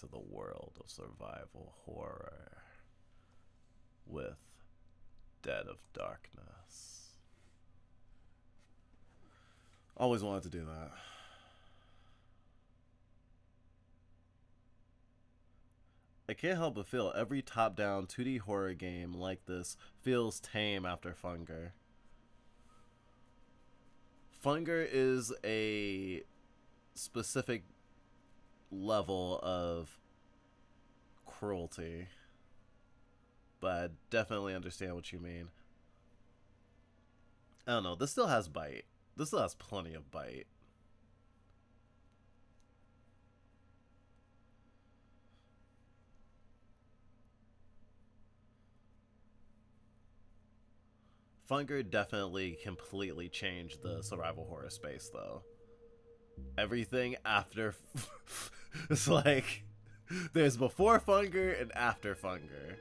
to the world of survival horror with Dead of Darkness. Always wanted to do that. I can't help but feel every top-down 2D horror game like this feels tame after Funger. Funger is a specific level of cruelty, but I definitely understand what you mean. I don't know, this still has bite. This still has plenty of bite. Funger definitely completely changed the survival horror space, though. Everything after... it's like... there's before Funger and after Funger.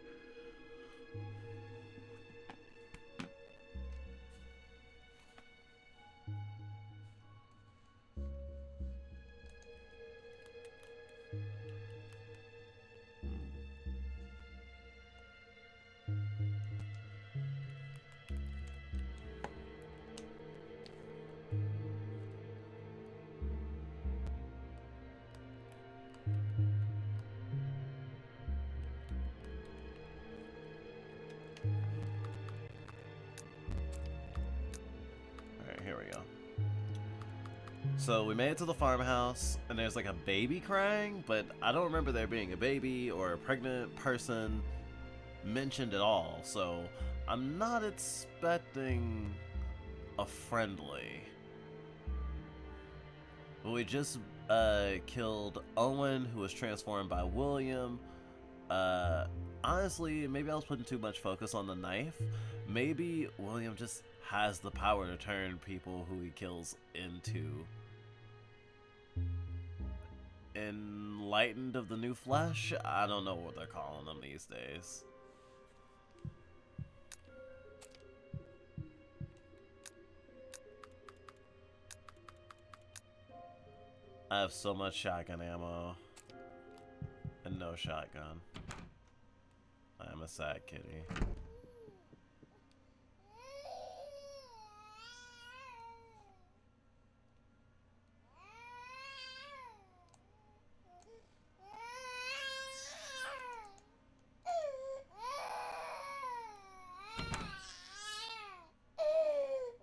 Here we go. So we made it to the farmhouse, and there's like a baby crying, but I don't remember there being a baby or a pregnant person mentioned at all, so I'm not expecting a friendly. But we just killed Owen, who was transformed by William. Honestly, maybe I was putting too much focus on the knife. Maybe William just has the power to turn people who he kills into enlightened of the new flesh. I don't know what they're calling them these days. I have so much shotgun ammo and no shotgun. I am a sad kitty.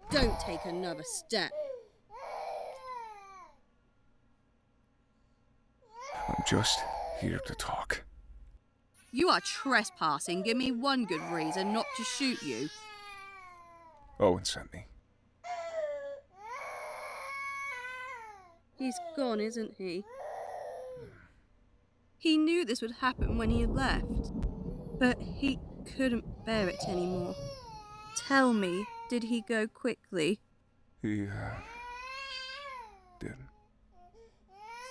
Don't take another step. I'm just here to talk. You are trespassing. Give me one good reason not to shoot you. Owen sent me. He's gone, isn't he? He knew this would happen when he left, but he couldn't bear it anymore. Tell me, did he go quickly? He, did.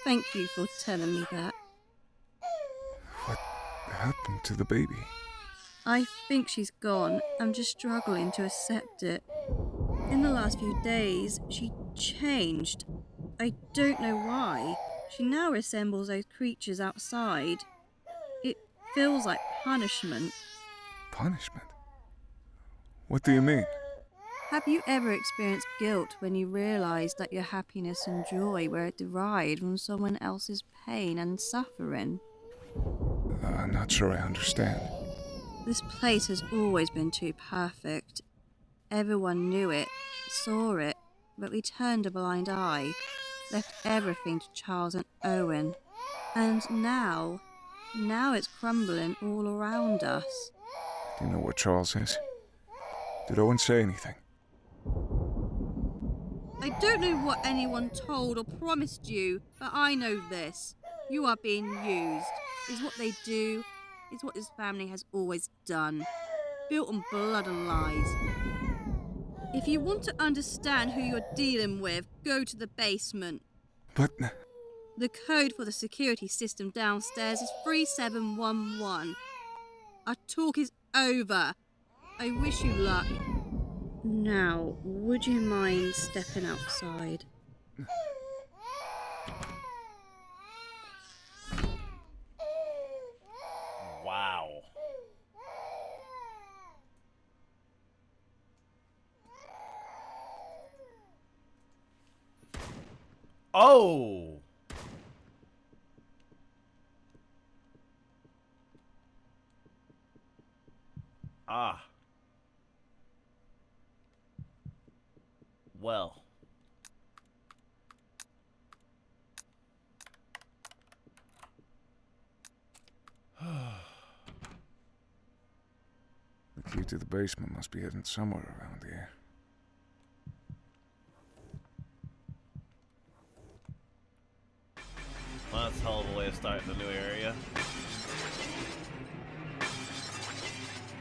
Thank you for telling me that. What happened to the baby? I think she's gone. I'm just struggling to accept it. In the last few days, she changed. I don't know why. She now resembles those creatures outside. It feels like punishment. Punishment? What do you mean? Have you ever experienced guilt when you realised that your happiness and joy were derived from someone else's pain and suffering? I'm not sure I understand. This place has always been too perfect. Everyone knew it, saw it, but we turned a blind eye, left everything to Charles and Owen. And now it's crumbling all around us. Do you know where Charles is? Did Owen say anything? I don't know what anyone told or promised you, but I know this. You are being used. Is what they do, is what his family has always done. Built on blood and lies. If you want to understand who you're dealing with, go to the basement. But... The code for the security system downstairs is 3711. Our talk is over. I wish you luck. Now, would you mind stepping outside? Oh! Ah. Well. The key to the basement must be hidden somewhere around here. Well, that's a hell of a way to start the new area.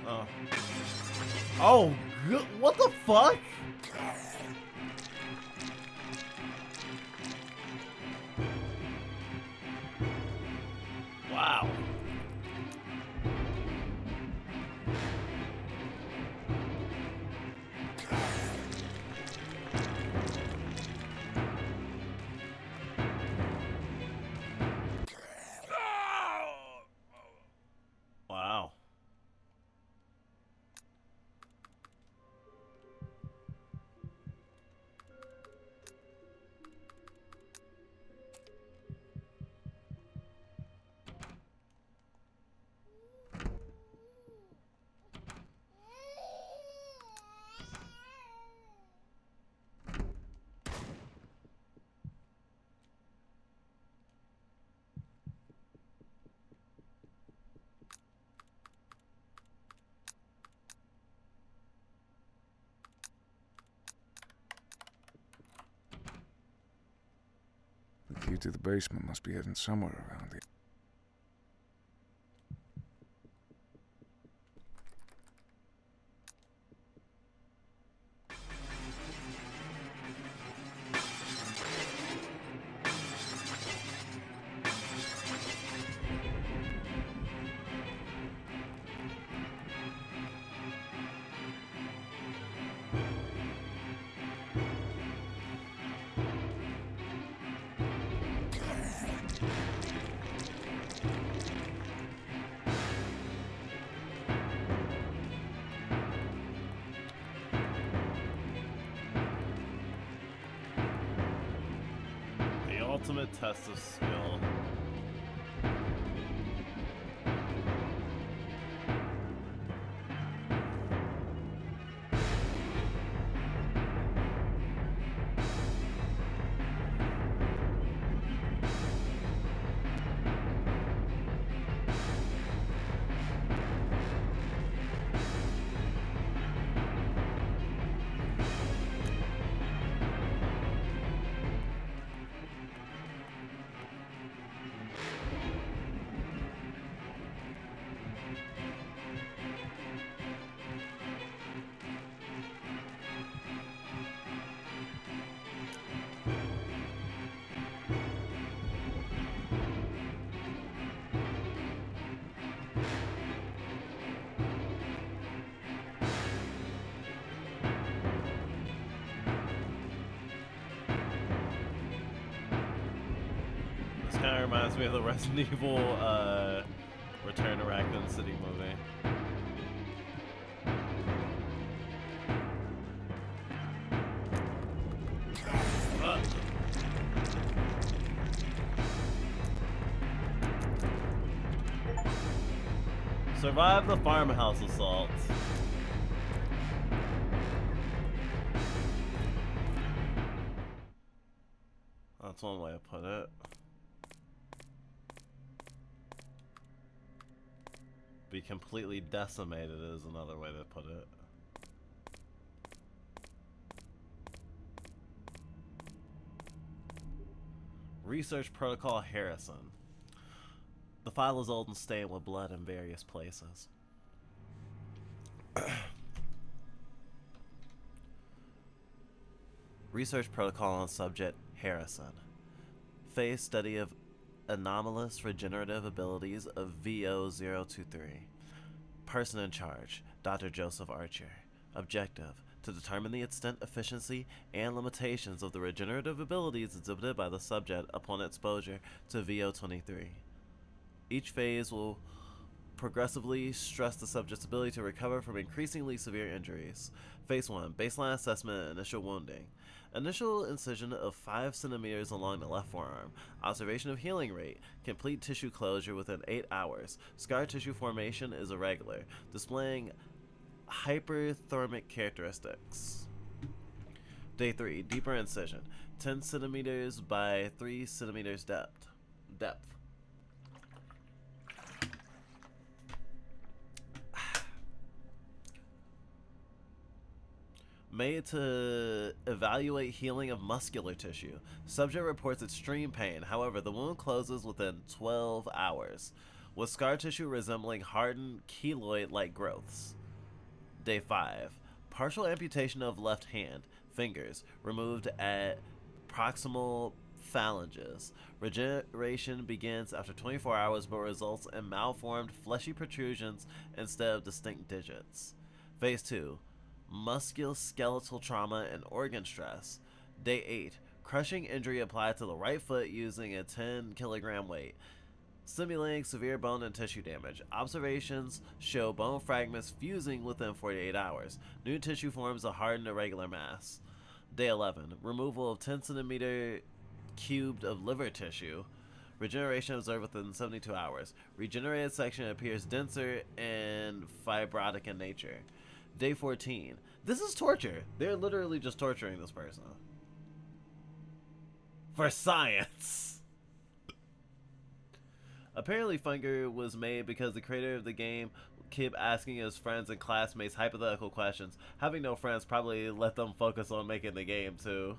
Oh. Oh, what the fuck? Wow. Wow. The key to the basement must be hidden somewhere around here. The ultimate test of skill. This kind of reminds me of the Resident Evil Return to Raccoon City movie. Survive the farmhouse assault. That's one way to put it. Be completely decimated is another way to put it. Research Protocol Harrison. The file is old and stained with blood in various places. Research Protocol on subject Harrison. Phase study of anomalous regenerative abilities of VO-023. Person in charge, Dr. Joseph Archer. Objective, to determine the extent, efficiency, and limitations of the regenerative abilities exhibited by the subject upon exposure to VO-23. Each phase will progressively stress the subject's ability to recover from increasingly severe injuries. Phase 1, baseline assessment, initial wounding. Initial incision of 5 centimeters along the left forearm. Observation of healing rate. Complete tissue closure within 8 hours. Scar tissue formation is irregular, displaying hyperthermic characteristics. Day 3, deeper incision. 10 centimeters by 3 centimeters depth. Made to evaluate healing of muscular tissue. Subject reports extreme pain. However, the wound closes within 12 hours, with scar tissue resembling hardened keloid-like growths. Day 5. Partial amputation of left hand, fingers, removed at proximal phalanges. Regeneration begins after 24 hours but results in malformed fleshy protrusions instead of distinct digits. Phase 2. Musculoskeletal trauma and organ stress. Day 8. Crushing injury applied to the right foot using a 10-kilogram weight, simulating severe bone and tissue damage. Observations show bone fragments fusing within 48 hours. New tissue forms a hardened irregular mass. Day 11. Removal of 10 centimeter cubed of liver tissue. Regeneration observed within 72 hours. Regenerated section appears denser and fibrotic in nature. Day 14. This is torture. They're literally just torturing this person. For science. Apparently Funger was made because the creator of the game kept asking his friends and classmates hypothetical questions. Having no friends probably let them focus on making the game too.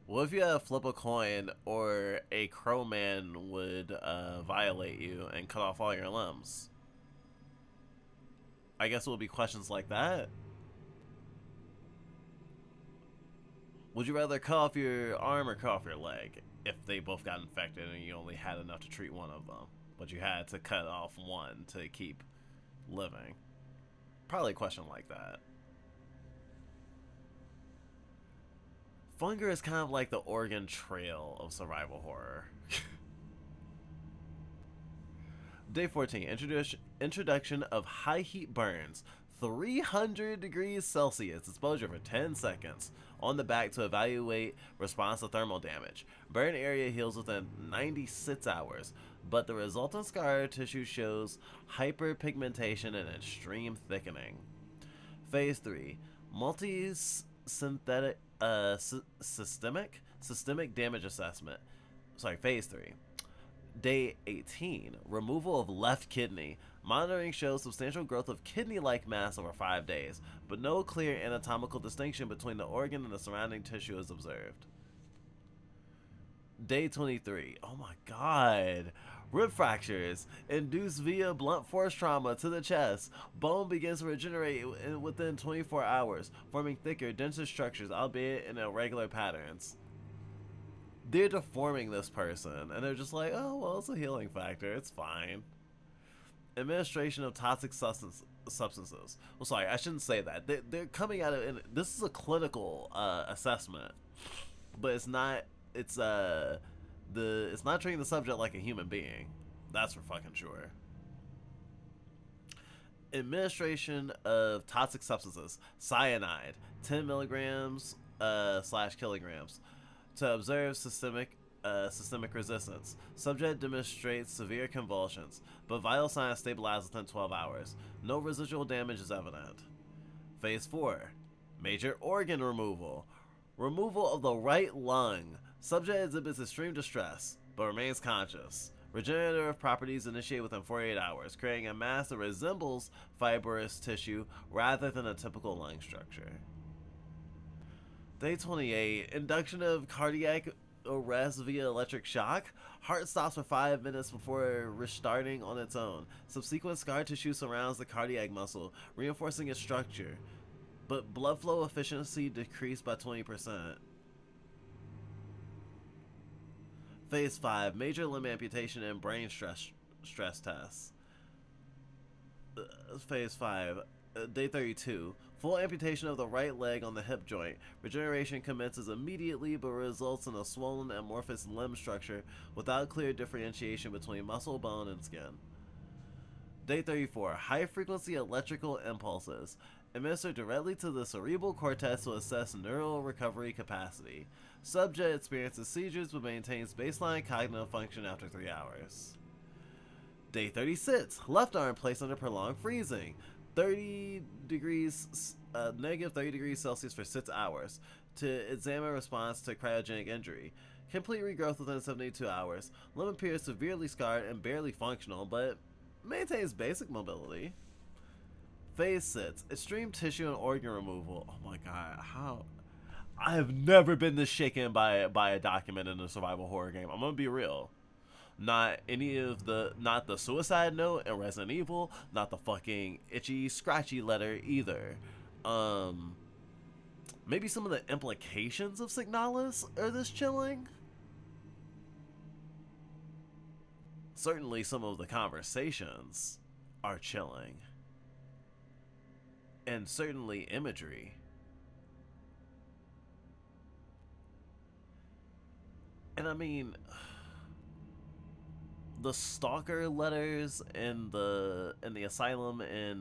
What if you had to flip a coin or a crow man would violate you and cut off all your limbs? I guess it would be questions like that. Would you rather cut off your arm or cut off your leg if they both got infected and you only had enough to treat one of them, but you had to cut off one to keep living? Probably a question like that. Funger is kind of like the Oregon Trail of survival horror. Day 14. Introduction of high heat burns. 300 degrees Celsius exposure for 10 seconds on the back to evaluate response to thermal damage. Burn area heals within 96 hours, but the resultant scar tissue shows hyperpigmentation and extreme thickening. Phase 3. Multi-synthetic systemic damage assessment. Phase 3. Day 18. Removal of left kidney. Monitoring shows substantial growth of kidney-like mass over 5 days, but no clear anatomical distinction between the organ and the surrounding tissue is observed. Day 23. Oh my god. Rib fractures induced via blunt force trauma to the chest. Bone begins to regenerate within 24 hours, forming thicker, denser structures, albeit in irregular patterns. They're deforming this person, and they're just like, oh, well, it's a healing factor. It's fine. Administration of toxic substances. Well, sorry, I shouldn't say that. They're coming at it. This is a clinical assessment, but it's not. It's not treating the subject like a human being. That's for fucking sure. Administration of toxic substances. Cyanide, 10 milligrams / kilograms, to observe systemic resistance. Subject demonstrates severe convulsions, but vital signs stabilize within 12 hours. No residual damage is evident. Phase 4. Major organ removal. Removal of the right lung. Subject exhibits extreme distress, but remains conscious. Regenerative properties initiate within 48 hours, creating a mass that resembles fibrous tissue rather than a typical lung structure. Day 28. Induction of cardiac arrest via electric shock. Heart stops for 5 minutes before restarting on its own. Subsequent scar tissue surrounds the cardiac muscle, reinforcing its structure, but blood flow efficiency decreased by 20%. Phase 5. Major limb amputation and brain stress tests. Phase 5. Day 32. Full amputation of the right leg on the hip joint. Regeneration commences immediately but results in a swollen amorphous limb structure without clear differentiation between muscle, bone, and skin. Day 34. High frequency electrical impulses. Administered directly to the cerebral cortex to assess neural recovery capacity. Subject experiences seizures but maintains baseline cognitive function after 3 hours. Day 36. Left arm placed under prolonged freezing. -30 degrees Celsius for 6 hours to examine response to cryogenic injury. Complete regrowth within 72 hours. Limb appears severely scarred and barely functional, but maintains basic mobility. Phase 6. Extreme tissue and organ removal. Oh my god, how... I have never been this shaken by a document in a survival horror game. I'm gonna be real. Not the suicide note in Resident Evil, not the fucking itchy, scratchy letter either. Maybe some of the implications of Signalis are this chilling? Certainly some of the conversations are chilling. And certainly imagery. And I mean... the stalker letters in the asylum in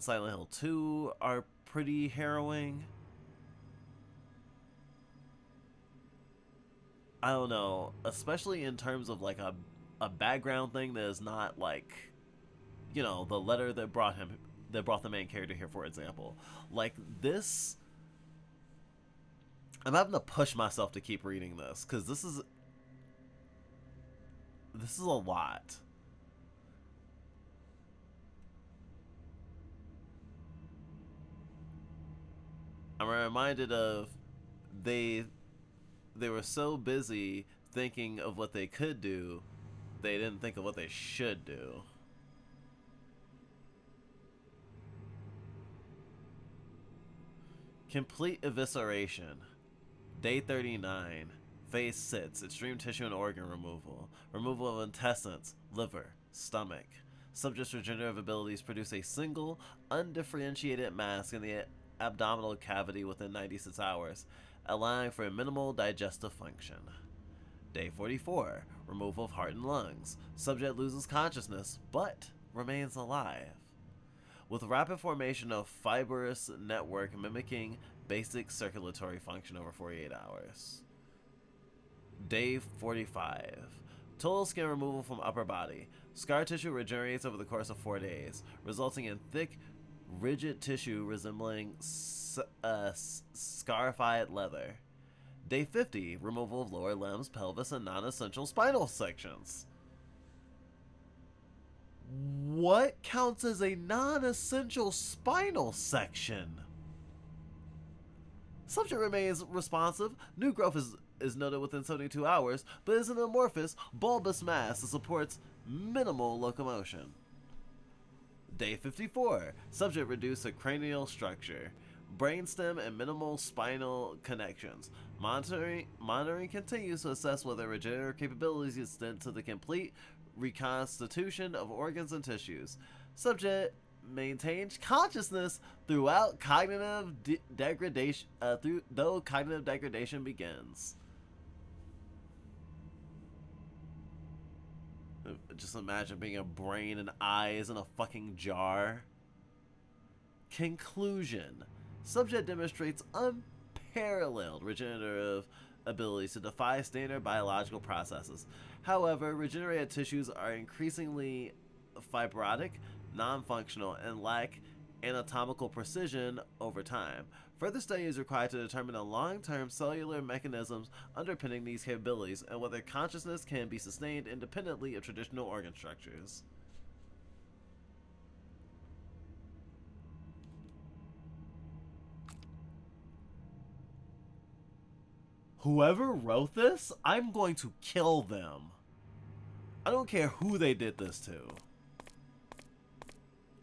Silent Hill 2 are pretty harrowing. I don't know, especially in terms of like a background thing that is not like, you know, the letter that brought the main character here, for example. Like this, I'm having to push myself to keep reading this because this is a lot. I'm reminded of they were so busy thinking of what they could do, they didn't think of what they should do. Complete evisceration. Day 39. Phase 6. Extreme tissue and organ removal. Removal of intestines, liver, stomach. Subject's regenerative abilities produce a single, undifferentiated mass in the abdominal cavity within 96 hours, allowing for minimal digestive function. Day 44. Removal of heart and lungs. Subject loses consciousness, but remains alive, with rapid formation of fibrous network mimicking basic circulatory function over 48 hours. Day 45. Total skin removal from upper body. Scar tissue regenerates over the course of 4 days, resulting in thick, rigid tissue resembling scarified leather. Day 50. Removal of lower limbs, pelvis, and non-essential spinal sections. What counts as a non-essential spinal section? Subject remains responsive. New growth is noted within 72 hours, but is an amorphous, bulbous mass that supports minimal locomotion. Day 54. Subject reduced to cranial structure, brainstem, and minimal spinal connections. Monitoring continues to assess whether regenerative capabilities extend to the complete reconstitution of organs and tissues. Subject maintains consciousness throughout cognitive degradation, though cognitive degradation begins. Just imagine being a brain and eyes in a fucking jar. Conclusion. Subject demonstrates unparalleled regenerative abilities to defy standard biological processes. However, regenerated tissues are increasingly fibrotic, non-functional, and lack anatomical precision over time. Further study is required to determine the long-term cellular mechanisms underpinning these capabilities and whether consciousness can be sustained independently of traditional organ structures. Whoever wrote this, I'm going to kill them. I don't care who they did this to.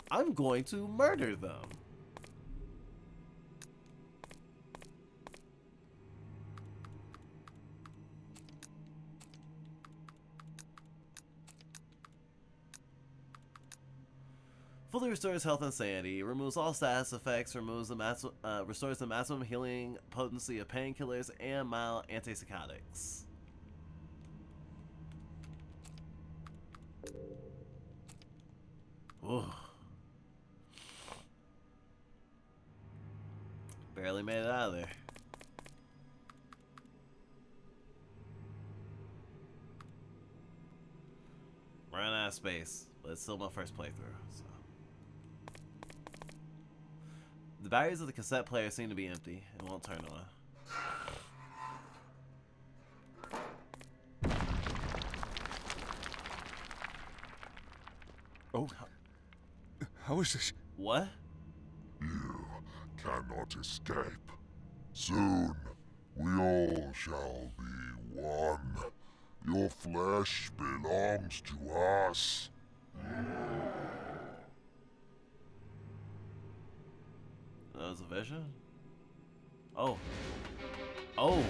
I'm going to murder them. For Fully restores health and sanity, removes all status effects, removes the restores the maximum healing potency of painkillers and mild antipsychotics. Ooh. Barely made it out of there. Running out of space, but it's still my first playthrough, so. The batteries of the cassette player seem to be empty and won't turn on. Oh, how is this? What? You cannot escape. Soon, we all shall be one. Your flesh belongs to us. That was a vision? Oh. Oh!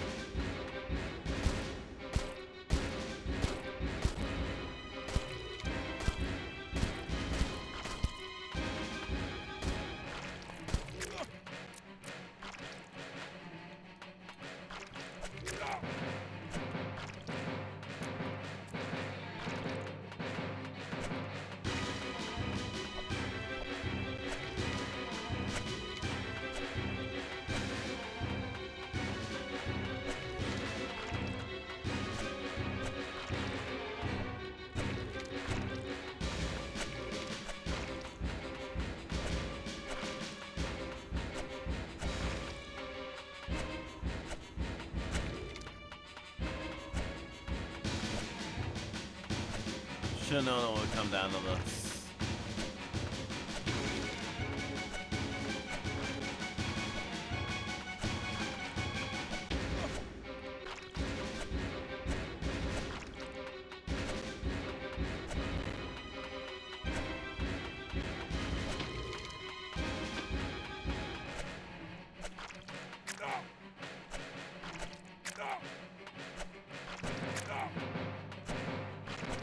Should've known it would come down to this.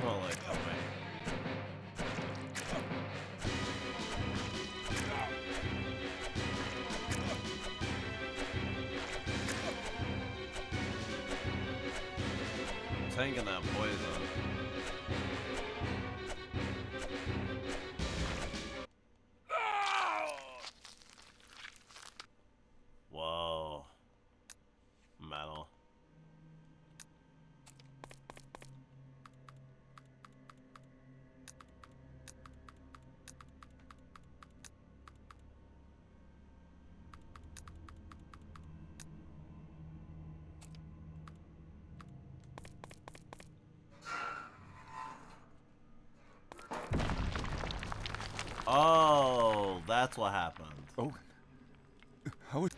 Oh, like that way. Taking that poison. Whoa. Metal. Oh, that's what happened. Oh, how is...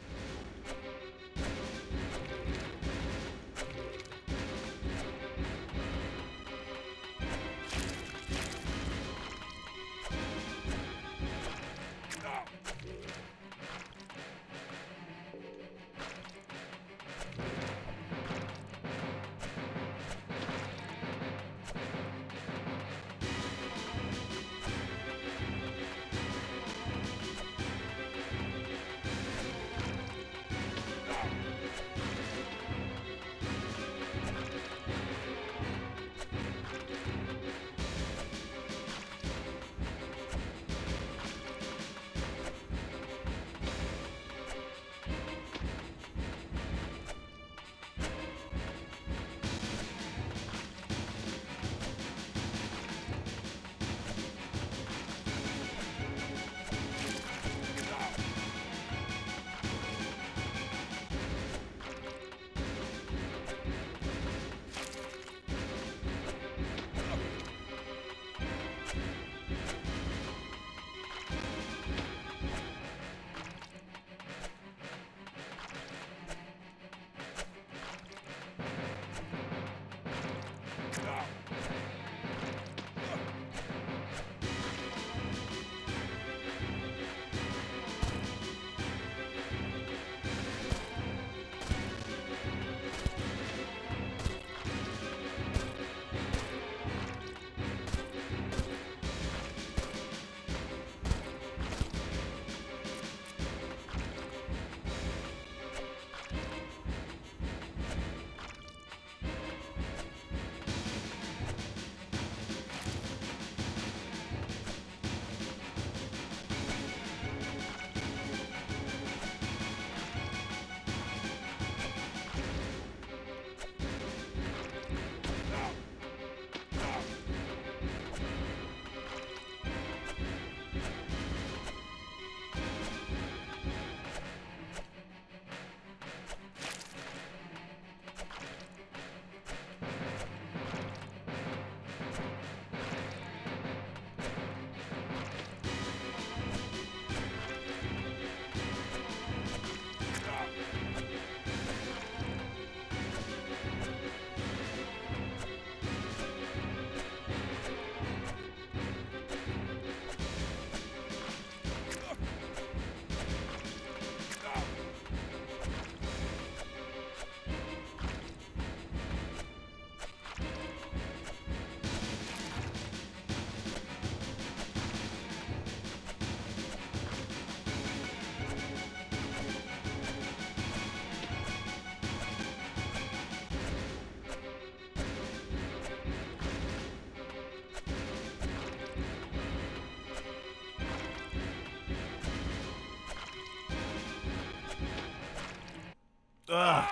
Ugh.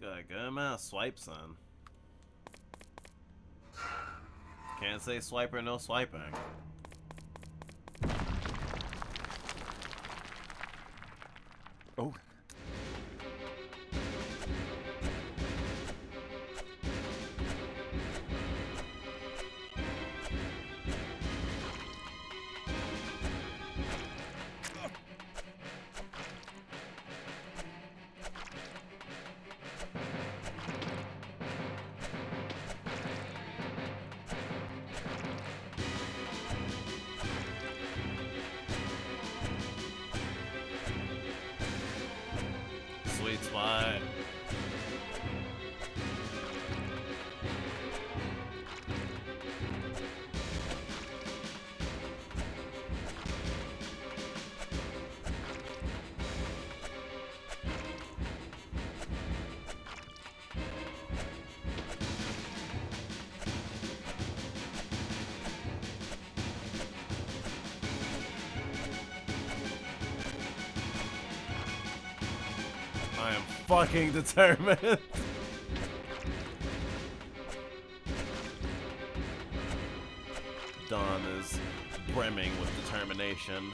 Got a good amount of swipes on. Can't say swiper, no swiping. Oh. Sweet spot. I am fucking determined. Dawn is brimming with determination.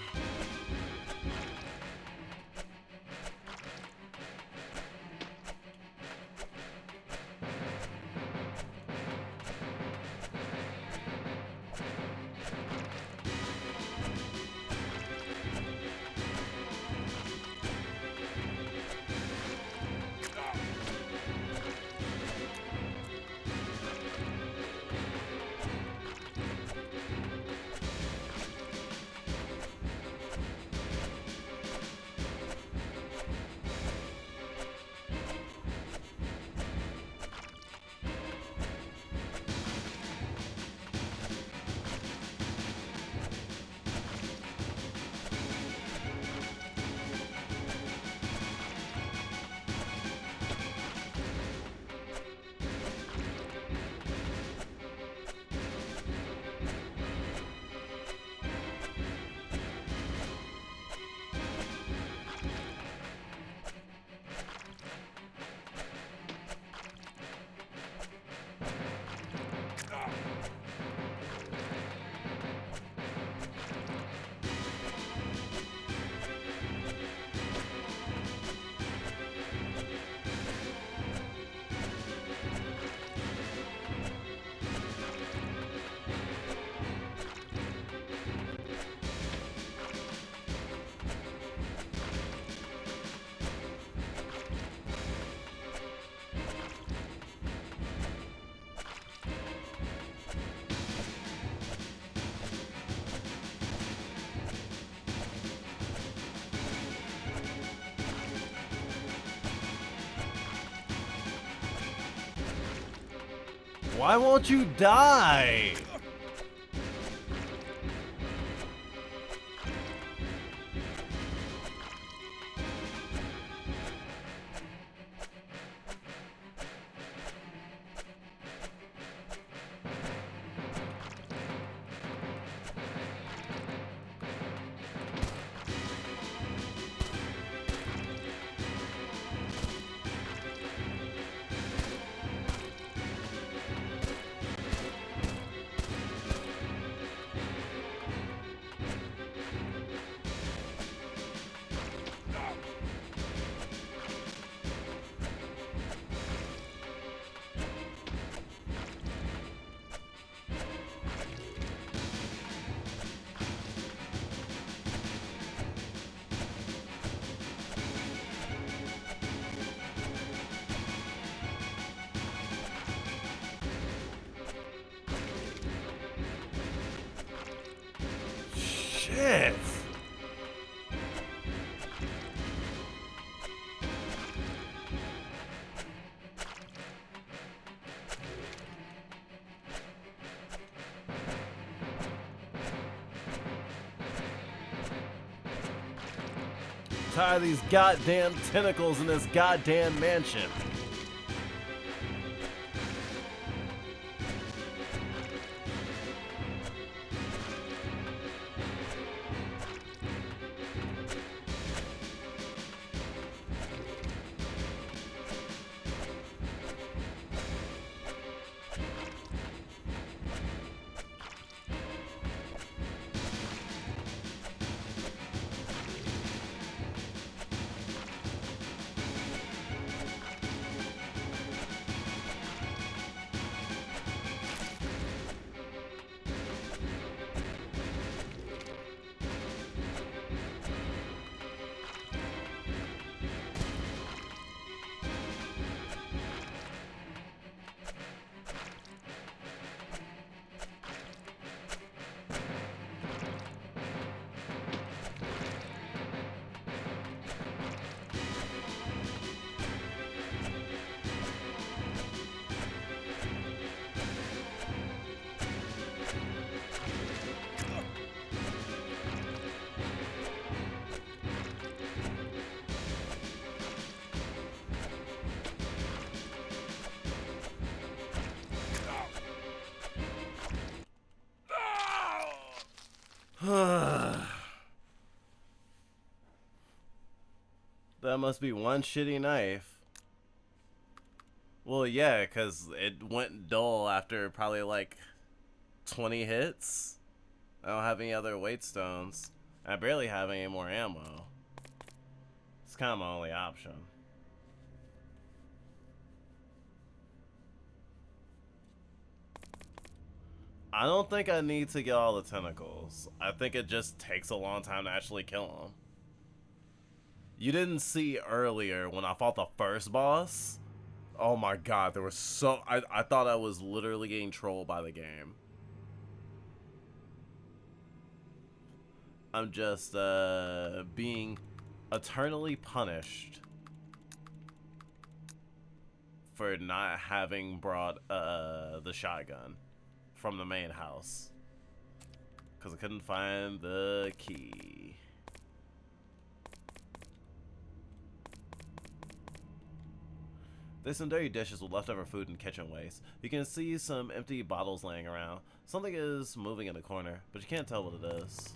Why won't you die? Shit. Tired of these goddamn tentacles in this goddamn mansion. That must be one shitty knife. Well, yeah, because it went dull after probably like 20 hits. I don't have any other weight stones. I barely have any more ammo. It's kind of my only option. I don't think I need to get all the tentacles. I think it just takes a long time to actually kill them. You didn't see earlier when I fought the first boss. Oh my god, there was so... I thought I was literally getting trolled by the game. I'm just being eternally punished for not having brought the shotgun from the main house because I couldn't find the key. There's some dirty dishes with leftover food and kitchen waste. You can see some empty bottles laying around. Something is moving in the corner, but you can't tell what it is.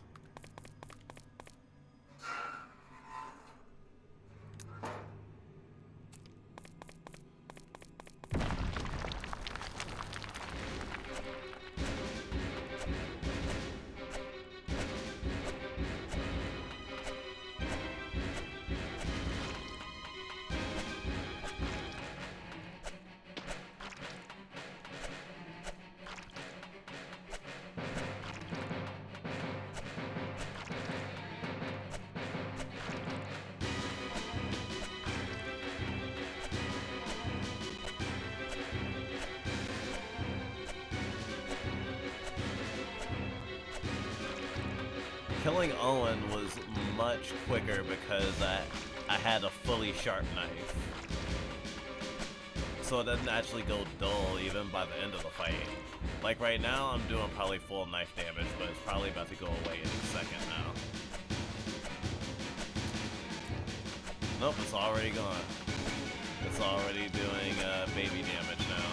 Killing Owen was much quicker because I had a fully sharp knife. So it doesn't actually go dull even by the end of the fight. Like right now I'm doing probably full knife damage, but it's probably about to go away any second now. Nope, it's already gone. It's already doing baby damage now.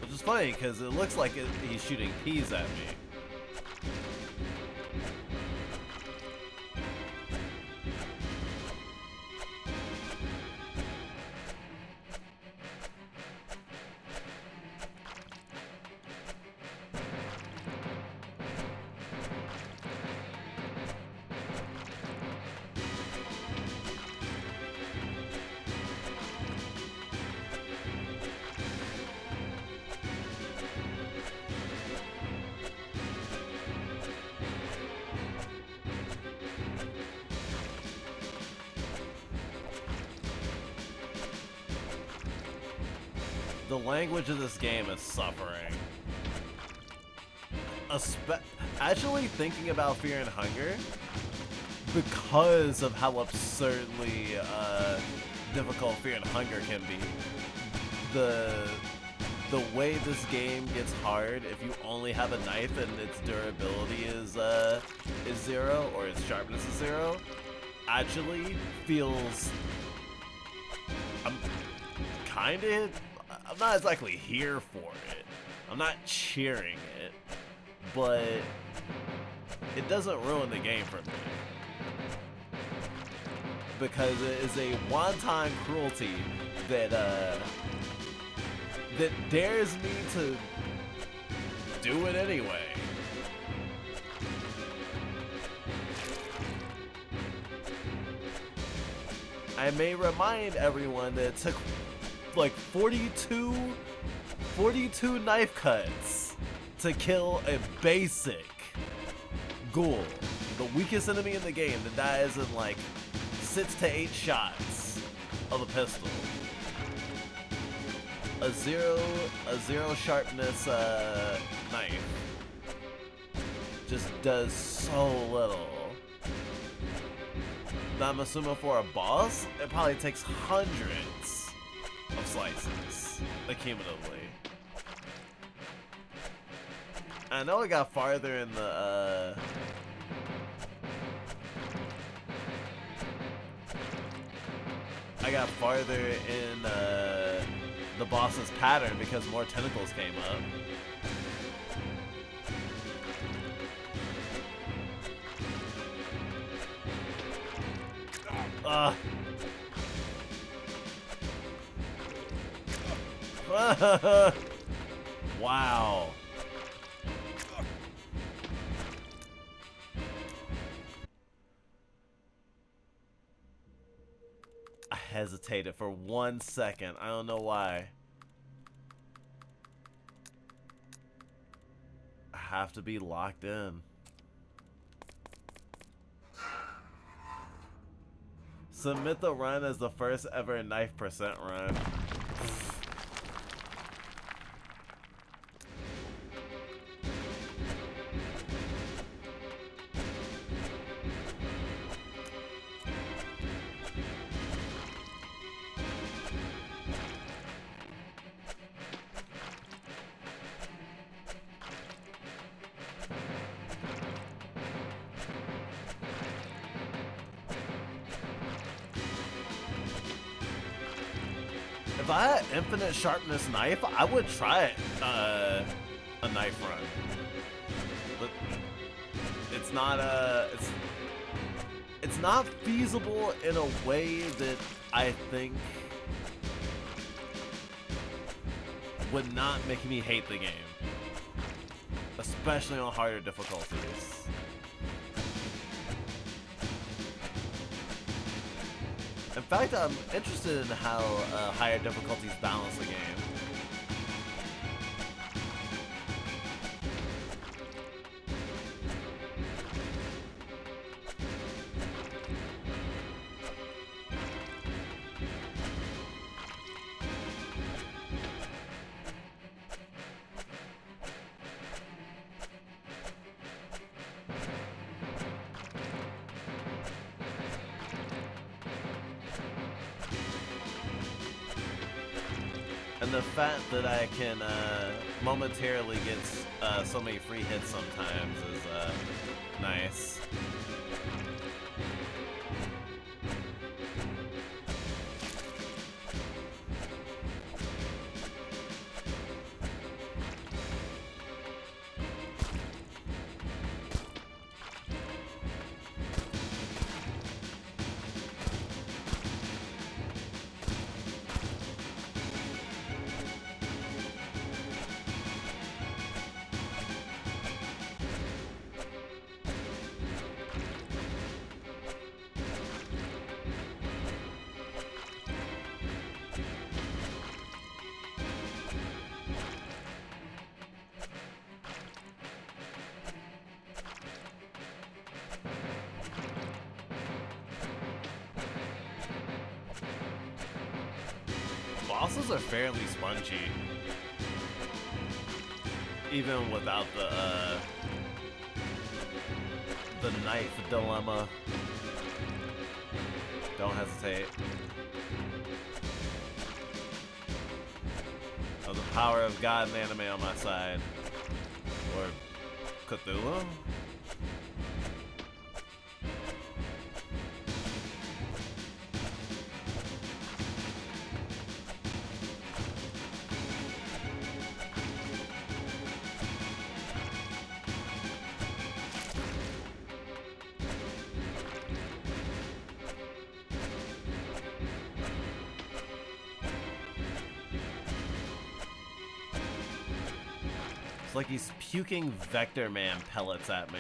Which is funny because it looks like he's shooting peas at me. The language of this game is suffering. Actually thinking about Fear and Hunger, because of how absurdly difficult Fear and Hunger can be, the way this game gets hard if you only have a knife and its durability is 0 or its sharpness is 0, actually feels... I'm not exactly here for it. I'm not cheering it, but it doesn't ruin the game for me. Because it is a one-time cruelty that that dares me to do it anyway. I may remind everyone that it took like 42 knife cuts to kill a basic ghoul, the weakest enemy in the game that dies in like 6 to 8 shots of a pistol. A zero sharpness knife just does so little. Now I'm assuming for a boss, it probably takes hundreds of slices, accumulatively. I know I got farther in the, the boss's pattern because more tentacles came up. Ugh. Wow. I hesitated for 1 second. I don't know why. I have to be locked in. Submit the run as the first ever knife percent run. If I had infinite sharpness knife, I would try a knife run. But it's not it's not feasible in a way that I think would not make me hate the game. Especially on harder difficulties. In fact, I'm interested in how higher difficulties balance the game. And the fact that I can momentarily get so many free hits sometimes is nice. Bosses are fairly spongy, even without the knife dilemma. Don't hesitate. Oh, the power of God and anime on my side, or Cthulhu. It's like he's puking Vector Man pellets at me.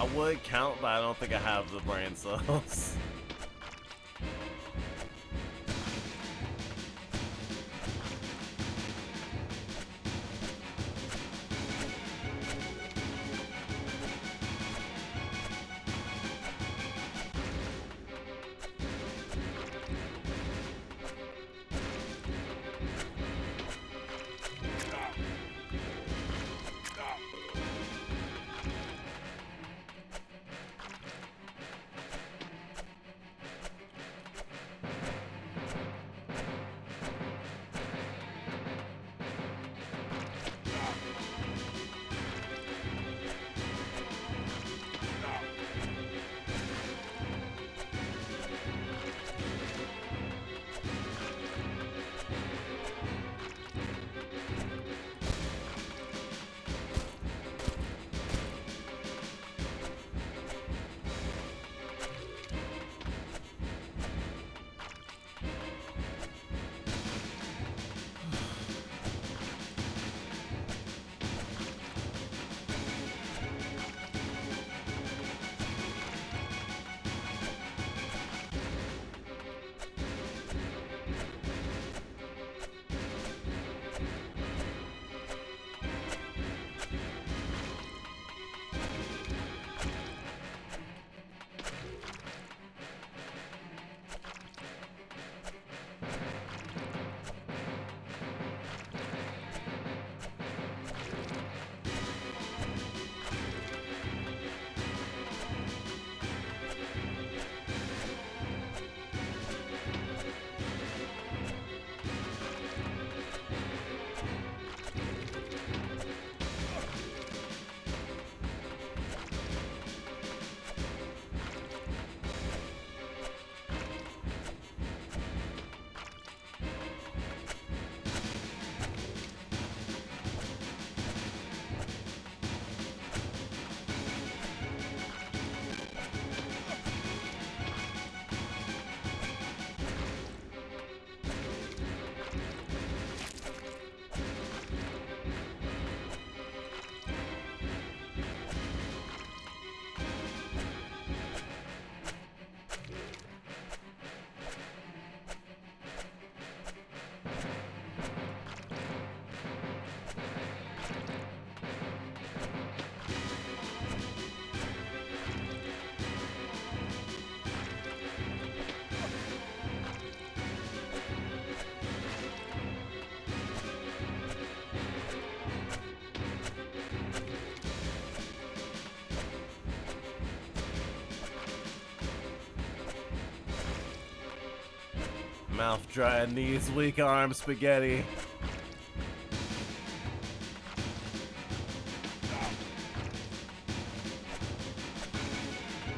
I would count, but I don't think I have the brain cells. Mouth dry and knees weak, arm spaghetti.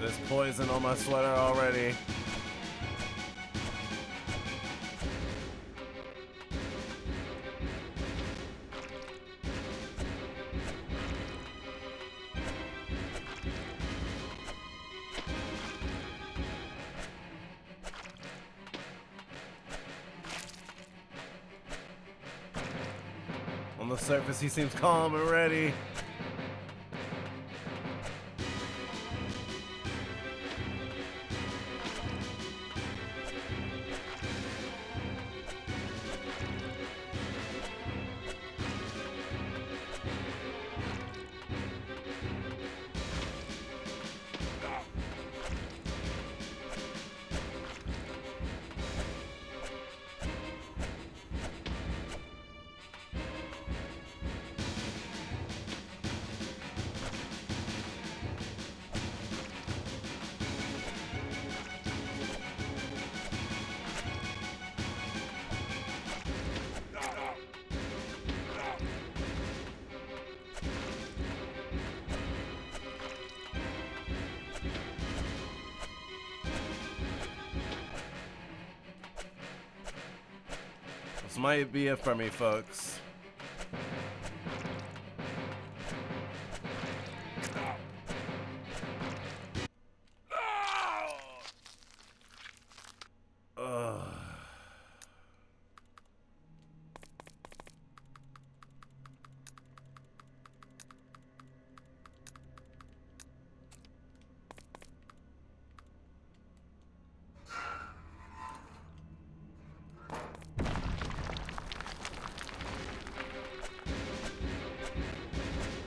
There's poison on my sweater already. On the surface, he seems calm and ready. This might be it for me, folks.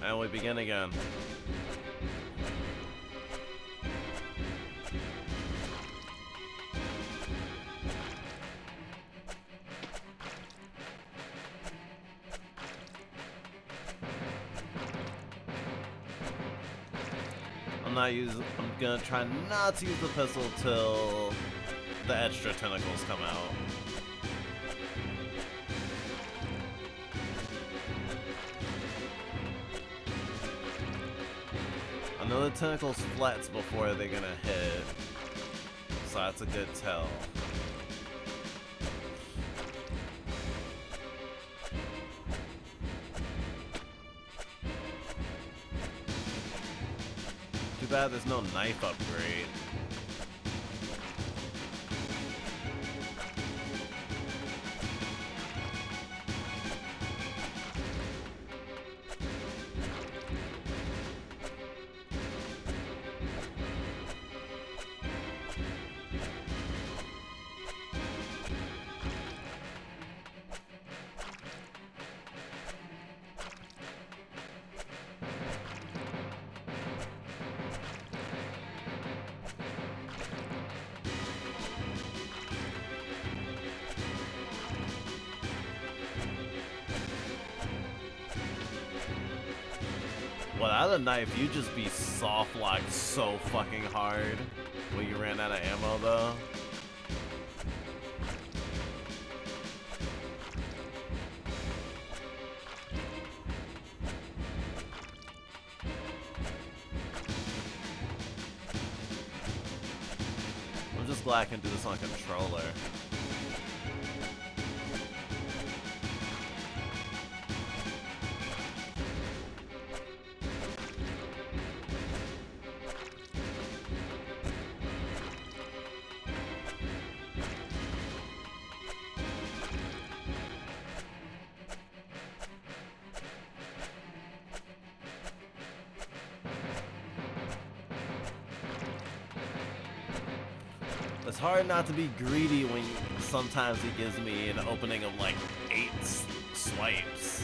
And we begin again. I'm gonna try not to use the pistol till the extra tentacles come out. I know the tentacles flats before they're gonna hit, so that's a good tell. Too bad there's no knife upgrade. Without a knife, you'd just be soft locked so fucking hard when you ran out of ammo, though. I'm just glad I can do this on a controller. It's hard not to be greedy when sometimes he gives me an opening of like 8 swipes.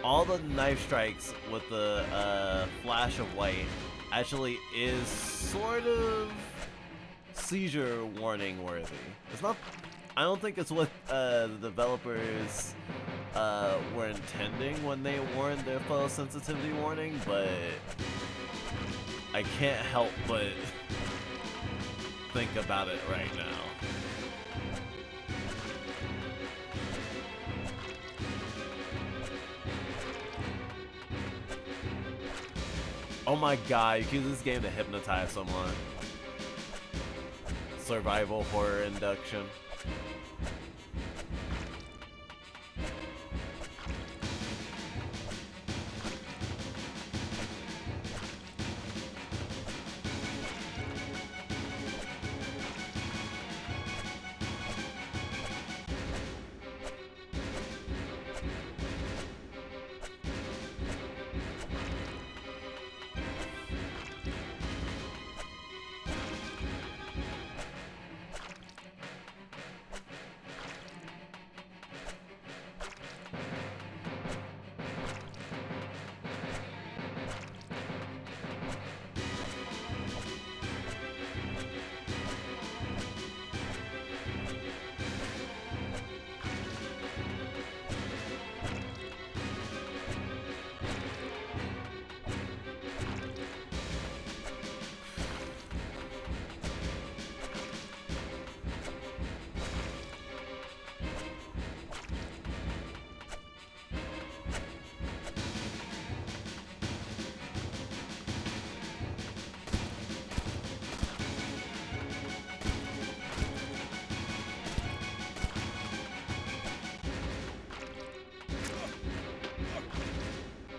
all the knife strikes with the flash of white actually is sort of seizure warning worthy. It's not. I don't think it's what the developers were intending when they warned their photosensitivity warning, but I can't help but think about it right now. Oh my god, you can use this game to hypnotize someone. Survival horror induction.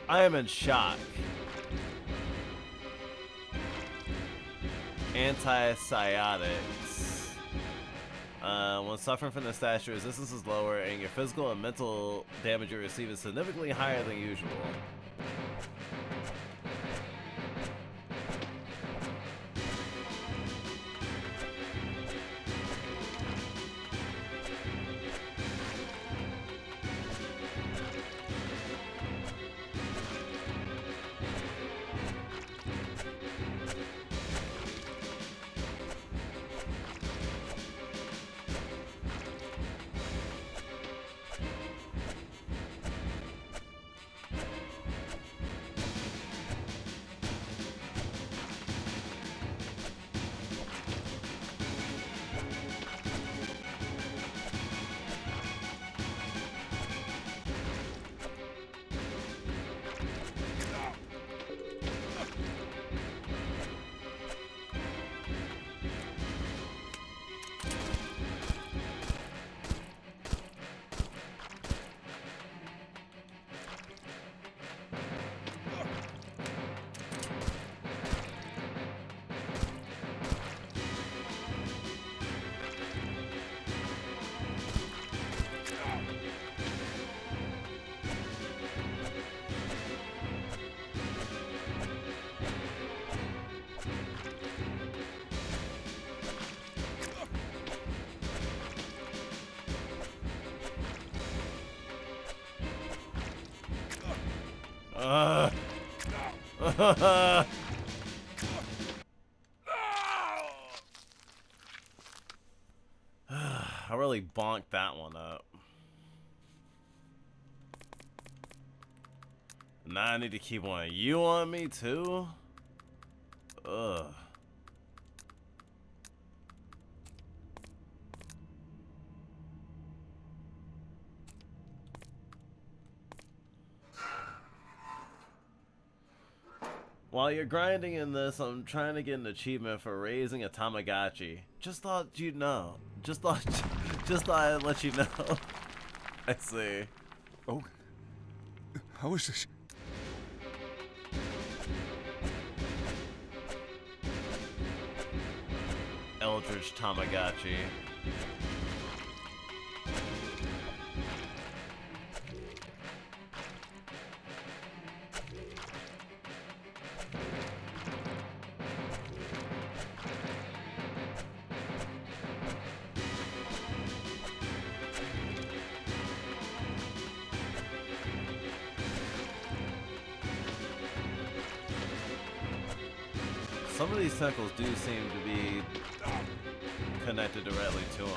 I am in shock. Antipsychotics. When suffering from this stash, your resistance is lower and your physical and mental damage you receive is significantly higher than usual. I really bonked that one up. Now I need to keep one of you on me too? Ugh. While you're grinding in this, I'm trying to get an achievement for raising a Tamagotchi. Just thought you'd know. Just thought I'd let you know. I see. Oh. How is this? Eldritch Tamagotchi. some of these tentacles do seem to be connected directly to him.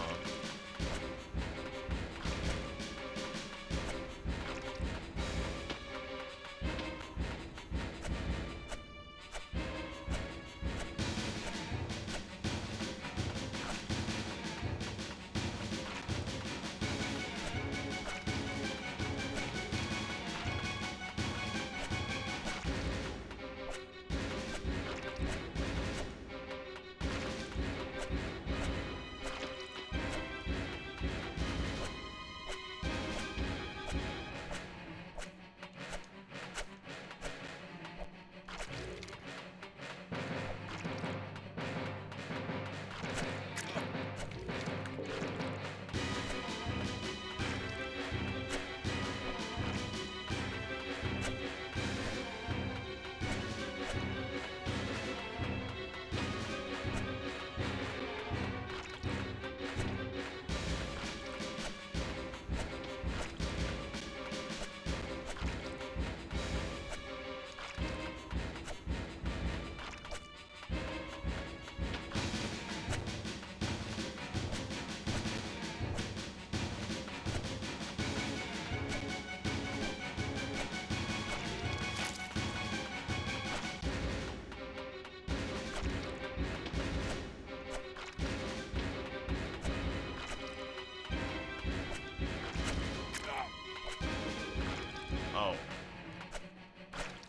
Oh.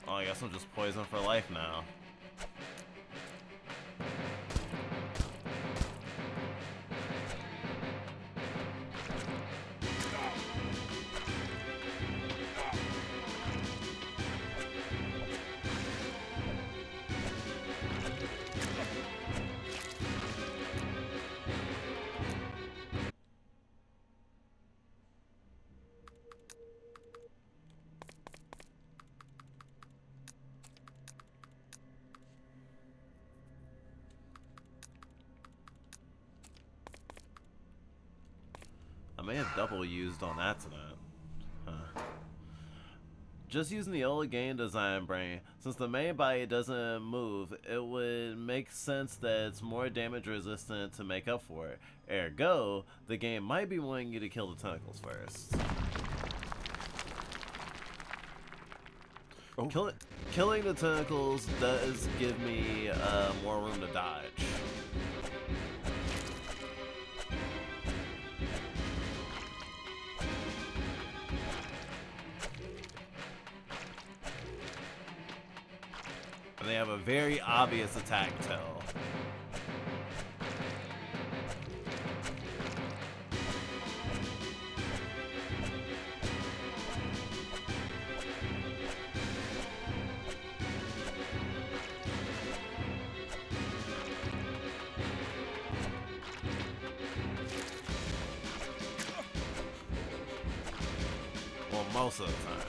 Oh, I guess I'm just poisoned for life now. I may have double used on accident. Huh. Just using the old game design brain, since the main body doesn't move, it would make sense that it's more damage resistant to make up for it. Ergo, the game might be wanting you to kill the tentacles first. Oh. Killing the tentacles does give me more room to dodge. And they have a very obvious attack tail. Well, most of the time.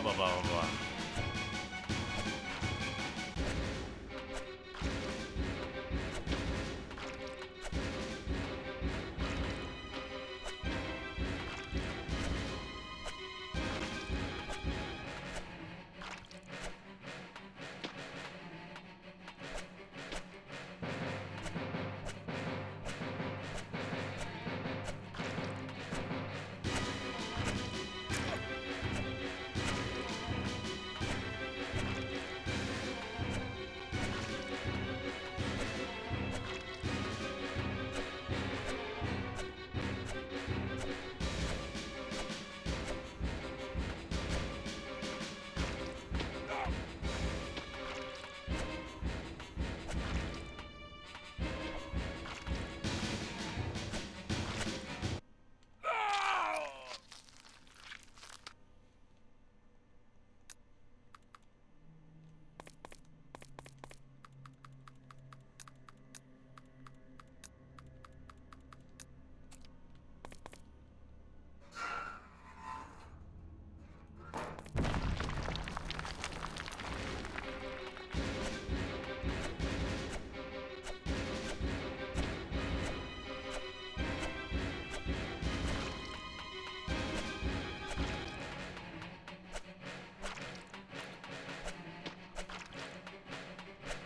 blah, blah, blah.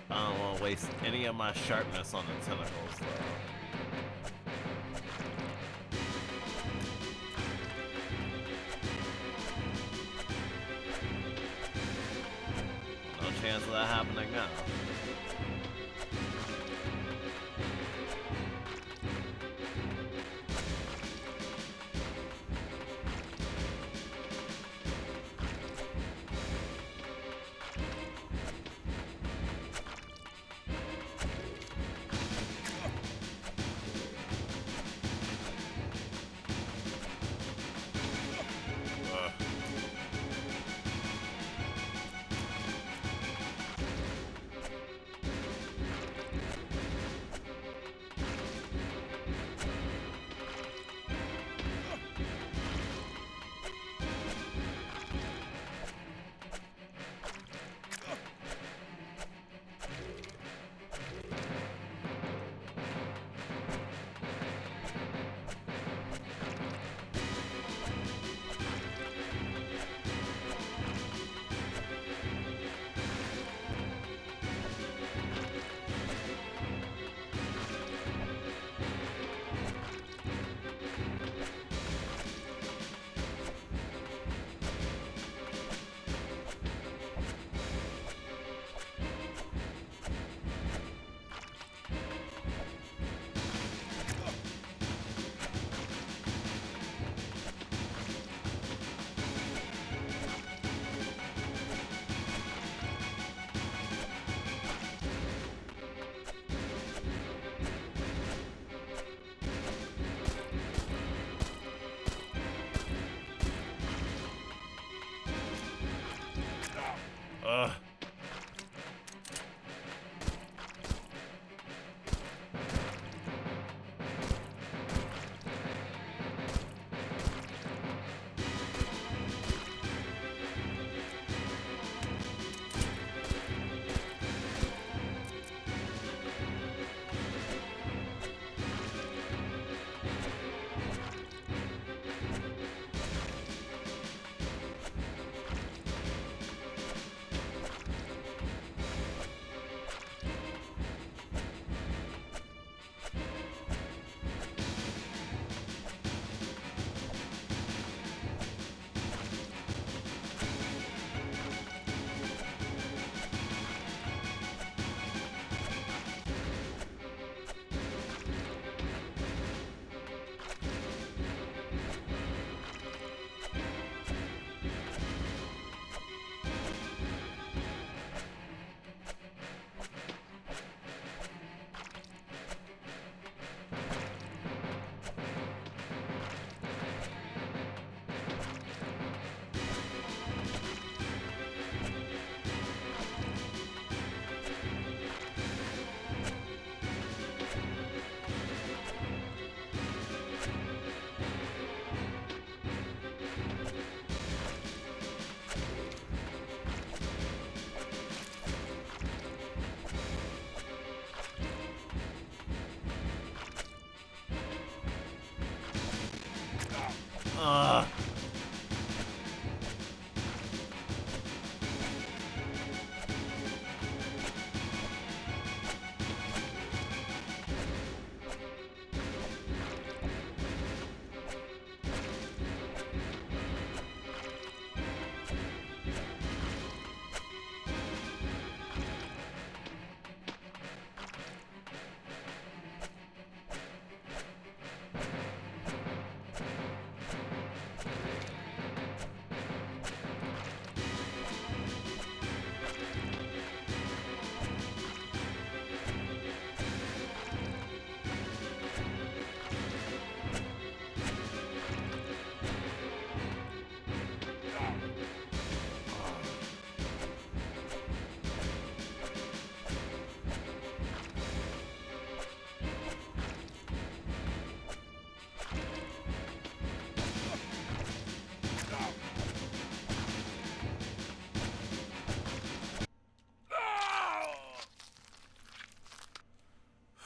I don't want to waste any of my sharpness on the tentacles, though. No chance of that happening now. Ugh.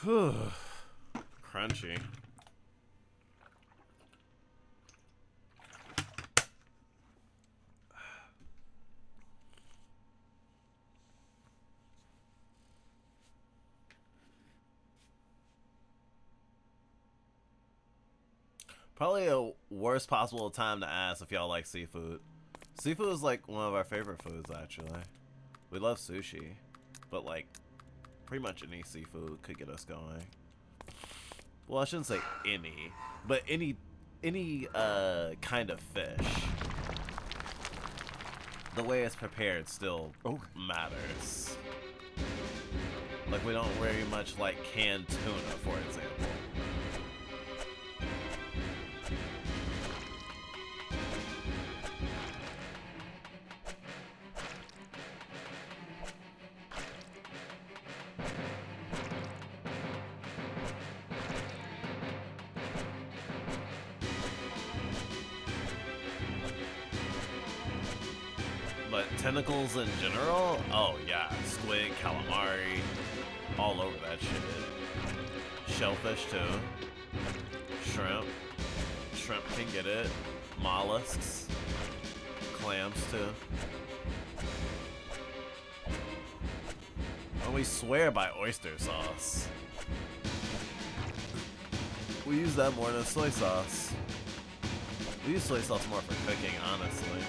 Whew. Crunchy. Probably a worst possible time to ask if y'all like seafood. Seafood is like one of our favorite foods, actually. We love sushi, but like pretty much any seafood could get us going. Well, I shouldn't say any, but any kind of fish. The way it's prepared still matters. Like we don't very much like canned tuna, for example. But tentacles in general, oh yeah, squid, calamari, all over that shit. Shellfish too. Shrimp. Shrimp can get it. Mollusks. Clams too. And we swear by oyster sauce. We use that more than soy sauce. We use soy sauce more for cooking, honestly.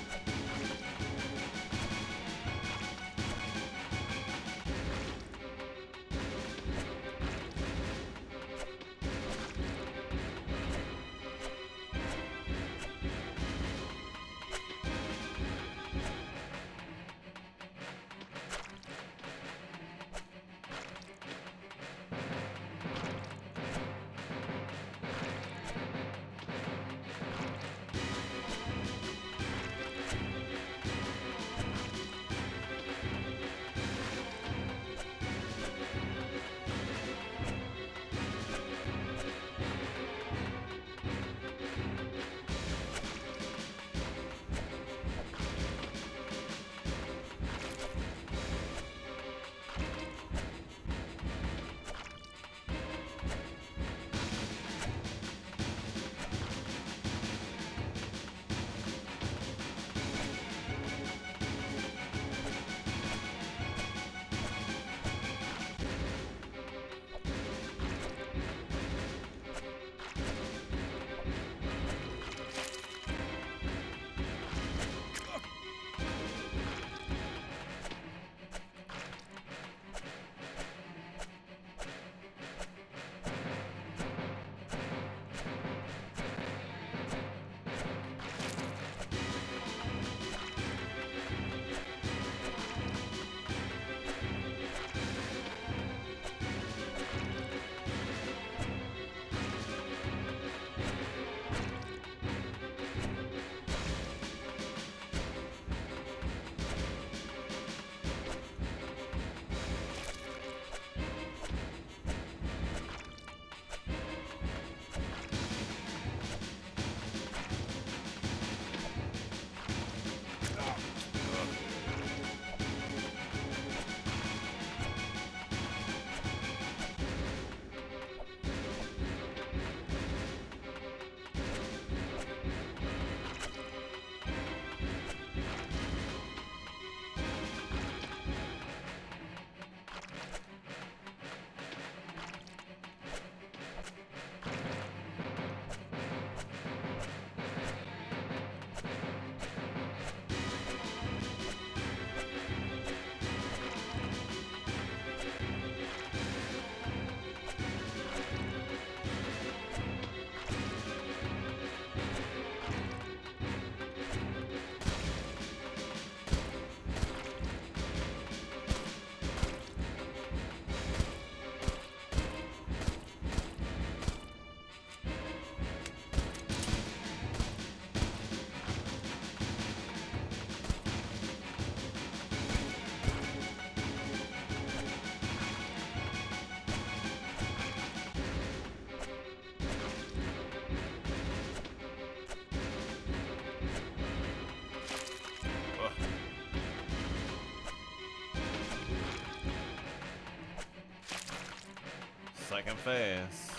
second phase.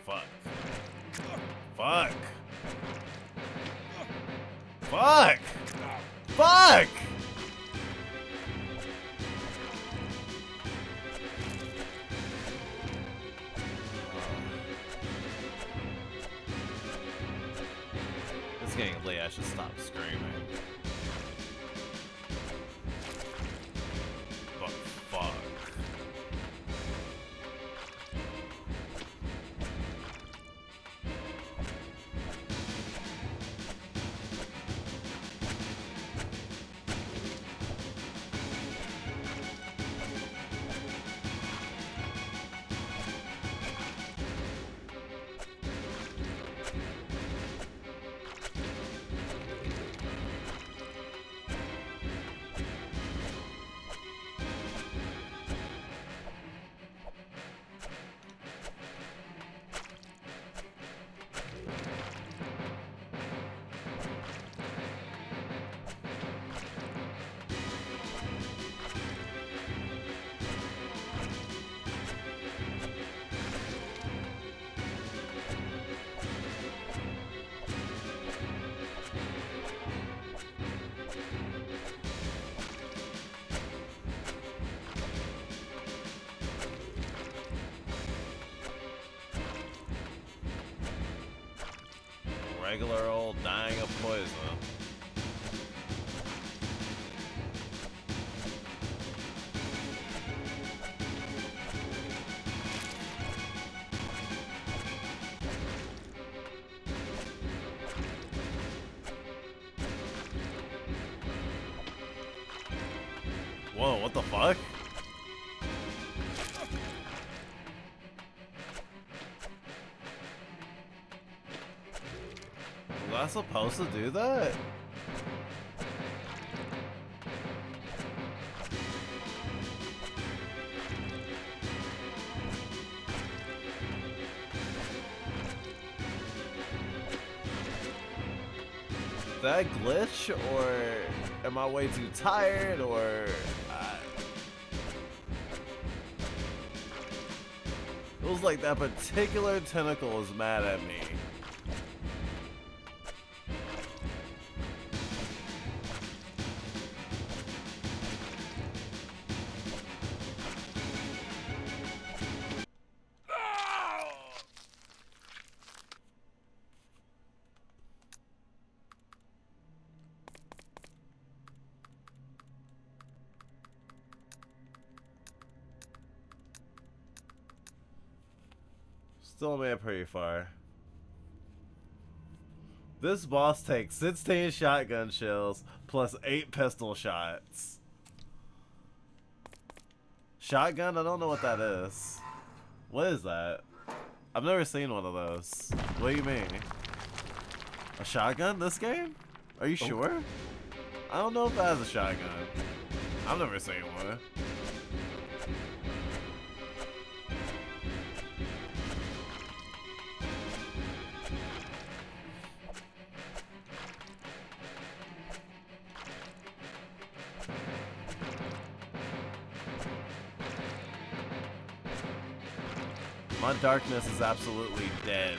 Fuck. Fuck! Fuck! Fuck! It's getting late, I should stop screaming. But fuck. Regular old dying of poison. Whoa, what the fuck? Was I supposed to do that? Did that glitch, or am I way too tired, or... It was like that particular tentacle was mad at me. Still made it pretty far. This boss takes 16 shotgun shells plus 8 pistol shots. Shotgun? I don't know what that is. What is that? I've never seen one of those. What do you mean? A shotgun? This game? Are you sure? I don't know if that has a shotgun. I've never seen one. My darkness is absolutely dead.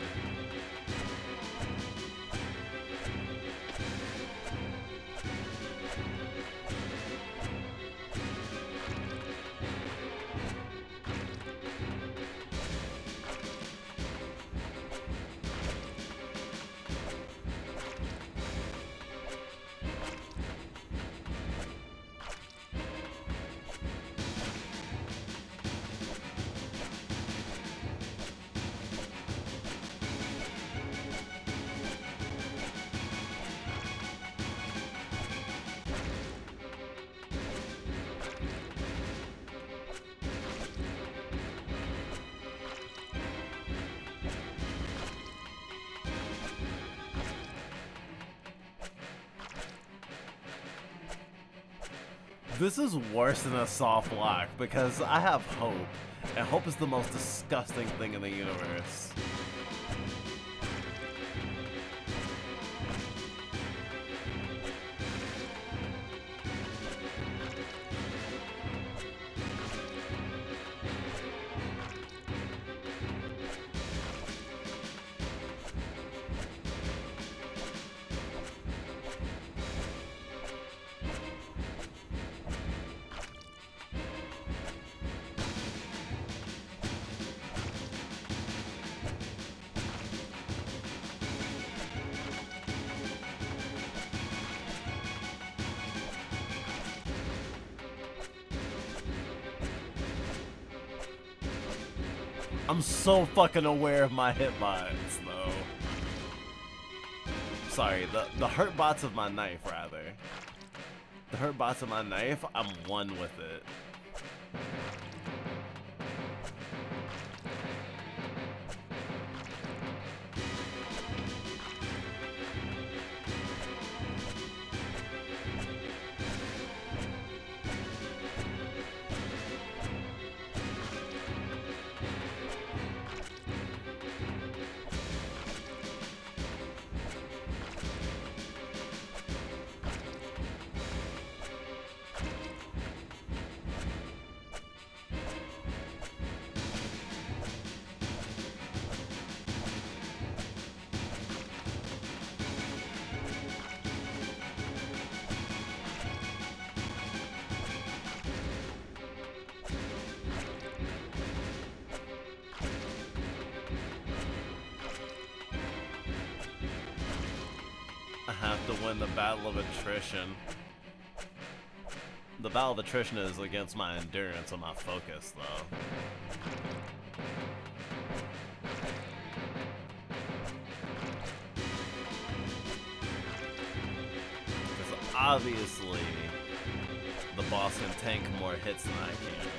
This is worse than a soft lock because I have hope, and hope is the most disgusting thing in the universe. I'm so fucking aware of my hitbox, though. Sorry, the hurtbox of my knife, rather. The hurtbox of my knife, I'm one with it. I have to win the battle of attrition. The battle of attrition is against my endurance and my focus, though. Because obviously, the boss can tank more hits than I can.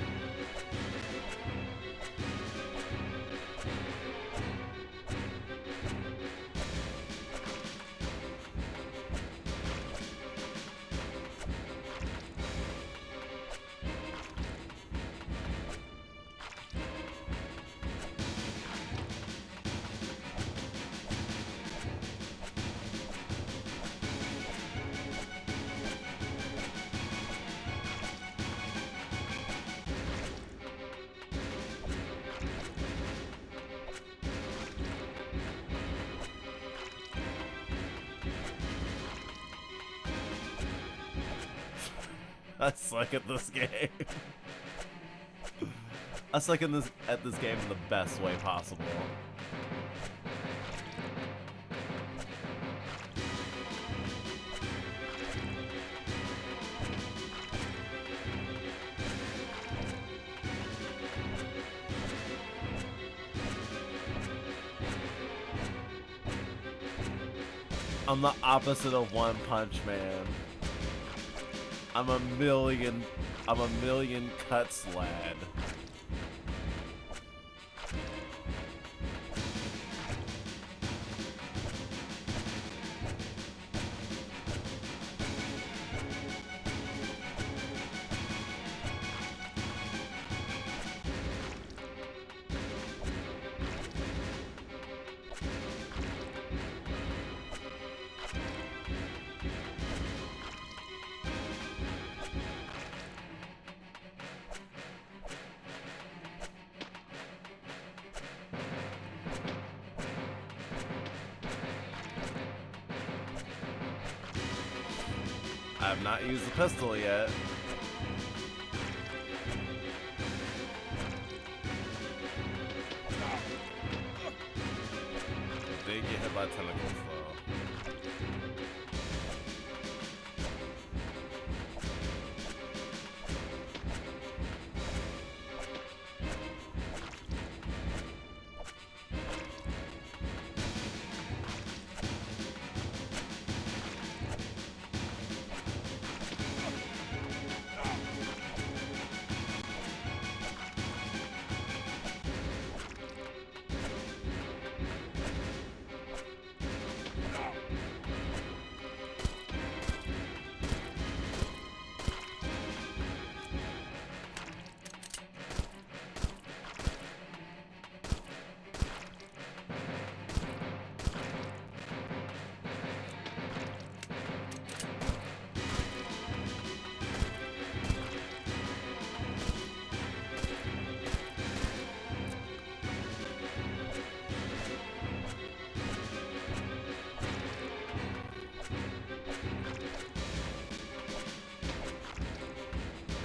I suck at this game. I suck at this game in the best way possible. I'm the opposite of One Punch Man. I'm a million cuts lad. I have not used the pistol yet. I did get hit by tentacles though.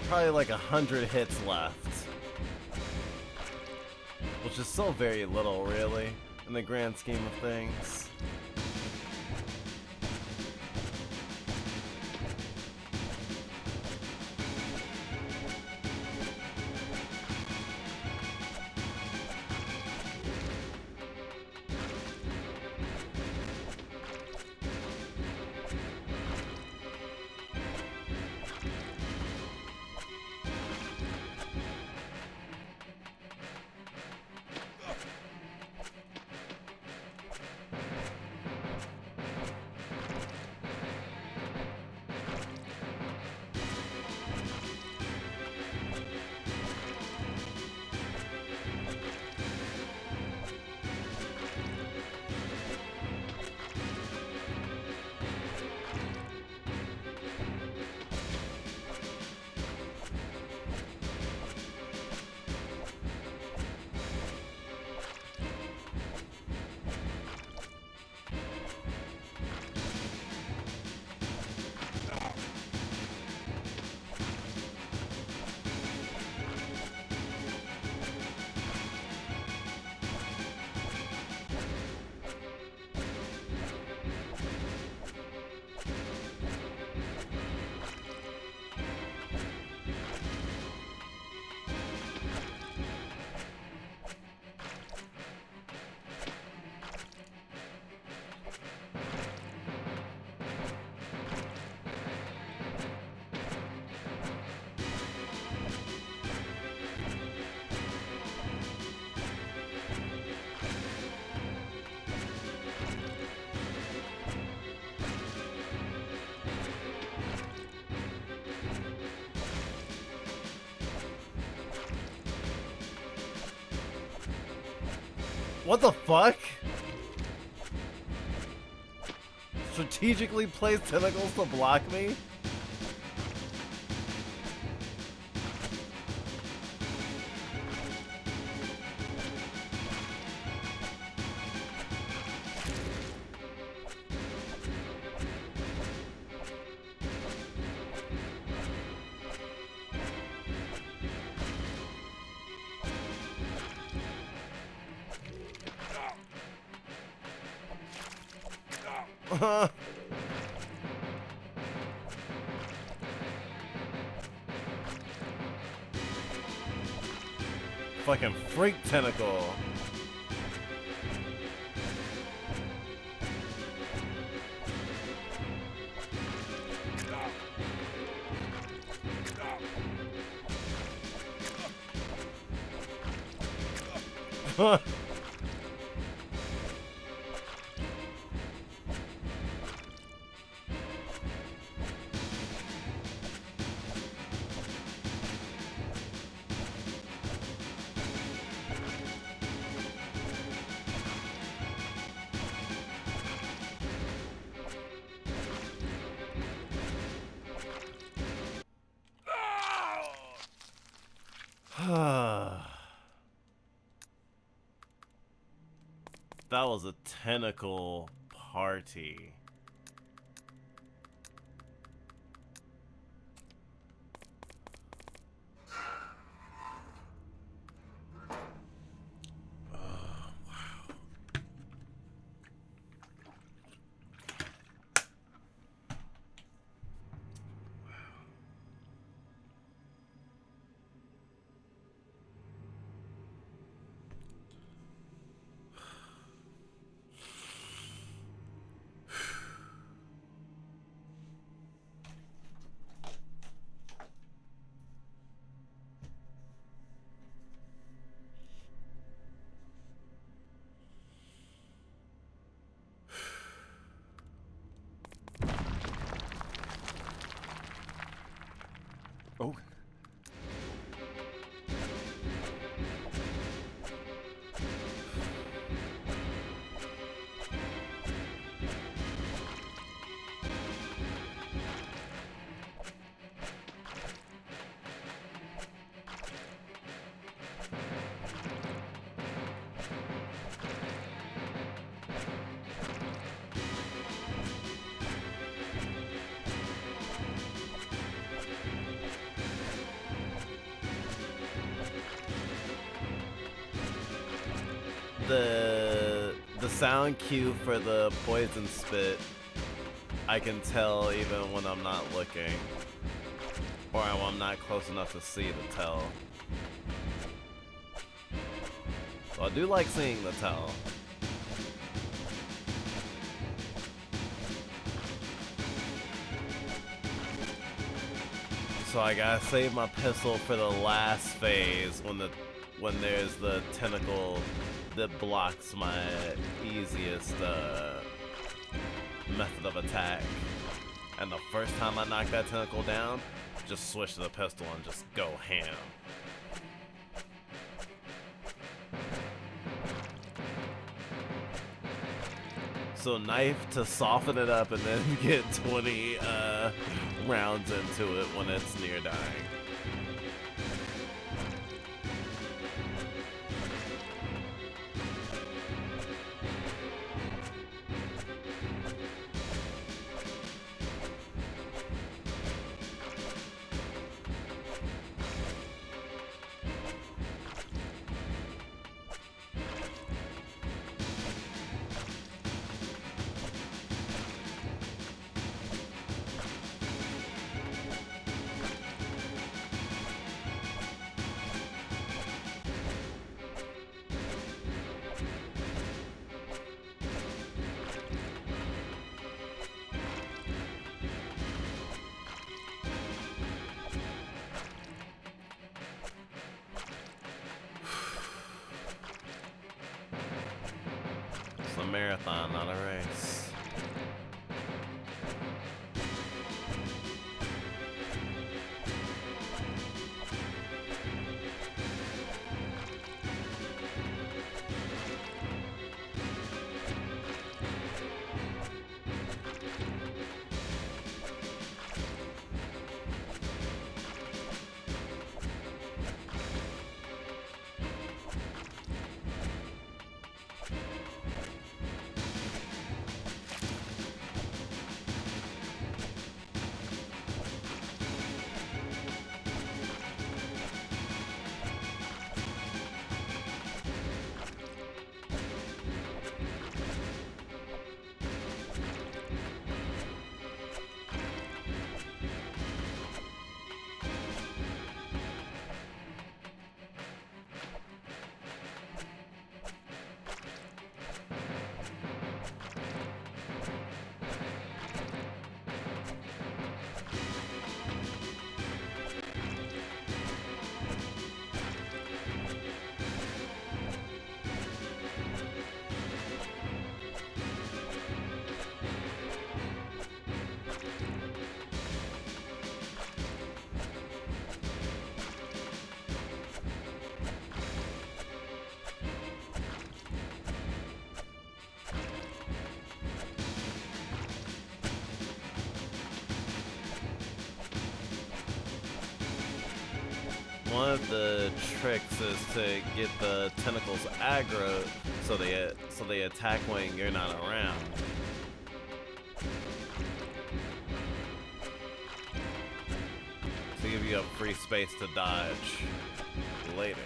Probably like 100 hits left, which is still very little, really, in the grand scheme of things. What the fuck? Strategically placed tentacles to block me? Fucking freak tentacle. That was a tentacle party. Oh. The sound cue for the poison spit, I can tell even when I'm not looking, or when I'm not close enough to see to tell. So I do like seeing the tell. So I gotta save my pistol for the last phase when there's the tentacle that blocks my easiest method of attack. And the first time I knock that tentacle down, just switch to the pistol and just go ham. So knife to soften it up and then get 20 rounds into it when it's near dying. It's a marathon, not a race. one of the tricks is to get the tentacles aggro so they attack when you're not around. To give you a free space to dodge later.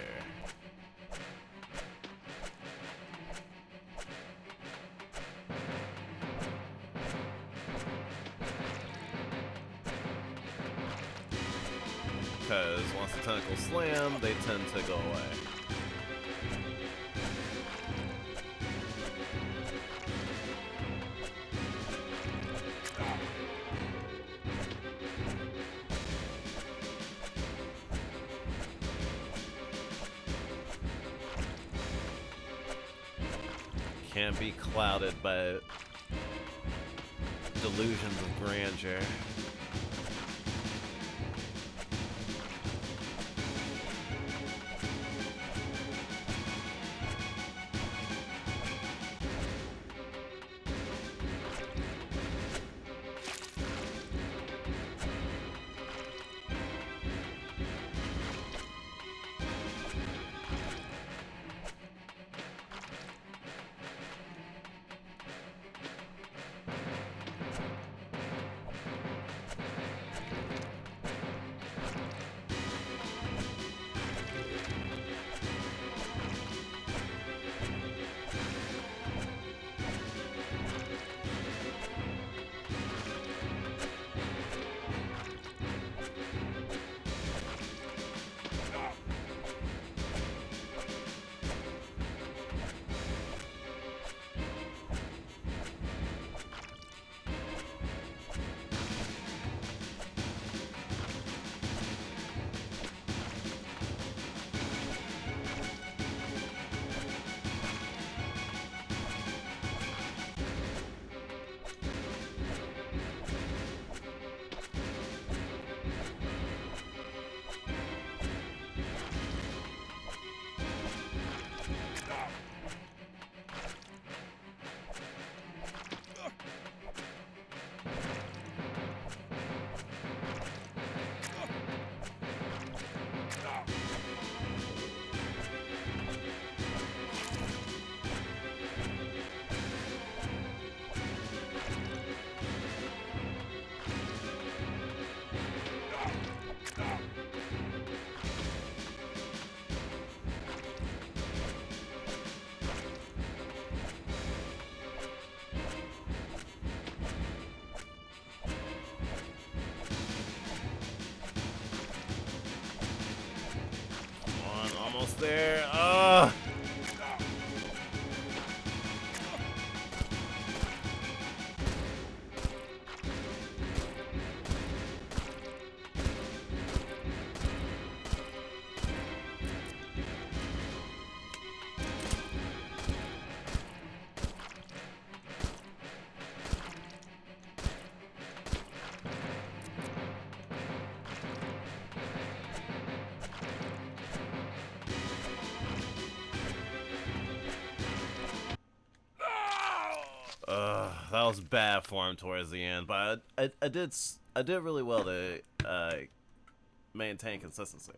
Because once the tentacles slam, they tend to go away. Can't be clouded by delusions of grandeur. Almost there. That was bad form towards the end, but I did really well to maintain consistency.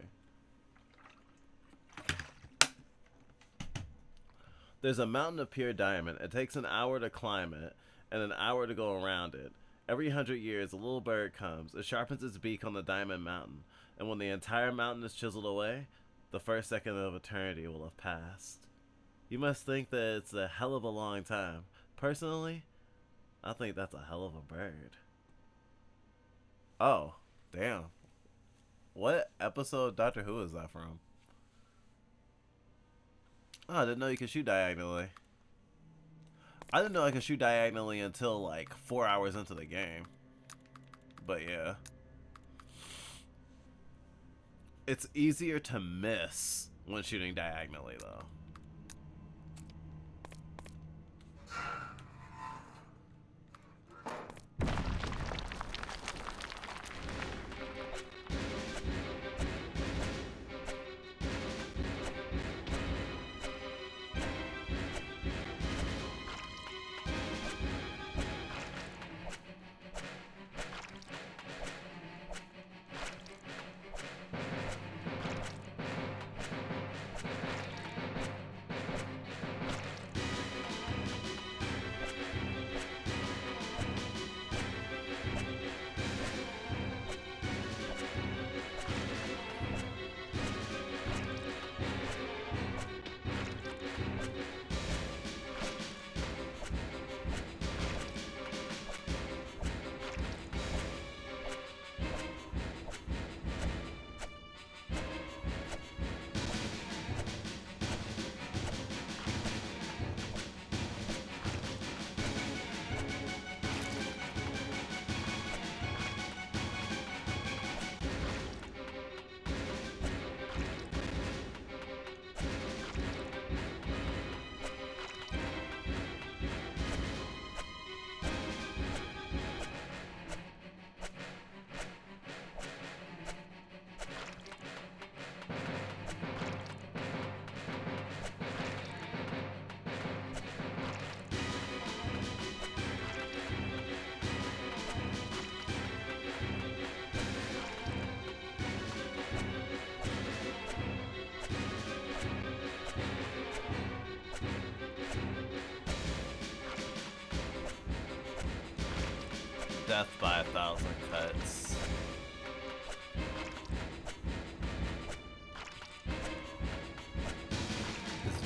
There's a mountain of pure diamond. It takes an hour to climb it and an hour to go around it. Every 100 years, a little bird comes. It sharpens its beak on the diamond mountain, and when the entire mountain is chiseled away, the first second of eternity will have passed. You must think that it's a hell of a long time. Personally, I think that's a hell of a bird. Oh, damn. What episode of Doctor Who is that from? Oh, I didn't know you could shoot diagonally. I didn't know I could shoot diagonally until like 4 hours into the game. But yeah. It's easier to miss when shooting diagonally though.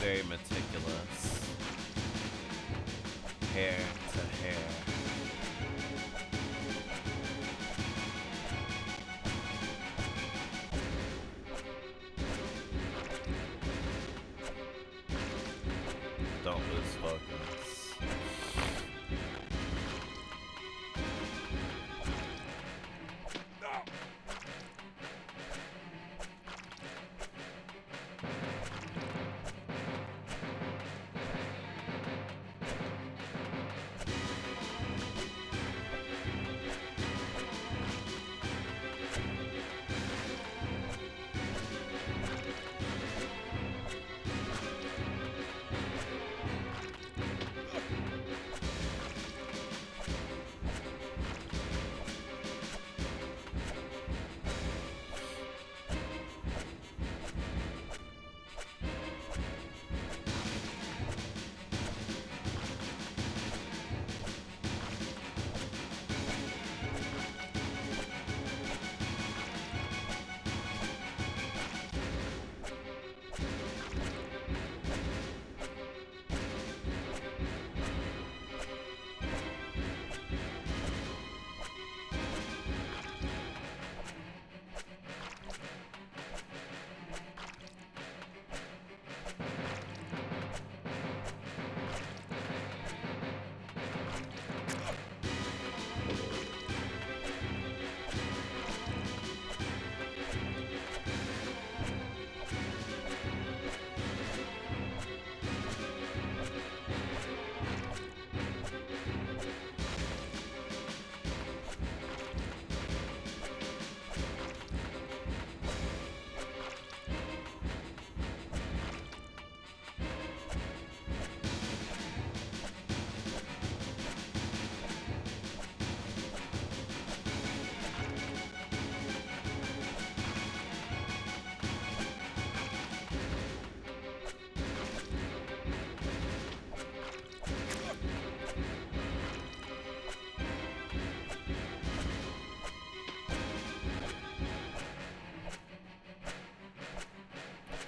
very meticulous. Hair to hair. Don't lose focus.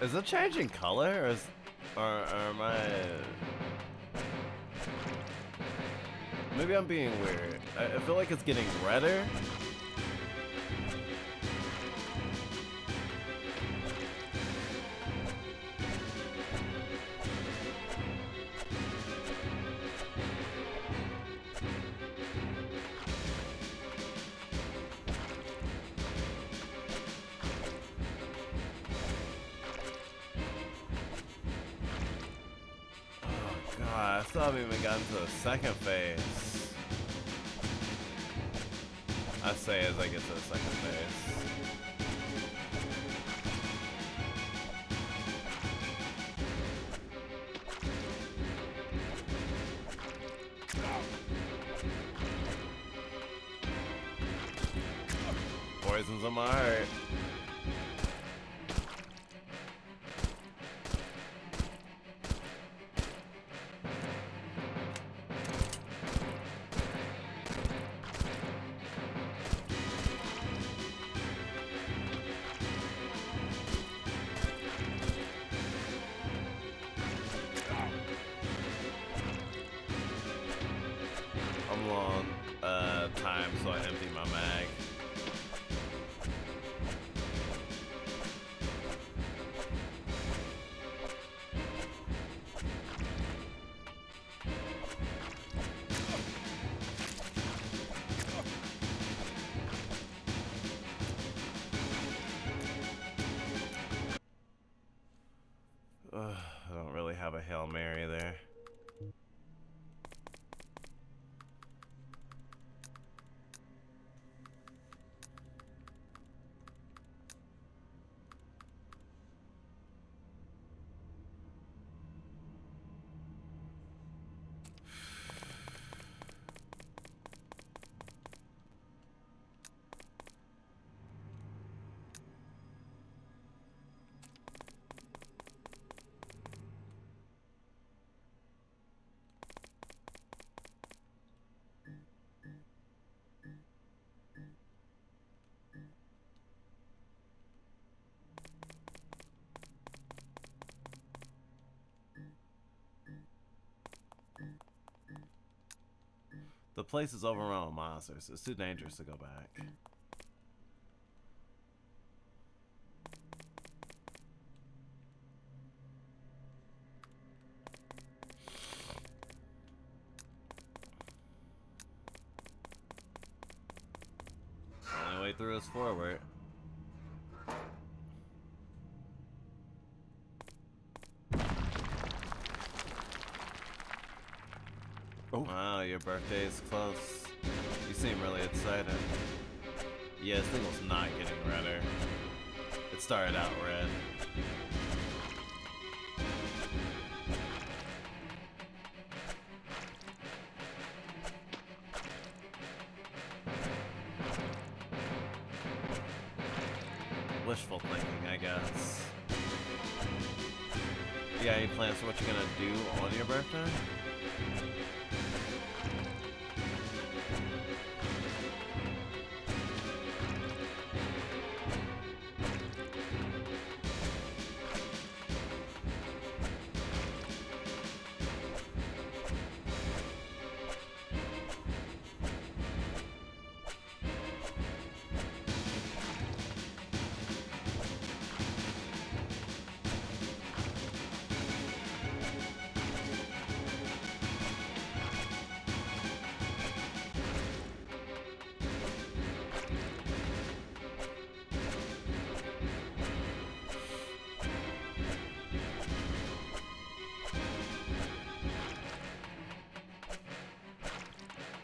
Is it changing color, or am I? Maybe I'm being weird. I feel like it's getting redder. I still haven't even gotten to the second phase. I say as I get to the second phase. Poison's on my heart. I'm low on time, so I empty my mag. I don't really have a Hail Mary there. The place is overrun with monsters. It's too dangerous to go back. Only way through is forward. Oh. Wow, your birthday's close. You seem really excited. Yeah, this thing was not getting redder. It started out red. Wishful thinking, I guess. Yeah, any plans for what you're gonna do on your birthday?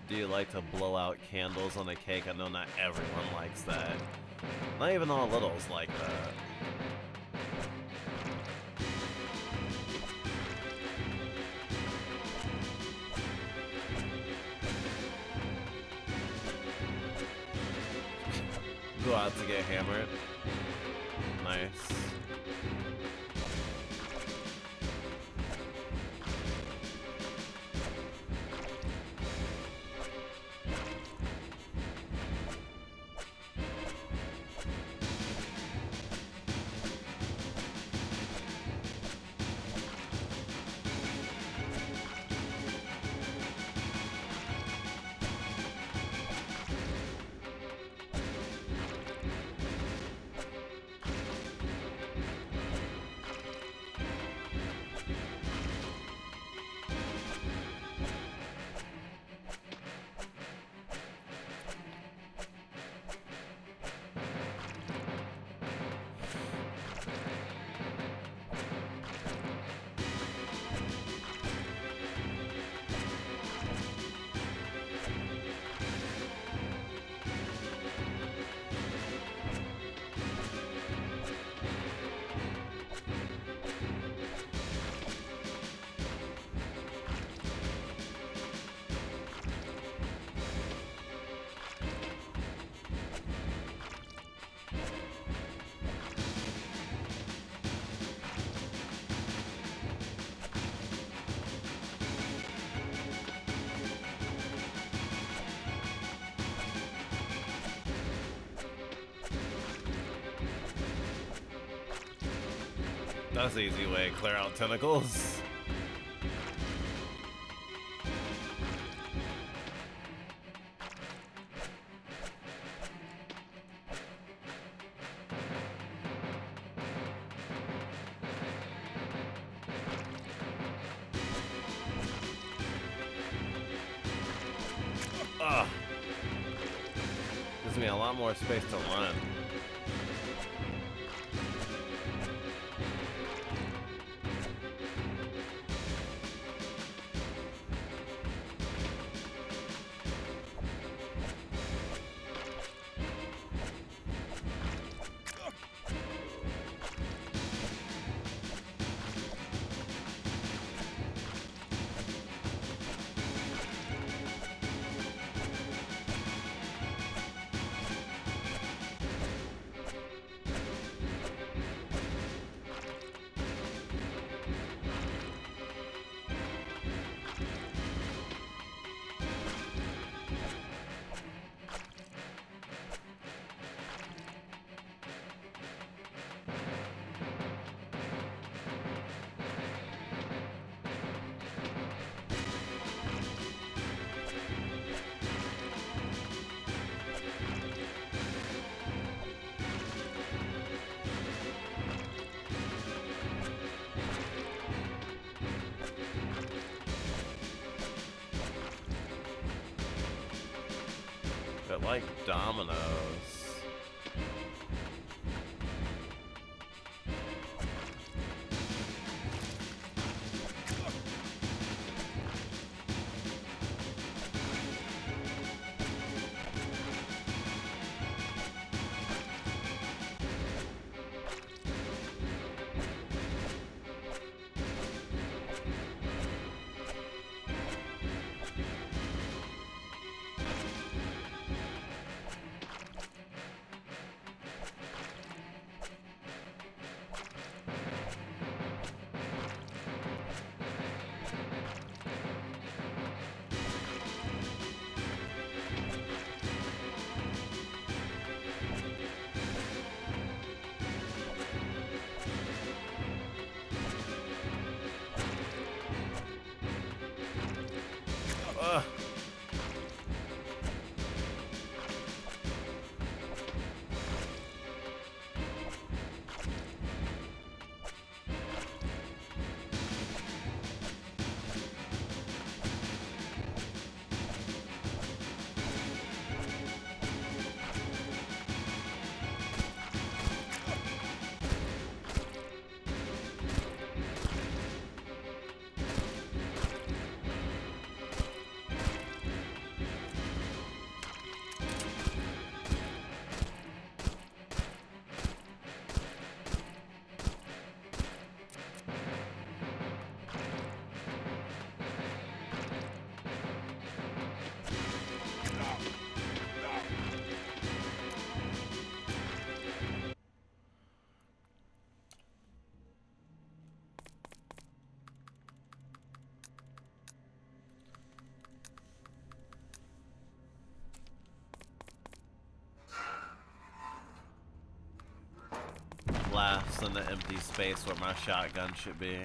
Do you like to blow out candles on a cake? I know not everyone likes that. Not even all littles like that. Go out to get hammered. Nice. That's the easy way to clear out tentacles. Ugh. Gives me a lot more space to run. like dominoes. Ugh. Laughs in the empty space where my shotgun should be.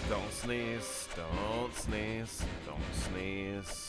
Don't sneeze. Don't sneeze. Don't sneeze.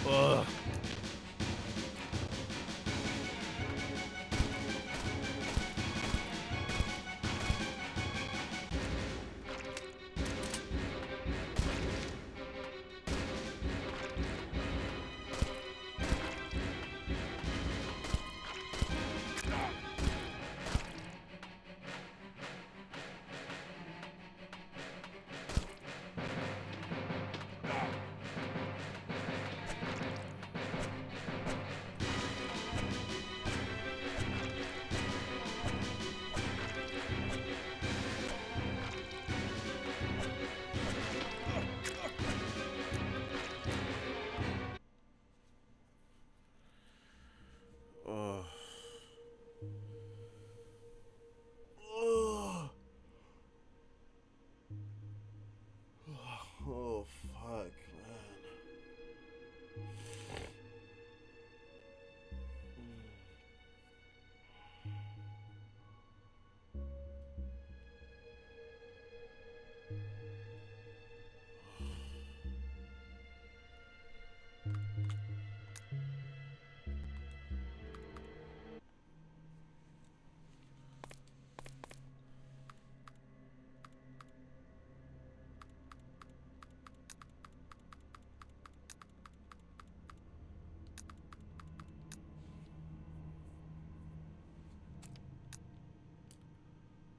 Ugh. Ugh. Ugh. Oh, fuck, man.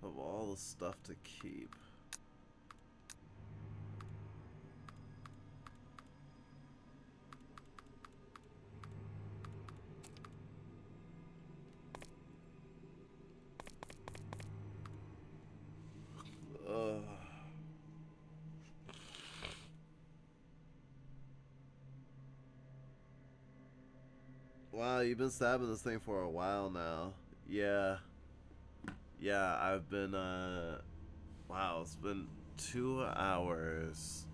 Of all the stuff to keep. Ugh. Wow, you've been stabbing this thing for a while now. Yeah. Yeah, I've been, wow, it's been 2 hours.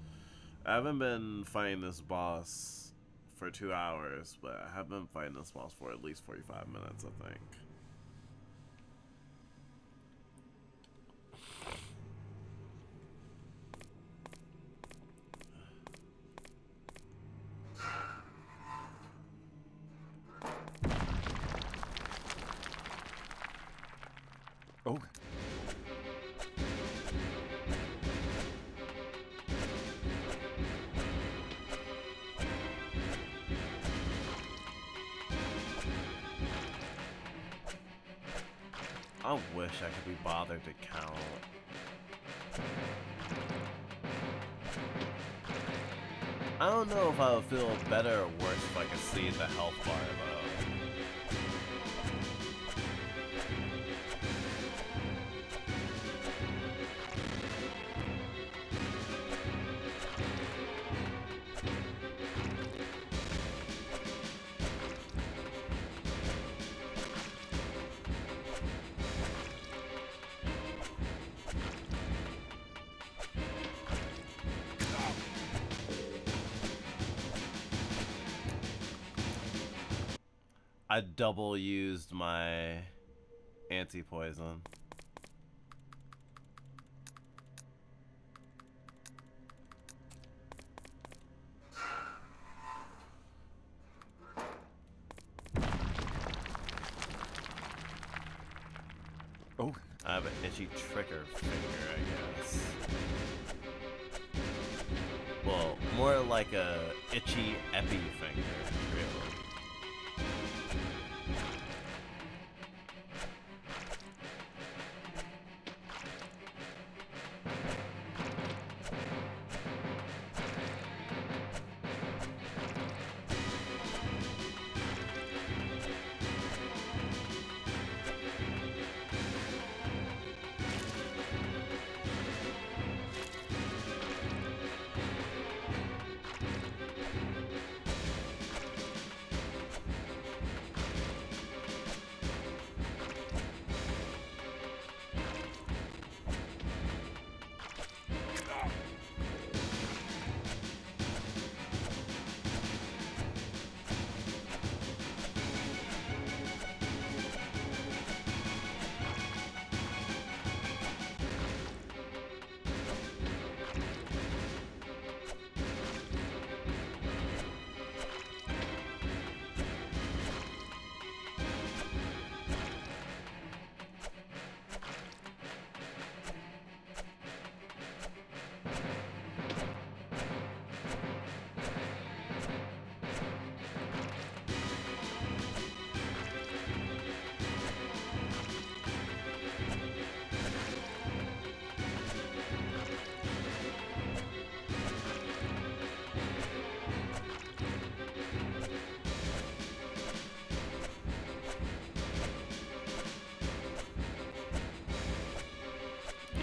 I haven't been fighting this boss for 2 hours, but I have been fighting this boss for at least 45 minutes, I think. Oh. I wish I could be bothered to count. I don't know if I would feel better or worse if I could see the health bar though. I double used my anti-poison. I have an itchy trigger finger, I guess. Well, more like a itchy epi finger, really.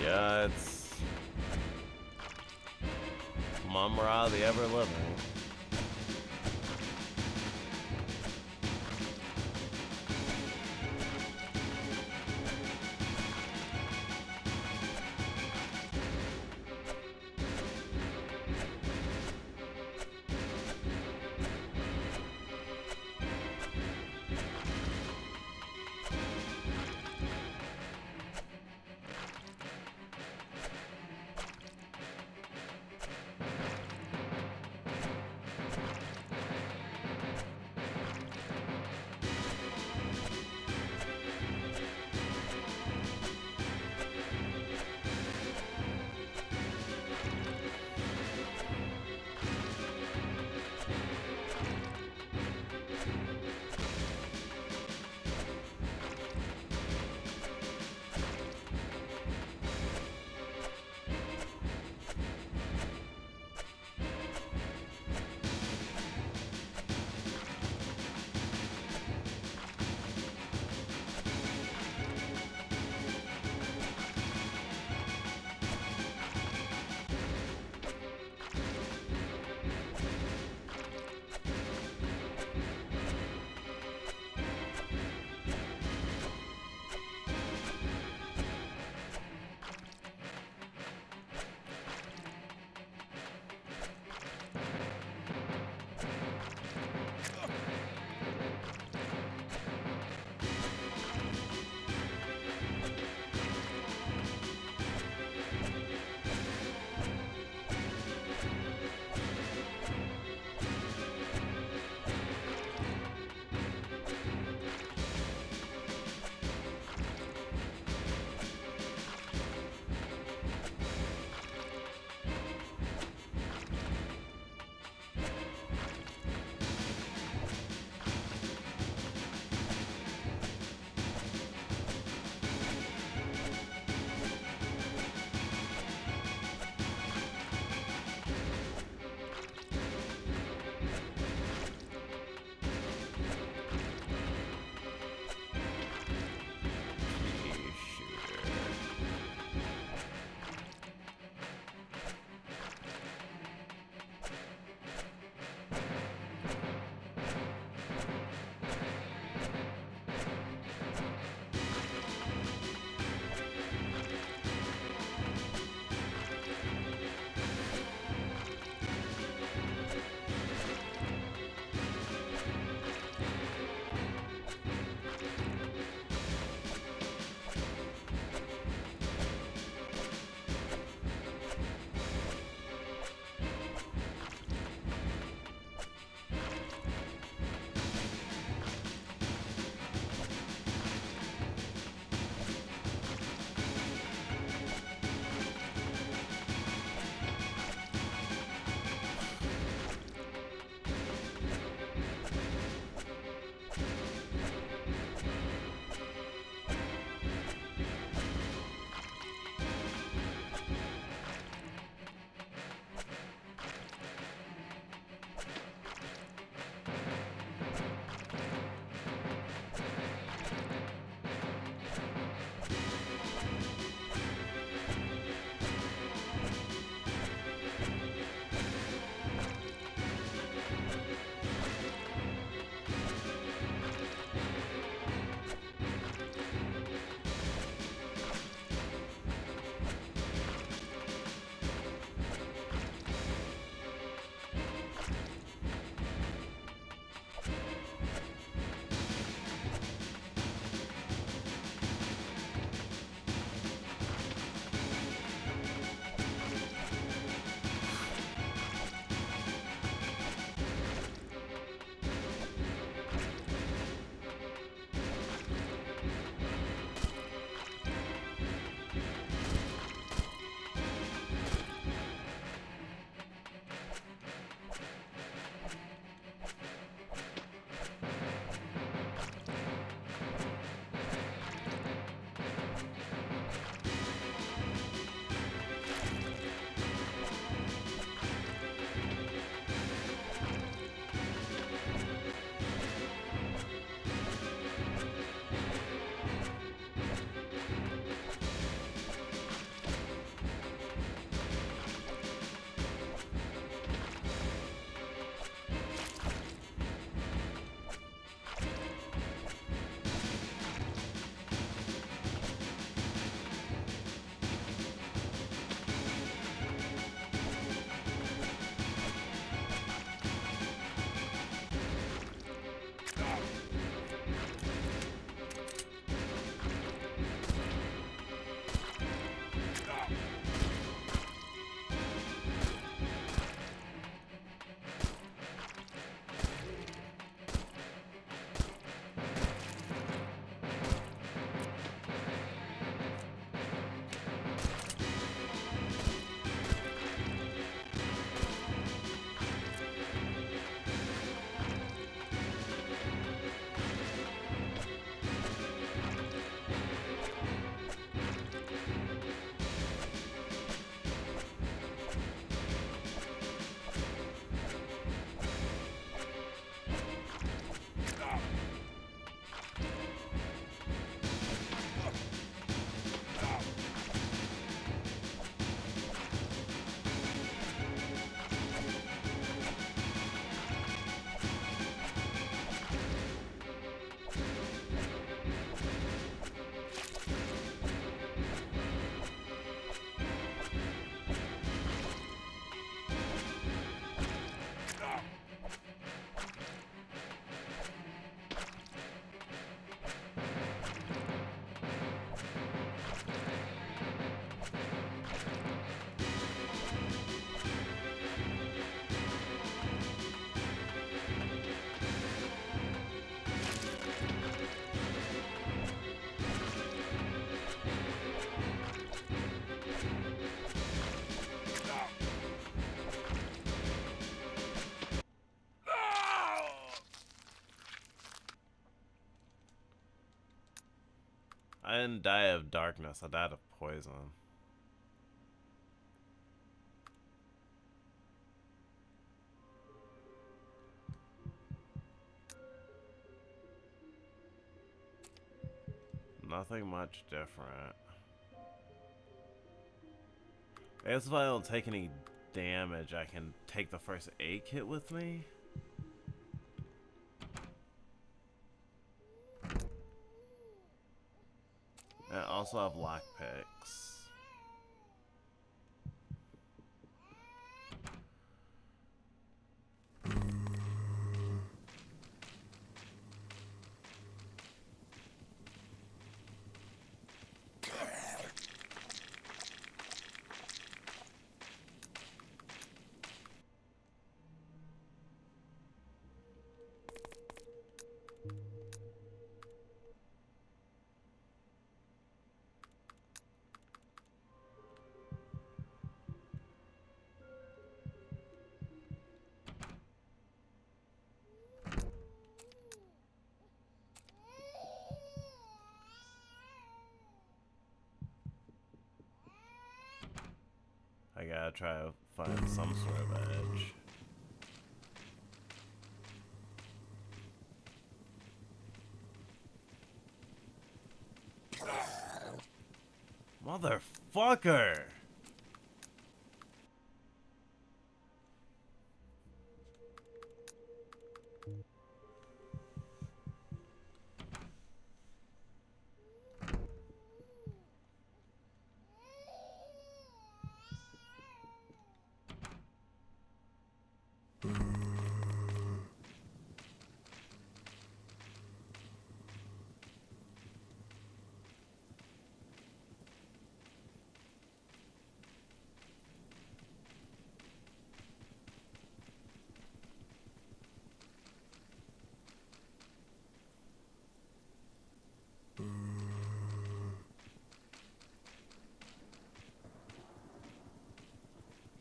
Yeah, it's Mum-Ra the Ever-Living. I didn't die of darkness, I died of poison. Nothing much different. I guess if I don't take any damage, I can take the first aid kit with me. And I also have lockpicks. I gotta try to find some sort of edge. Motherfucker!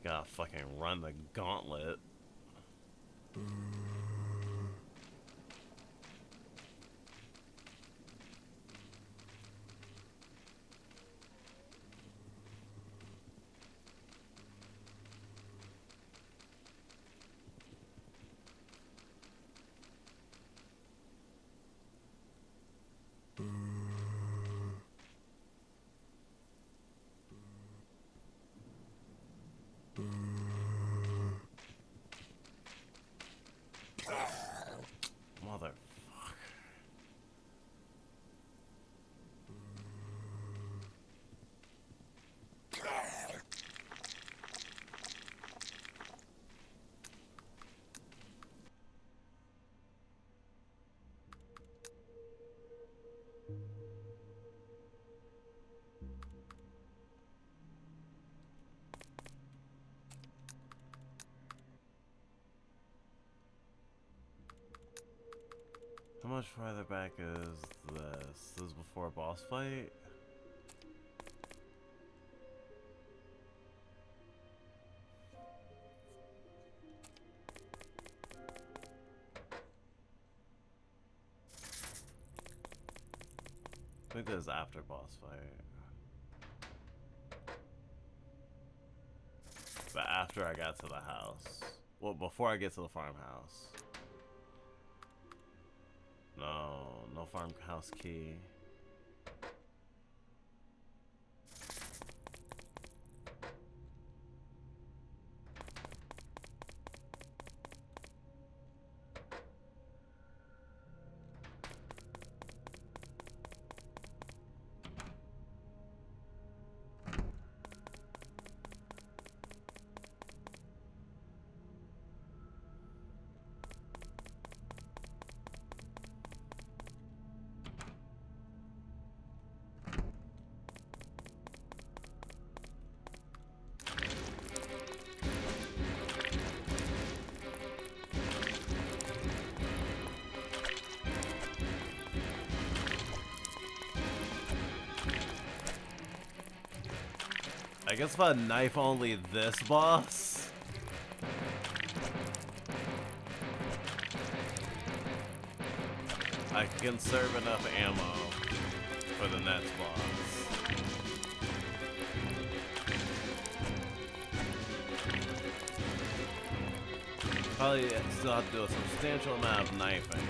Gotta fucking run the gauntlet. Motherfucker. How much farther back is this? This is before a boss fight? I think this is after boss fight. But after I got to the house. Well, before I get to the farmhouse. No farmhouse key. I guess if I knife only this boss. I can conserve enough ammo. for the next boss. Probably still have to do a substantial amount of knifing.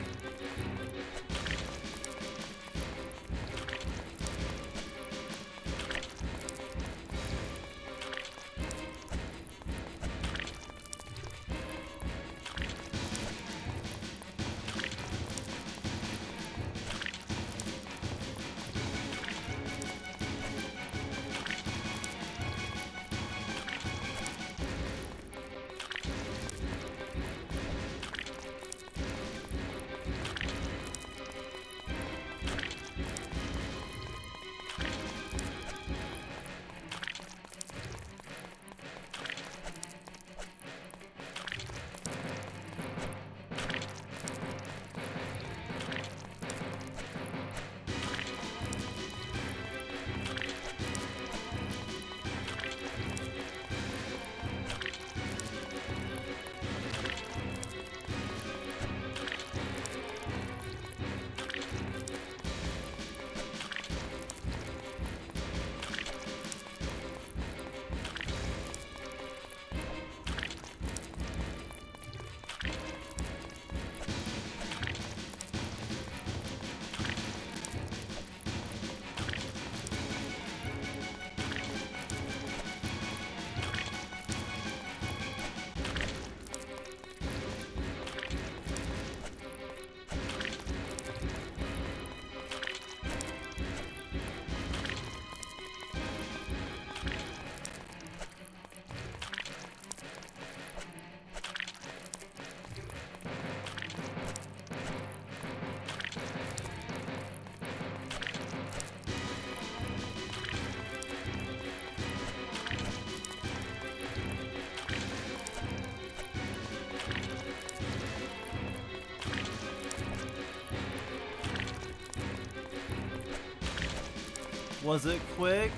Was it quick?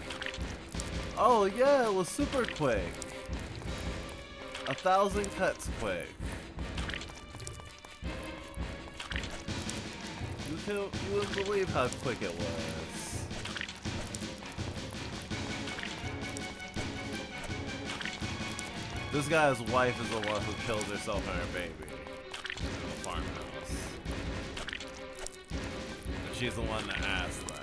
Oh yeah, it was super quick. 1,000 cuts quick. You wouldn't believe how quick it was. This guy's wife is the one who killed herself and her baby in the farmhouse. And she's the one that asked that.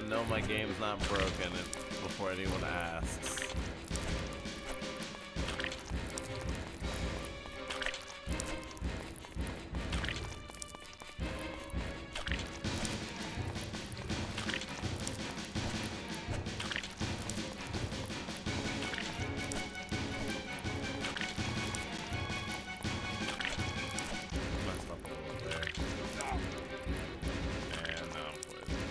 No, my game's not broken before anyone asks. Messed up a little there. And now I'm poisoned.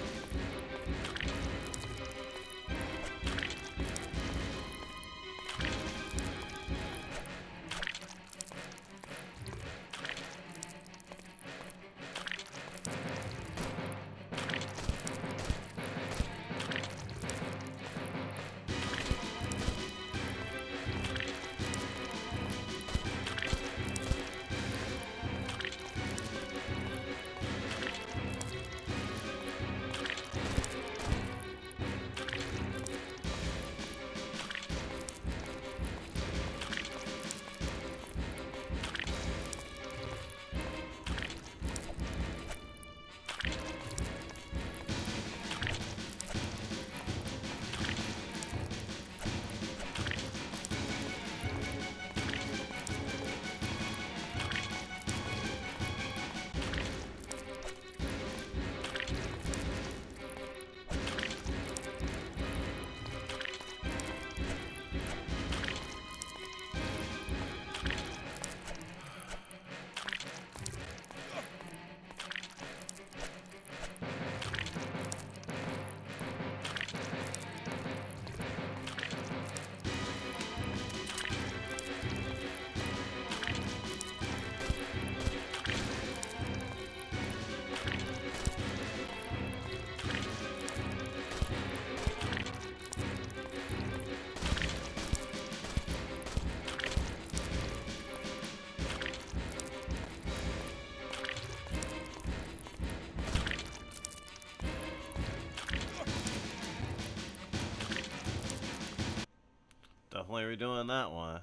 definitely redoing that one.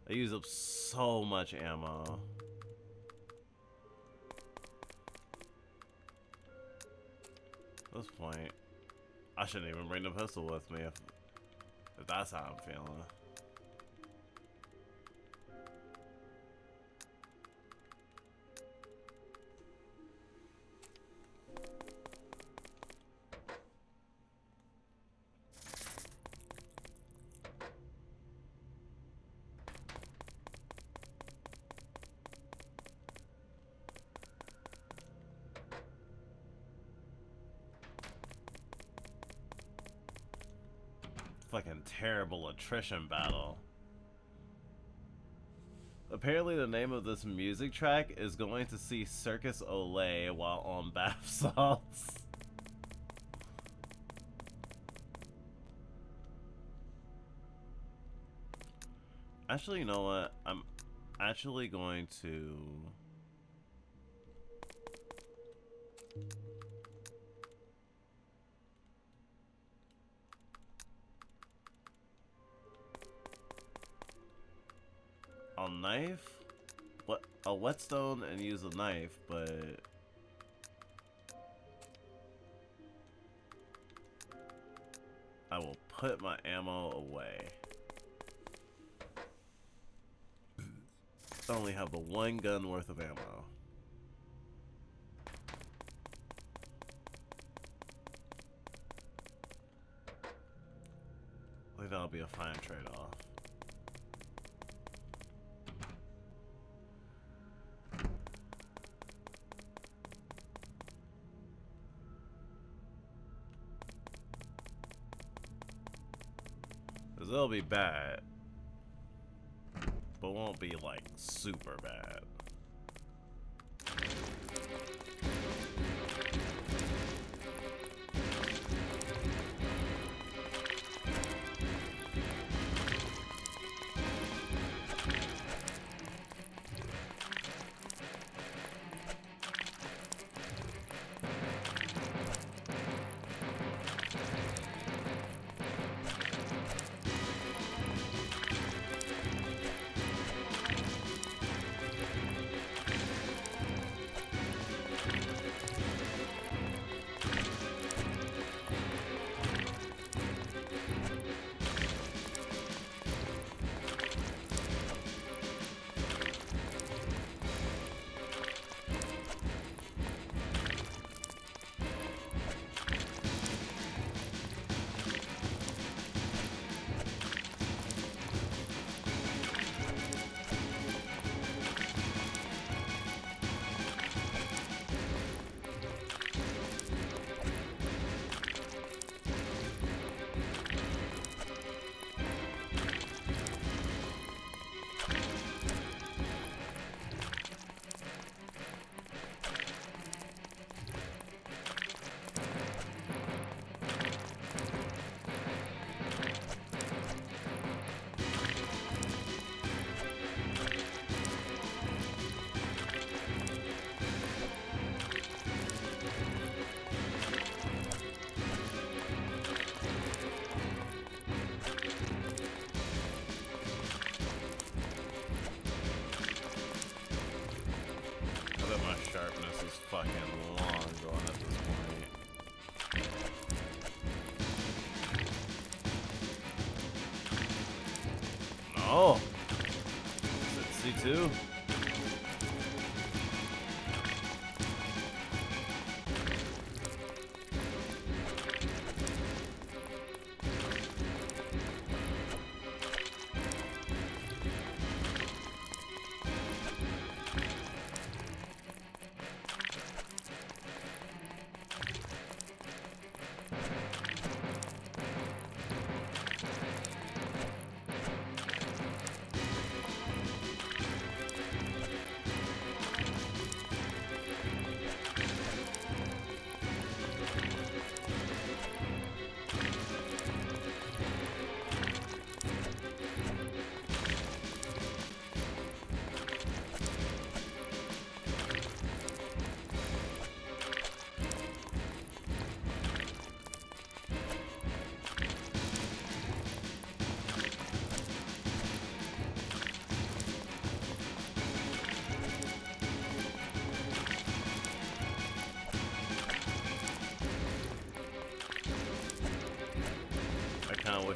I use up so much ammo. At this point, I shouldn't even bring the pistol with me if that's how I'm feeling. Fucking terrible attrition battle. Apparently the name of this music track is going to see Circus Olay while on bath salts. Actually, you know what? I'm actually going to... I'll knife a whetstone and use a knife, but I will put my ammo away. I only have the one gun worth of ammo. I think that'll be a fine trade-off. Cause it'll be bad, but won't be like super bad. Sharpness is fucking long gone at this point. No! Is it C2?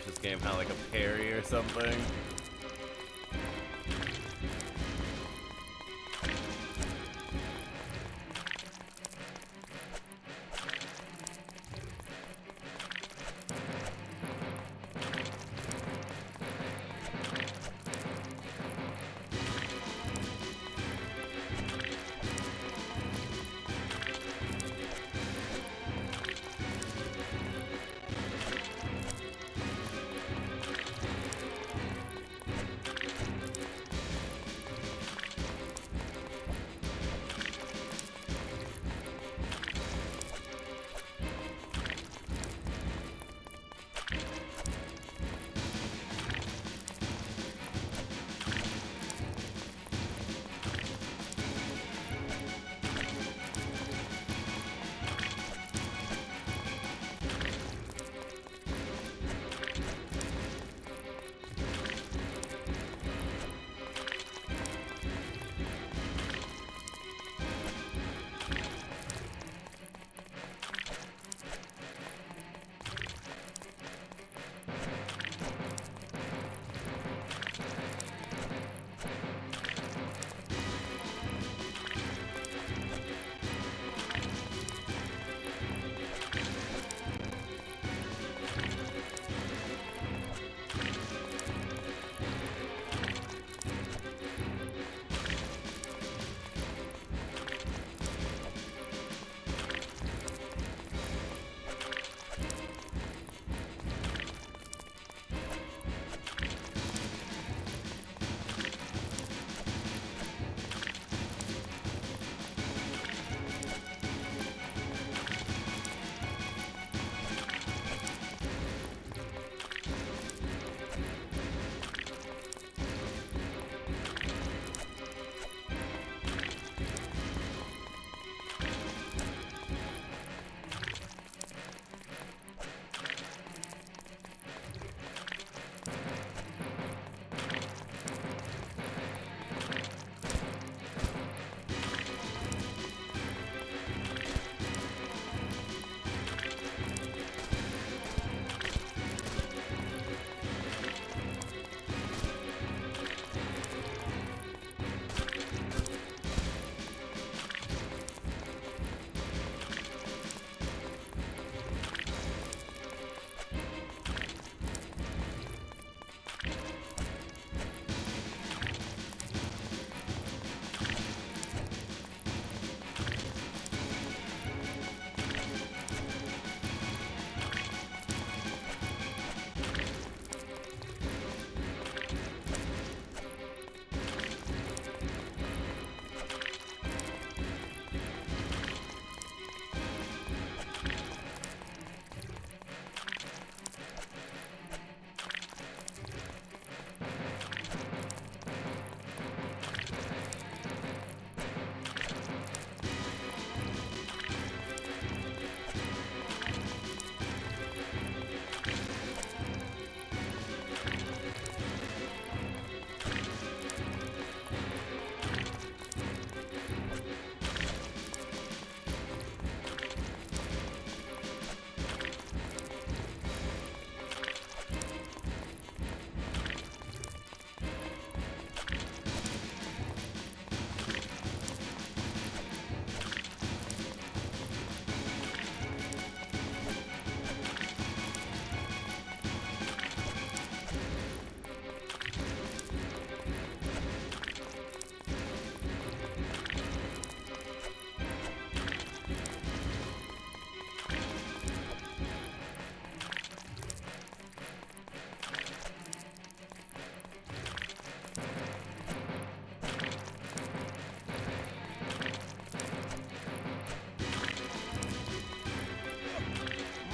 wish this game had like a parry or something.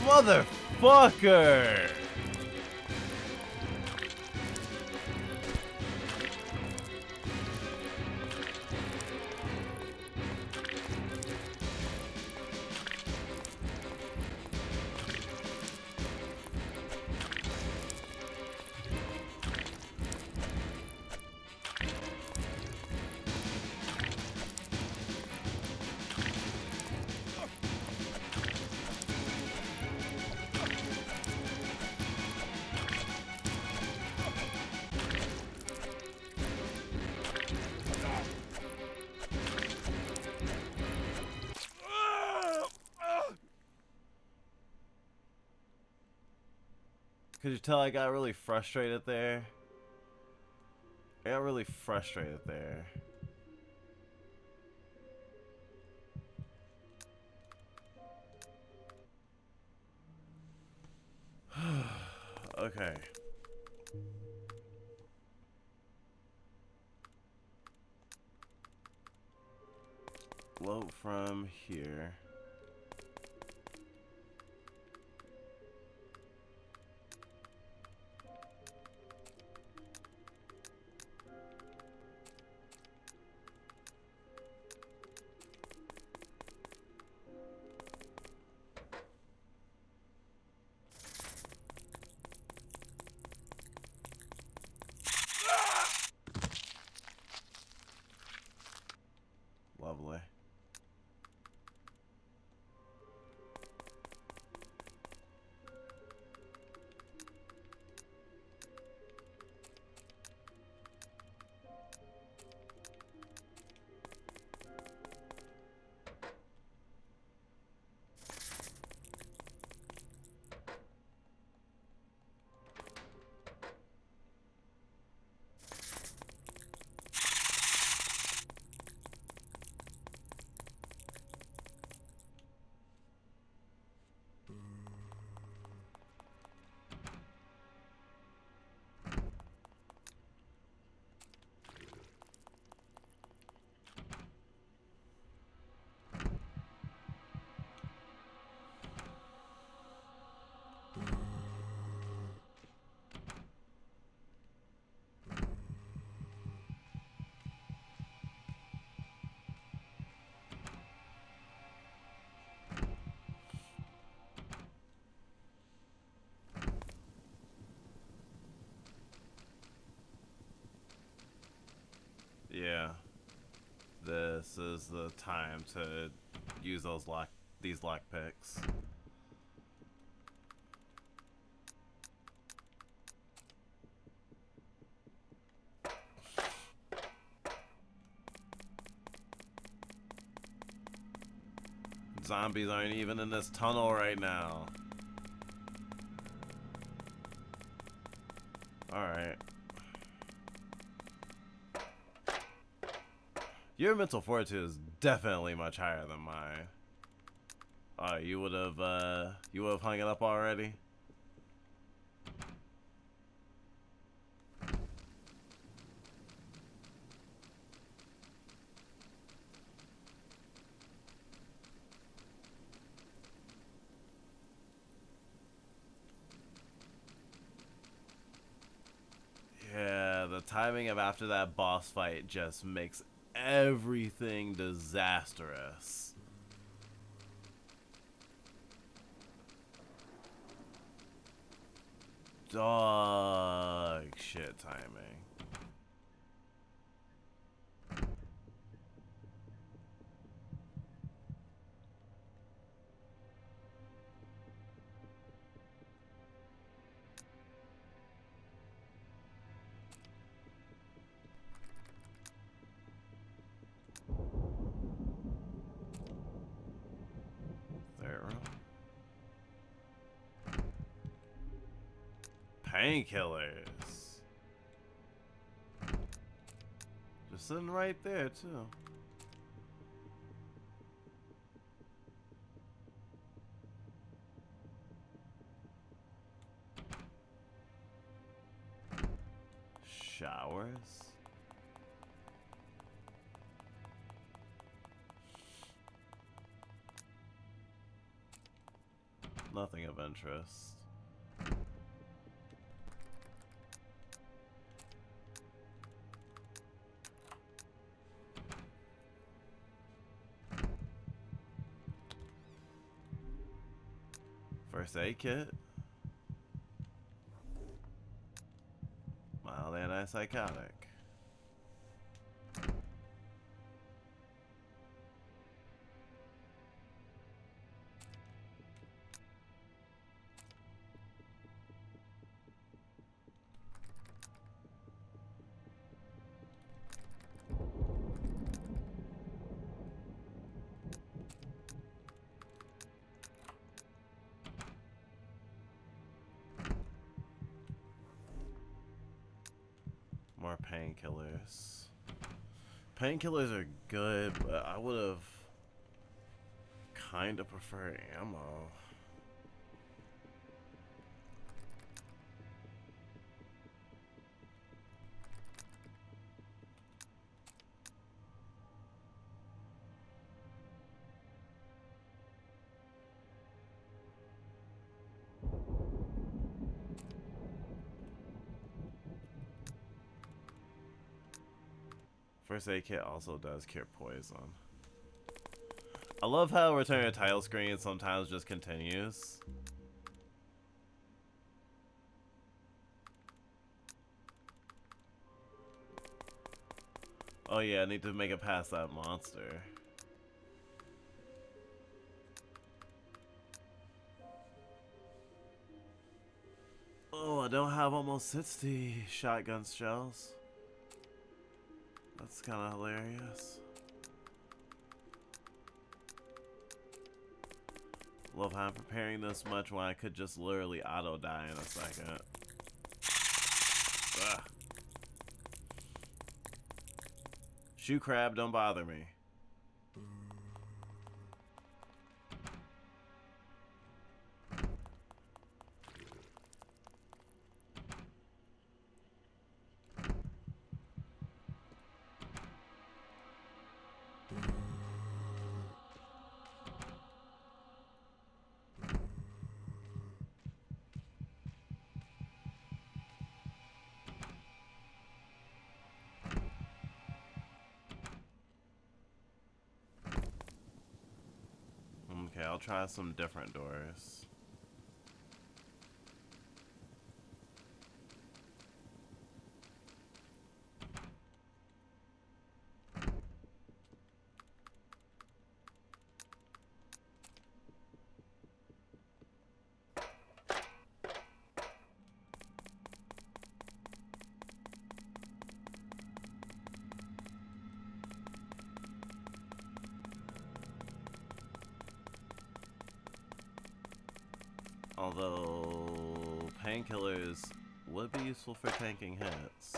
Motherfucker! Could you tell I got really frustrated there? I got really frustrated there. Okay. Float from here. Lovely. Yeah. This is the time to use these lockpicks. Zombies aren't even in this tunnel right now. Alright. Your mental fortitude is definitely much higher than mine. You would have hung it up already? Yeah, the timing of after that boss fight just makes everything disastrous. Dog shit timing. Painkillers. Just sitting right there, too. Showers. Nothing of interest. First aid kit. Mild antipsychotic. more painkillers. Painkillers are good, but I would have kind of preferred ammo. First aid kit also does cure poison. I love how return to title screen sometimes just continues. Oh yeah, I need to make it past that monster. Oh, I don't have almost 60 shotgun shells. That's kind of hilarious. Love how I'm preparing this much when I could just literally auto die in a second. Ugh. Shoe crab, don't bother me. Okay, I'll try some different doors. Although painkillers would be useful for tanking hits.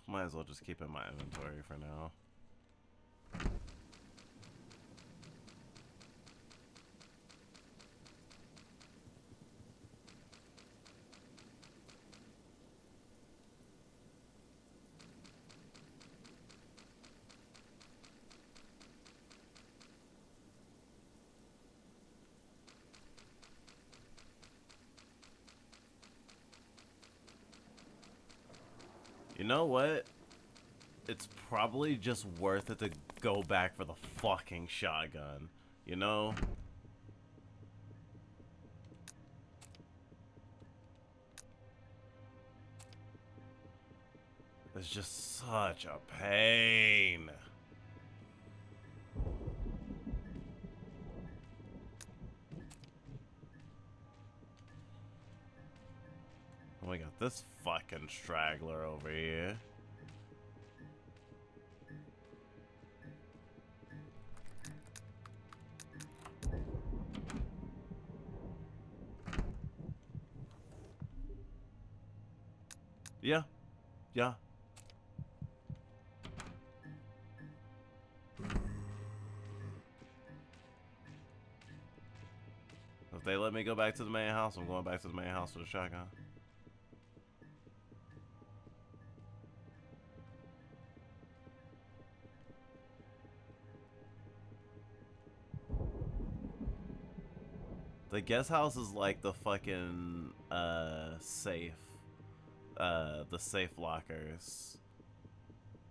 Might as well just keep it in my inventory for now. You know what? It's probably just worth it to go back for the fucking shotgun. You know? It's just such a pain. Oh, we got this fucking straggler over here. Yeah. Yeah. If they let me go back to the main house, I'm going back to the main house with a shotgun. The guest house is like the fucking safe. The safe lockers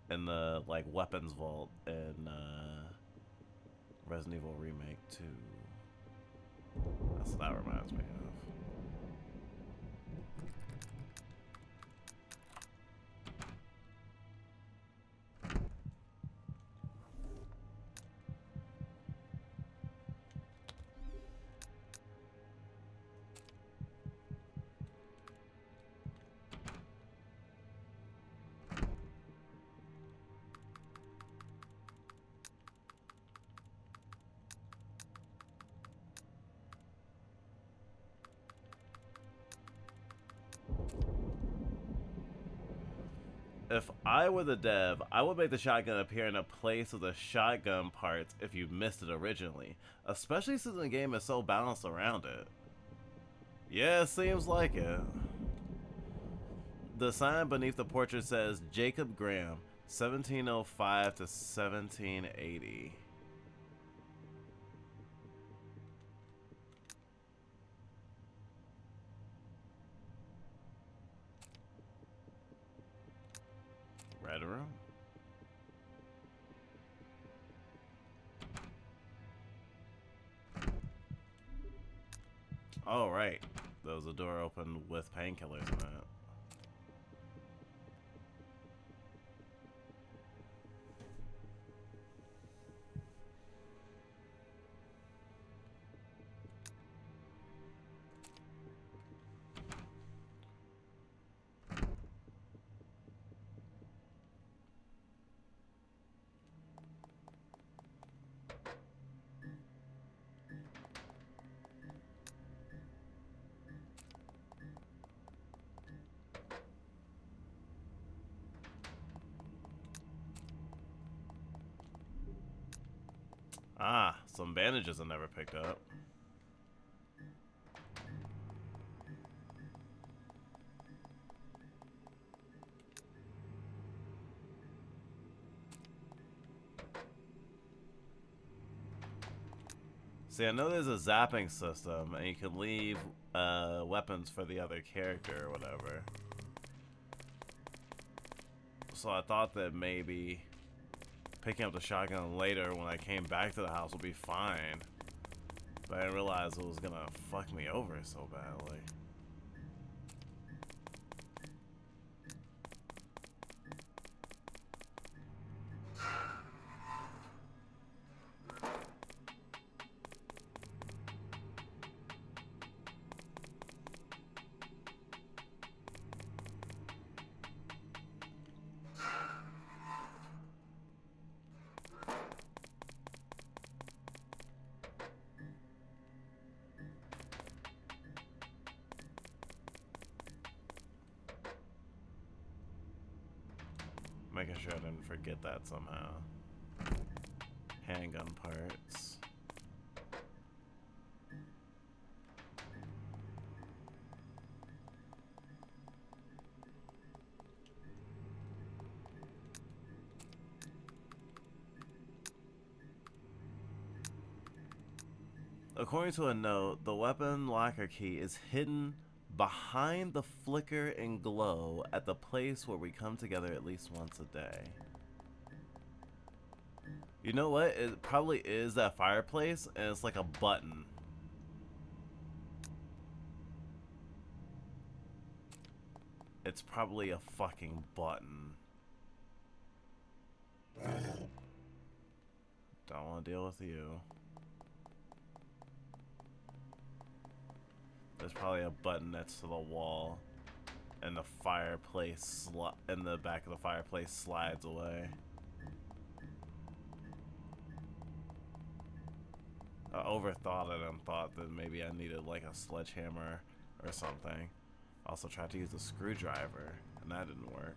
in the like weapons vault in Resident Evil Remake 2. That's what that reminds me of. If I were the dev, I would make the shotgun appear in a place of the shotgun parts if you missed it originally, especially since the game is so balanced around it. Yeah, seems like it. The sign beneath the portrait says Jacob Graham, 1705 to 1780. Red room? Oh, right. There was a door open with painkillers in it. Ah, some bandages I never picked up. See, I know there's a zapping system, and you can leave weapons for the other character or whatever. So I thought that maybe picking up the shotgun later when I came back to the house would be fine. But I didn't realize it was gonna fuck me over so badly. Making sure I didn't forget that somehow. Handgun parts. According to a note, the weapon locker key is hidden behind the flicker and glow at the place where we come together at least once a day. You know what? It probably is that fireplace, and it's like a button. It's probably a fucking button. Don't want to deal with you. There's probably a button next to the wall, and the fireplace in the back of the fireplace slides away. I overthought it and thought that maybe I needed like a sledgehammer or something. Also tried to use a screwdriver, and that didn't work.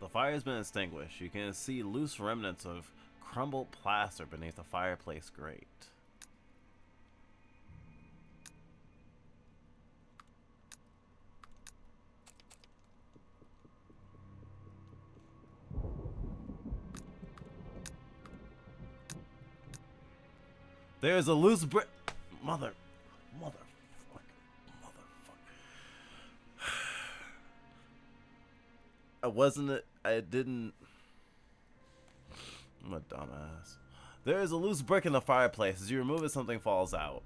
The fire has been extinguished. You can see loose remnants of crumbled plaster beneath the fireplace grate. There's a loose brick. Motherfucker. I didn't. I'm a dumbass. There is a loose brick in the fireplace. As you remove it, something falls out.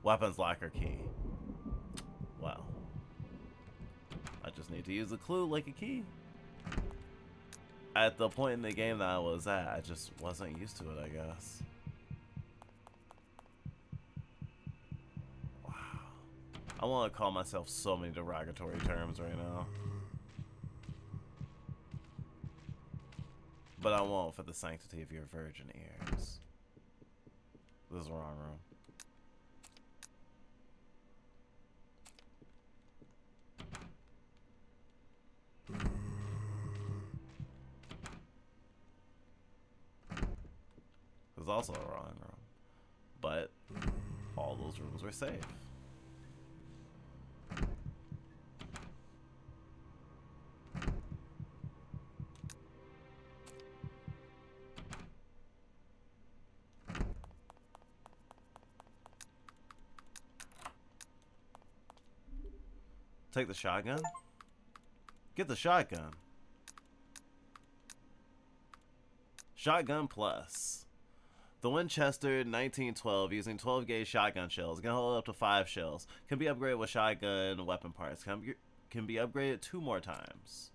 Weapons locker key. Well. I just need to use a clue like a key. At the point in the game that I was at, I just wasn't used to it, I guess. Wow. I want to call myself so many derogatory terms right now. But I won't for the sanctity of your virgin ears. This is the wrong room. This is also the wrong room. But all those rooms were safe. Take the shotgun? Get the shotgun. Shotgun plus. The Winchester 1912 using 12 gauge shotgun shells. Can hold up to 5 shells. Can be upgraded with shotgun weapon parts. Can be upgraded 2 more times.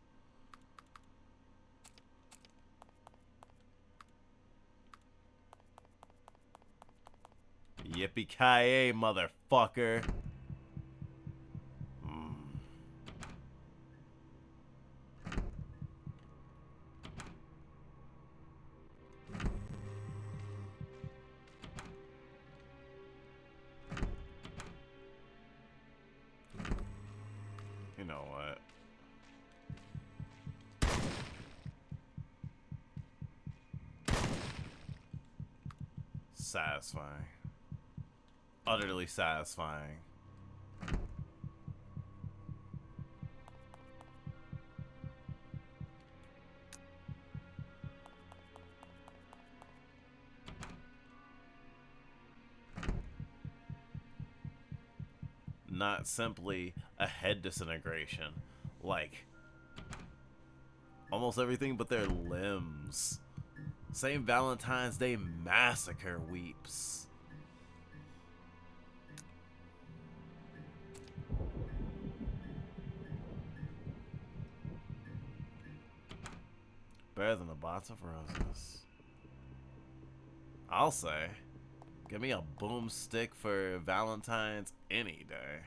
Yippee-ki-yay, motherfucker. You know what? Satisfying. Utterly satisfying. Not simply a head disintegration, like almost everything but their limbs. Same Valentine's Day massacre weeps. Better than a box of roses. I'll say. Give me a boomstick for Valentine's any day.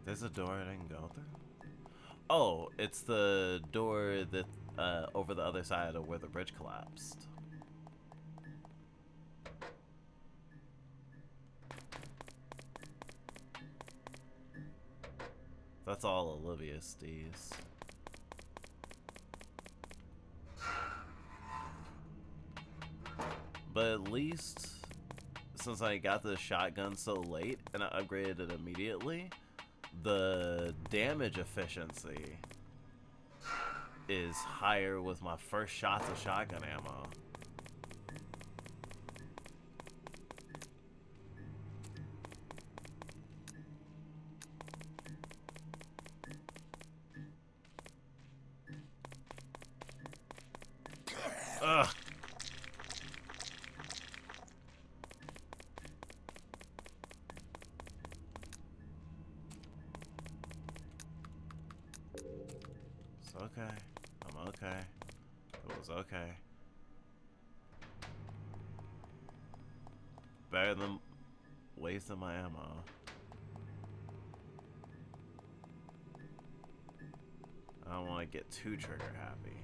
There's a door I didn't go through? Oh, it's the door that over the other side of where the bridge collapsed. That's all Olivia sees. But at least, since I got the shotgun so late and I upgraded it immediately, the damage efficiency is higher with my first shots of shotgun ammo. Ugh. It's okay. I'm okay. It was okay. Better than wasting my ammo. I don't want to get too trigger happy.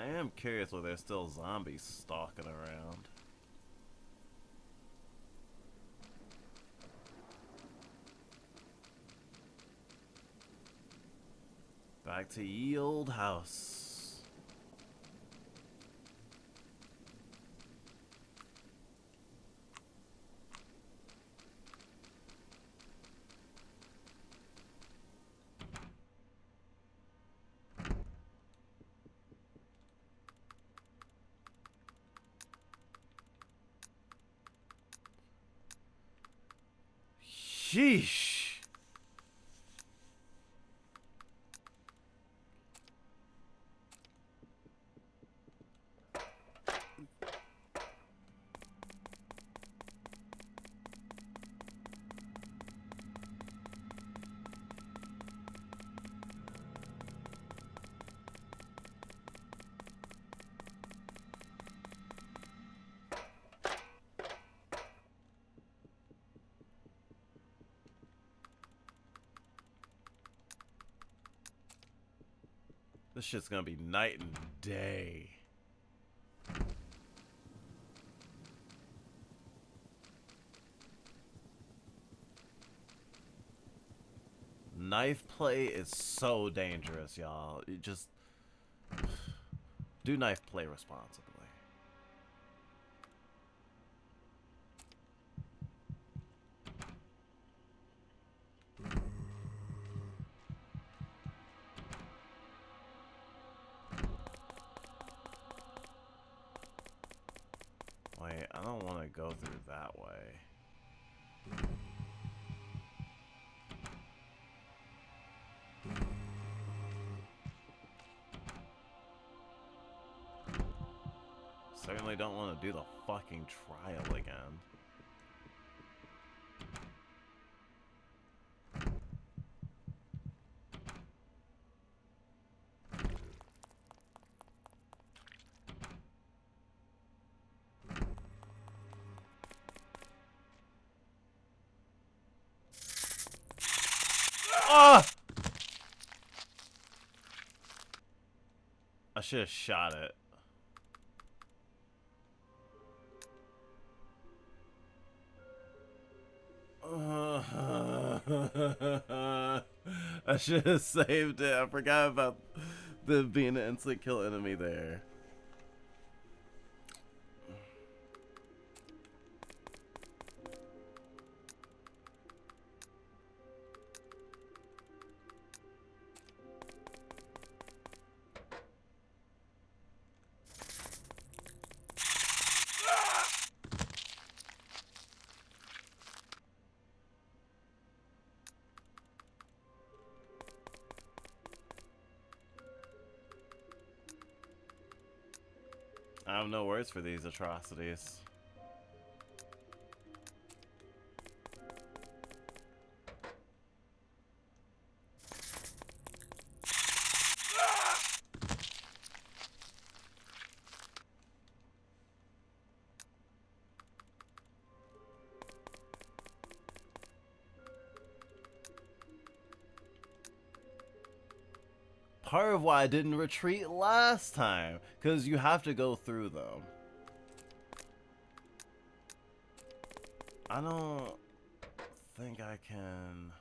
am curious whether there's still zombies stalking around. Back to ye old house. Sheesh. This shit's gonna be night and day. Knife play is so dangerous, y'all. You just do knife play responsibly. Wait, I don't want to go through that way. Certainly don't want to do the fucking trial again. Ah! I should have shot it. I should have saved it. I forgot about there being an instant kill enemy there. I have no words for these atrocities. Part of why I didn't retreat last time, because you have to go through them. I don't think I can.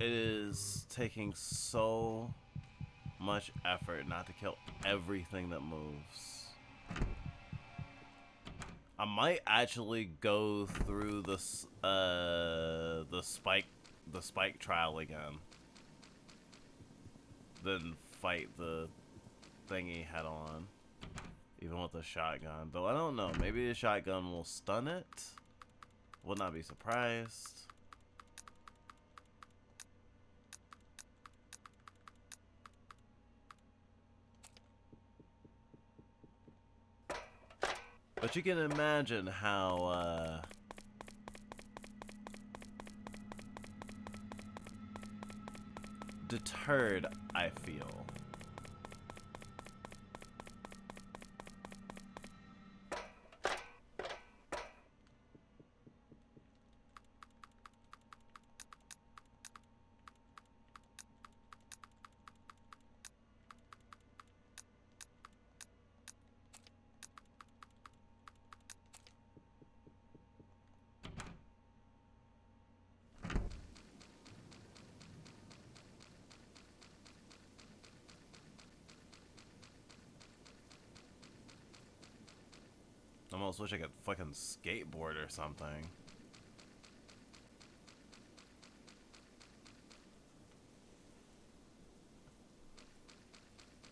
It is taking so much effort not to kill everything that moves. I might actually go through this the spike trial again. Then fight the thingy head on. Even with the shotgun. Though I don't know. Maybe the shotgun will stun it. Would not be surprised. But you can imagine how deterred I feel. I almost wish I could fucking skateboard or something.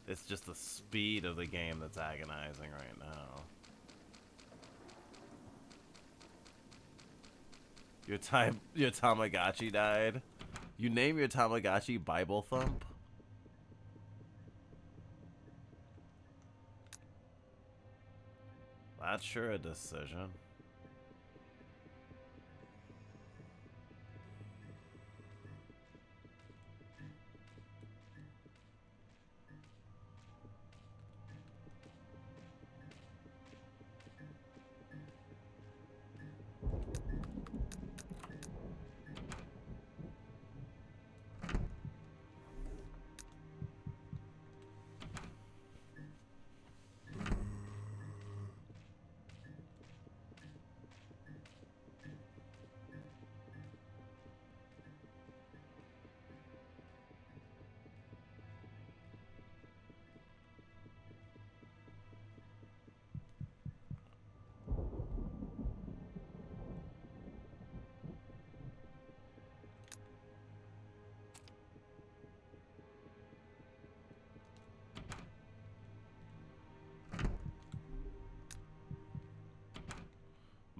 It's just the speed of the game that's agonizing right now. Your Tamagotchi died. You name your Tamagotchi Bible Thump? That's sure a decision.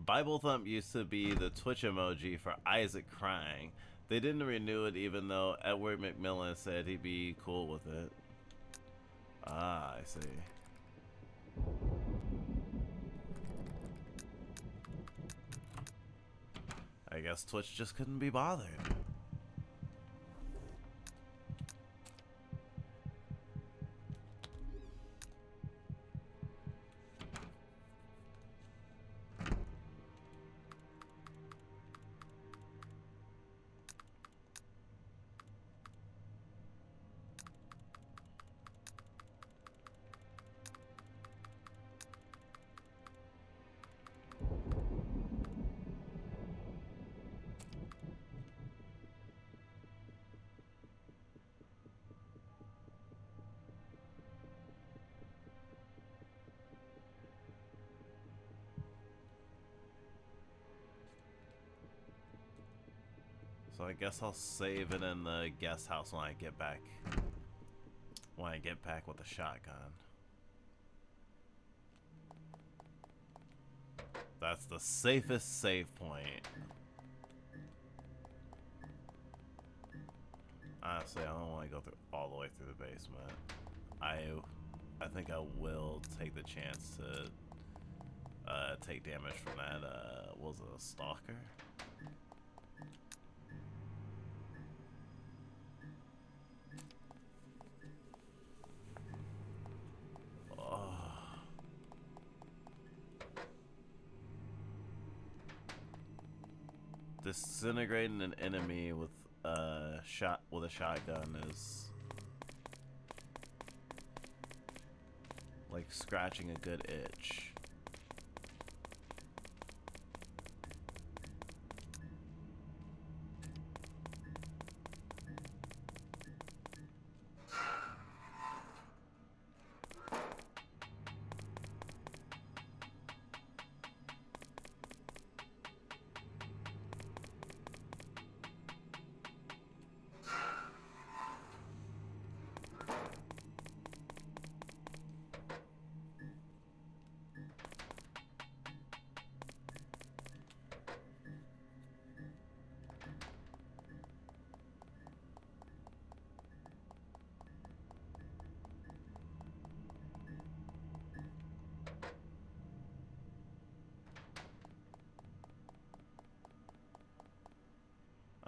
Bible Thump used to be the Twitch emoji for Isaac crying. They didn't renew it even though Edward McMillan said he'd be cool with it. Ah, I see. I guess Twitch just couldn't be bothered. So I guess I'll save it in the guest house when I get back. When I get back with the shotgun. That's the safest save point. Honestly, I don't want to go through all the way through the basement. I think I will take the chance to take damage from that what was it, a stalker? Disintegrating an enemy with a shotgun is like scratching a good itch.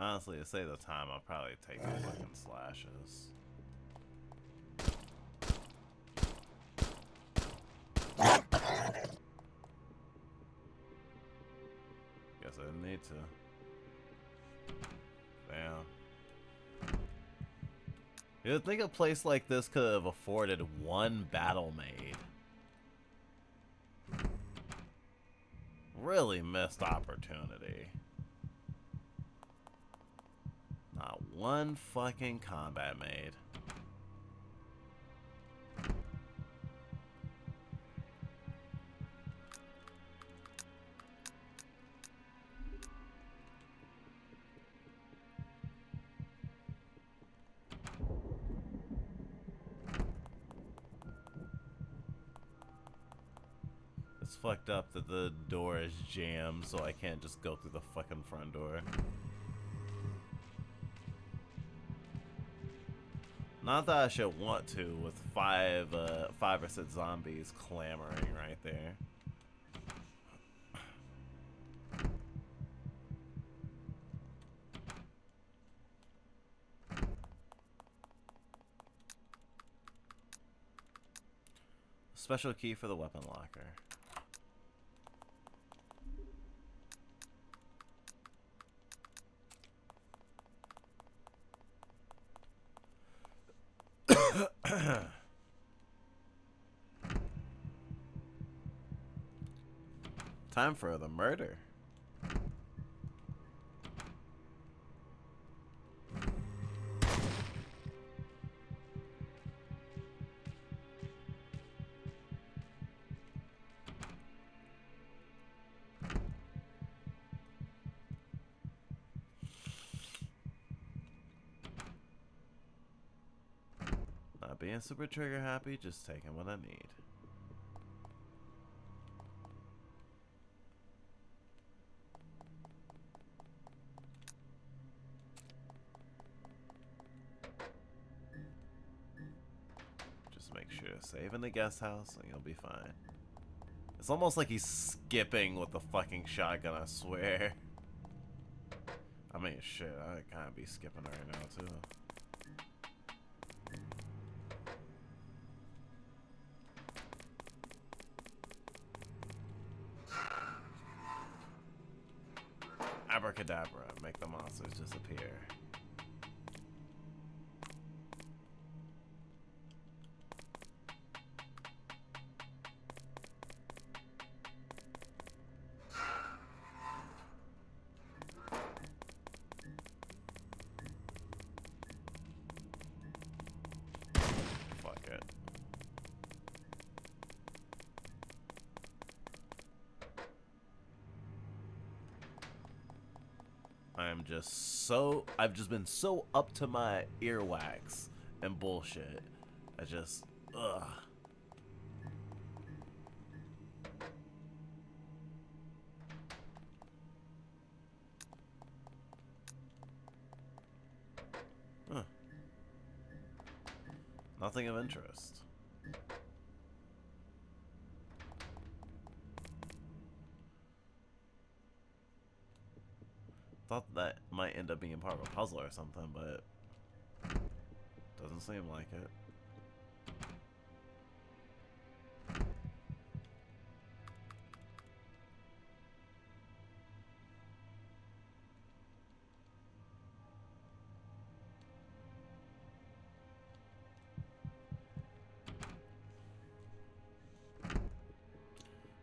Honestly, to save the time, I'll probably take the fucking slashes. Guess I didn't need to. Damn. You'd think a place like this could have afforded one battle maid. Really missed opportunity. Not one fucking combat maid. It's fucked up that the door is jammed, so I can't just go through the fucking front door. Not that I should want to, with five or six zombies clamoring right there. Special key for the weapon locker. Time for the murder. Not being super trigger happy, just taking what I need. Just make sure to save in the guest house and you'll be fine. It's almost like he's skipping with the fucking shotgun, I swear. I mean, shit, I kinda be skipping right now, too. Abracadabra, make the monsters disappear. Fuck it. I've just been so up to my earwax and bullshit. I just, ugh. Huh. Nothing of interest. Thought that might end up being part of a puzzle or something, but doesn't seem like it.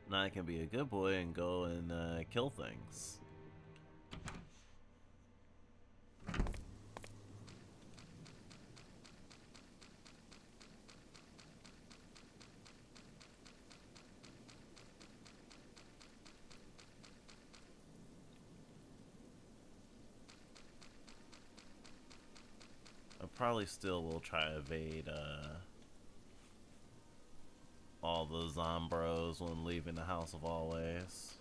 Now I can be a good boy and go and kill things. I probably still will try to evade all the zombros when leaving the House of Always.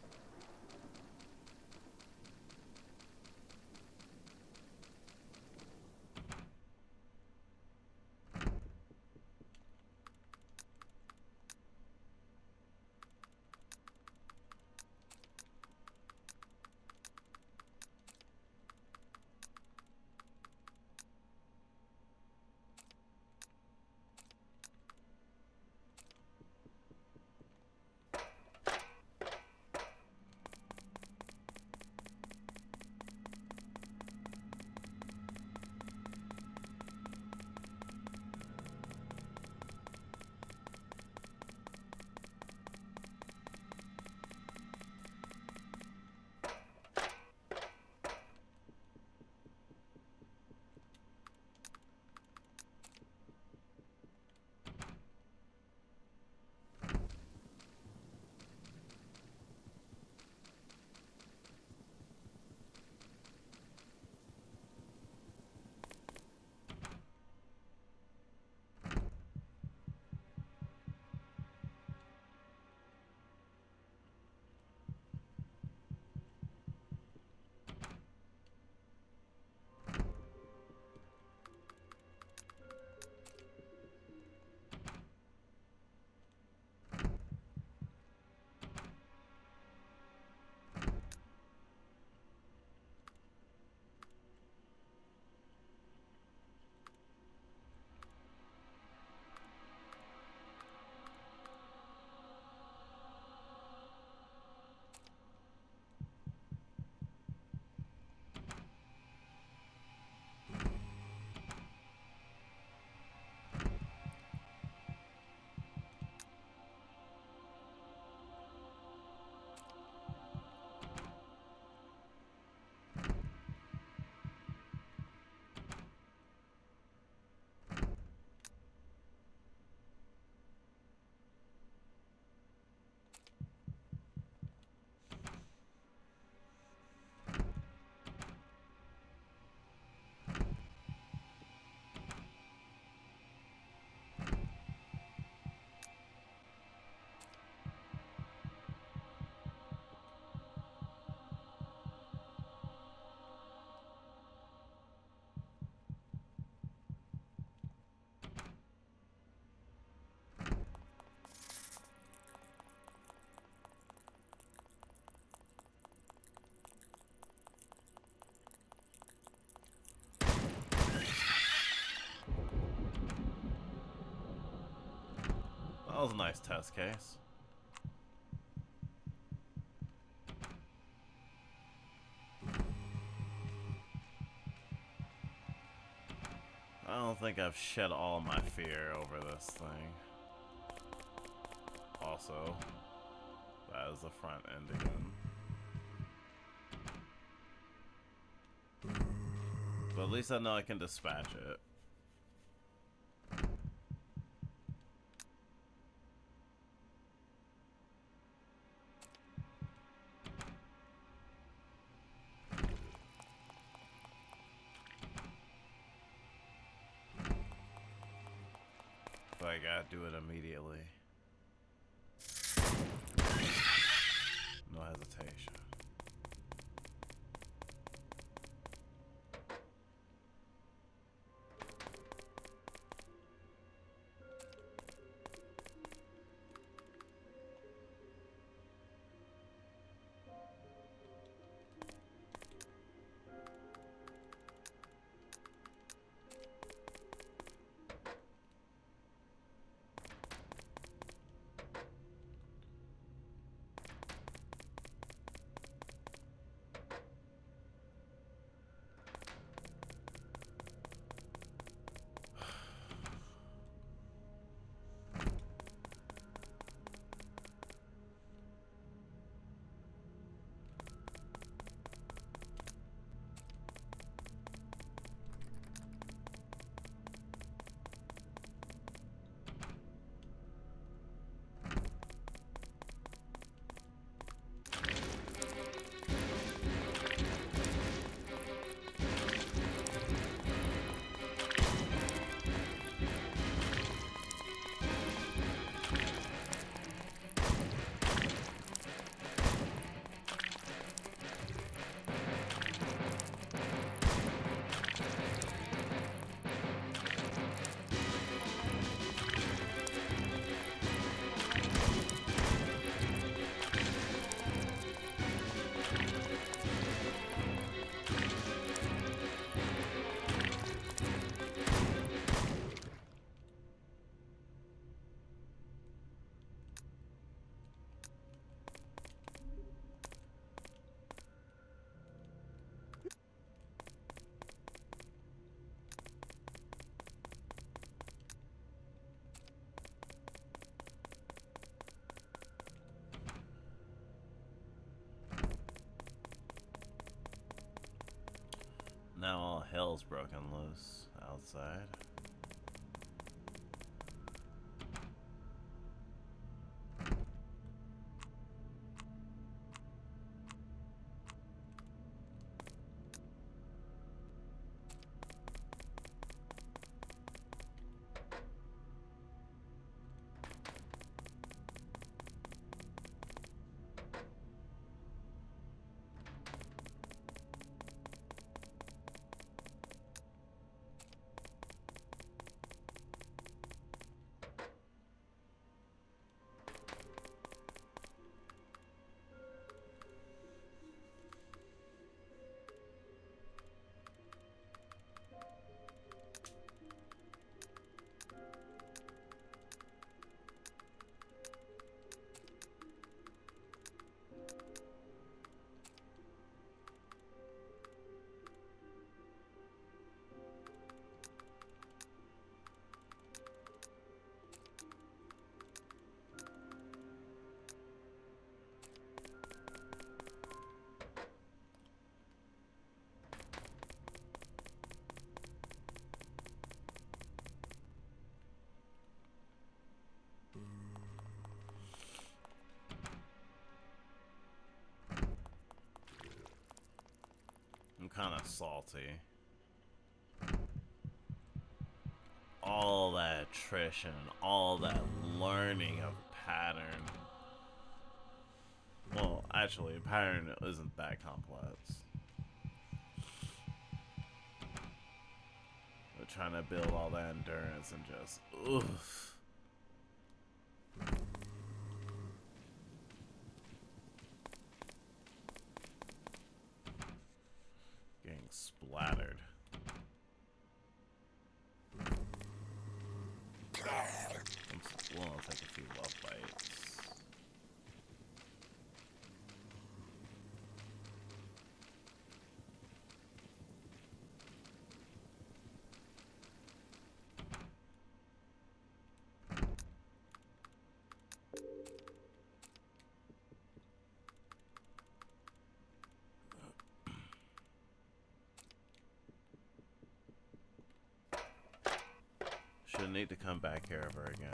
was a nice test case. I don't think I've shed all my fear over this thing. Also, that is the front end again. But at least I know I can dispatch it. But I gotta do it immediately. No hesitation. Now all hell's broken loose outside. I'm kind of salty. All that attrition, all that learning of pattern. Well, actually, pattern isn't that complex. But trying to build all that endurance and just, oof. Getting splattered. We'll take a few need to come back here ever again.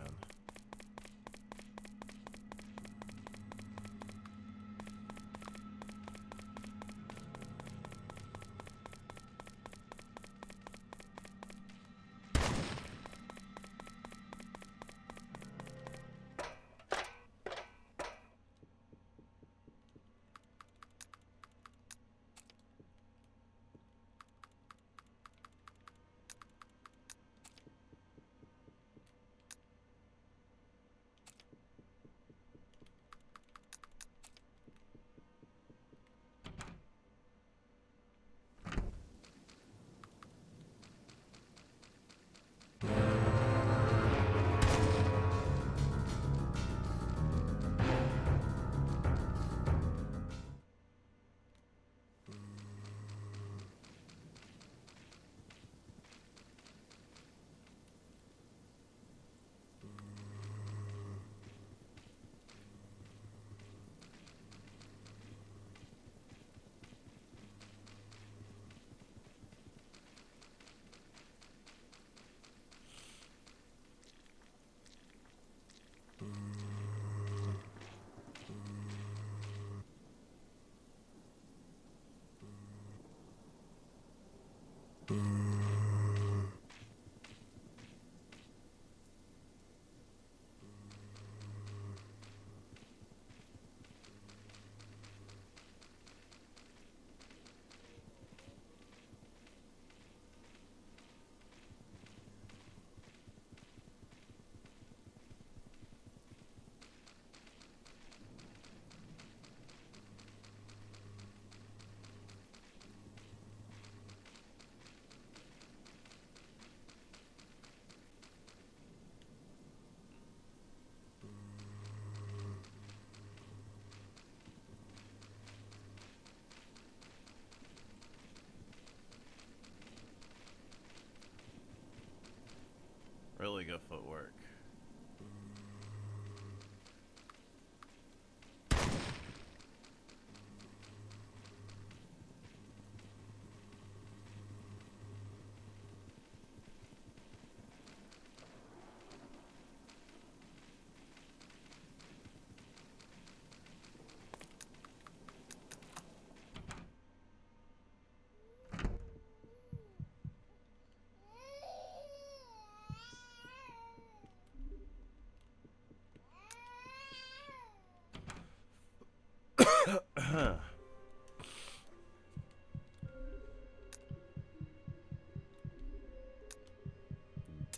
Really good footwork.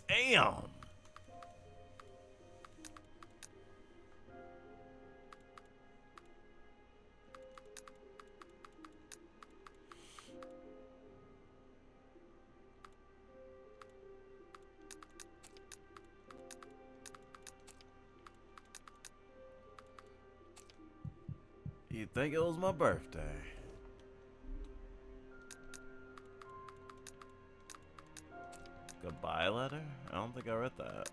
Damn! You'd think it was my birthday. Goodbye letter? I don't think I read that.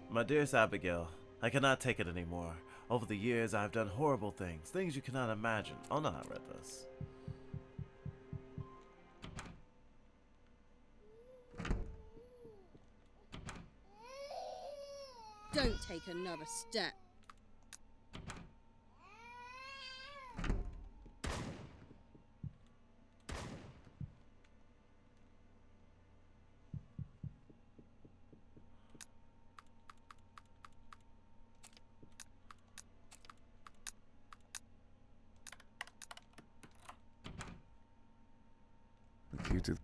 My dearest Abigail, I cannot take it anymore. Over the years, I have done horrible things, things you cannot imagine. Oh no, I read this. Don't take another step. The key to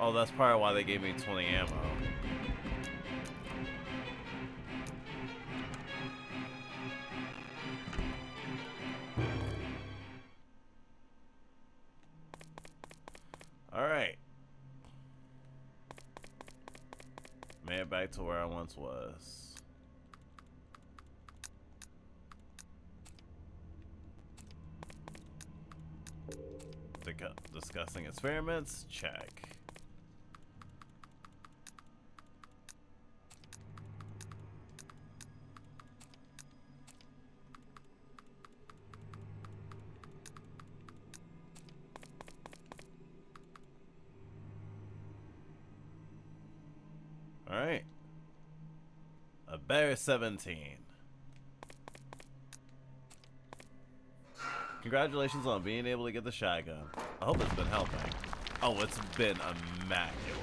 Oh, that's part of why they gave me 20 ammo. Alright. Made it back to where I once was. Discussing experiments? Check. Alright. A bear 17. Congratulations on being able to get the shotgun. I hope it's been helping. Oh, it's been immaculate.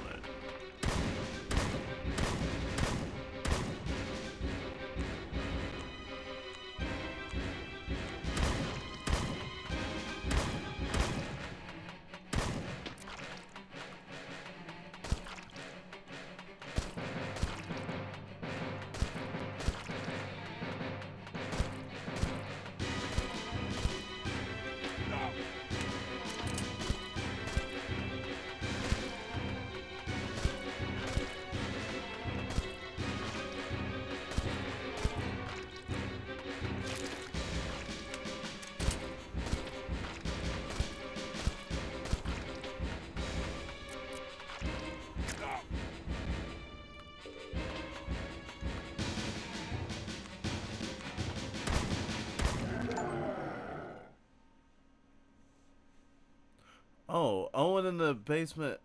Oh, Owen in the basement.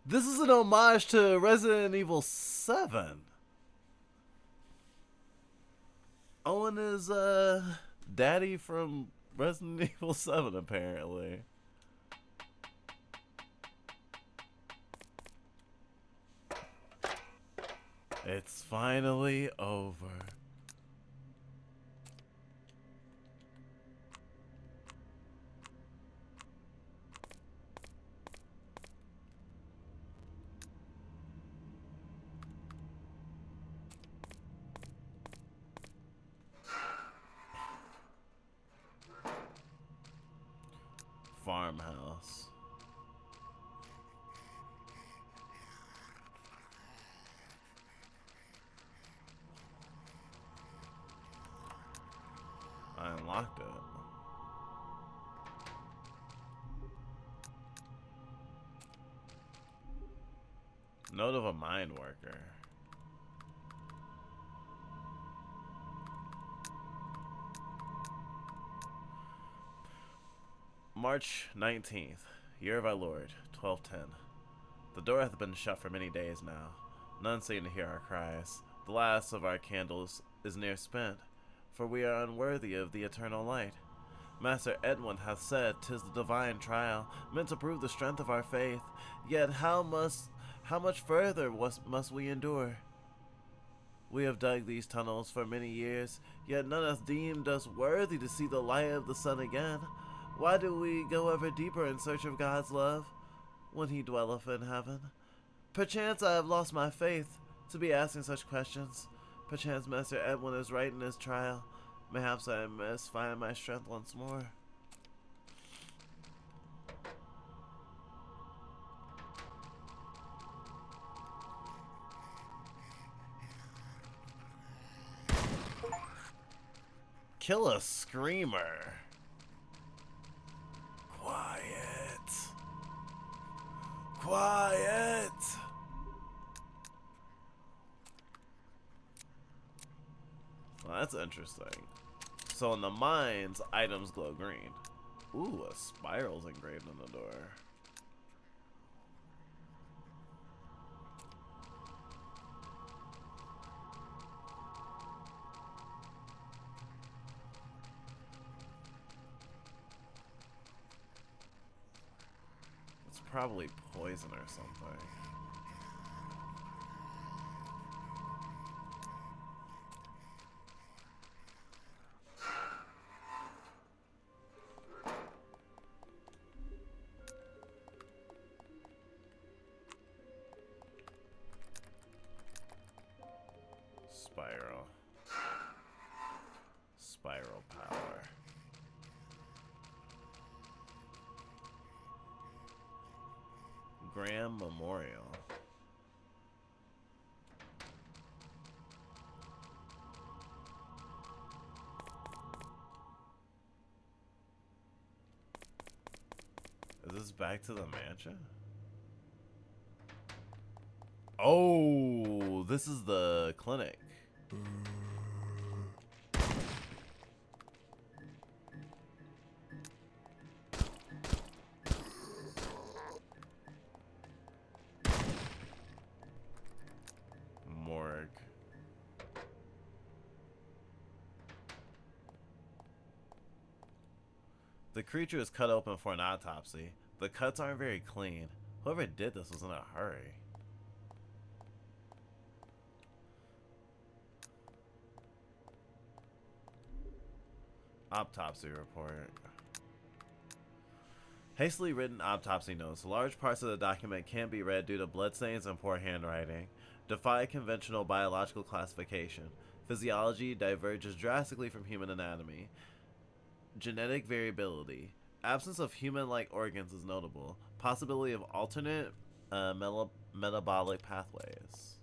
This is an homage to Resident Evil 7. Owen is, Daddy from Resident Evil 7, apparently. It's finally over. Farmhouse. I unlocked it. Note of a mine worker. March 19th, year of our Lord, 1210. The door hath been shut for many days now. None seem to hear our cries. The last of our candles is near spent, for we are unworthy of the eternal light. Master Edwin hath said 'tis the divine trial, meant to prove the strength of our faith. Yet how much further must we endure? We have dug these tunnels for many years, yet none hath deemed us worthy to see the light of the sun again. Why do we go ever deeper in search of God's love, when he dwelleth in heaven? Perchance I have lost my faith to be asking such questions. Perchance Master Edwin is right in his trial. Mayhaps I must find my strength once more. Kill a screamer. Quiet. Quiet. Well, that's interesting. So in the mines, items glow green. Ooh, a spiral's engraved on the door. It's probably poison or something. Graham Memorial. Is this back to the mansion? Oh, this is the clinic. Morgue. The creature is cut open for an autopsy. The cuts aren't very clean. Whoever did this was in a hurry. Autopsy report. Hastily written autopsy notes. Large parts of the document can't be read due to bloodstains and poor handwriting. Defy conventional biological classification. Physiology diverges drastically from human anatomy. Genetic variability. Absence of human-like organs is notable. Possibility of alternate metabolic pathways.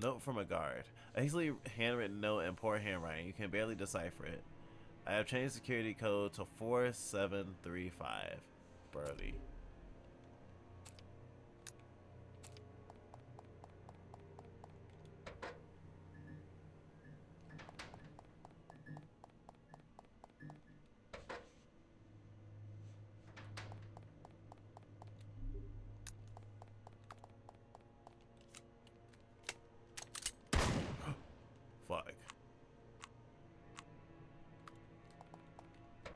Note from a guard. A hastily handwritten note in poor handwriting. You can barely decipher it. I have changed security code to 4735. Birdie. Fuck.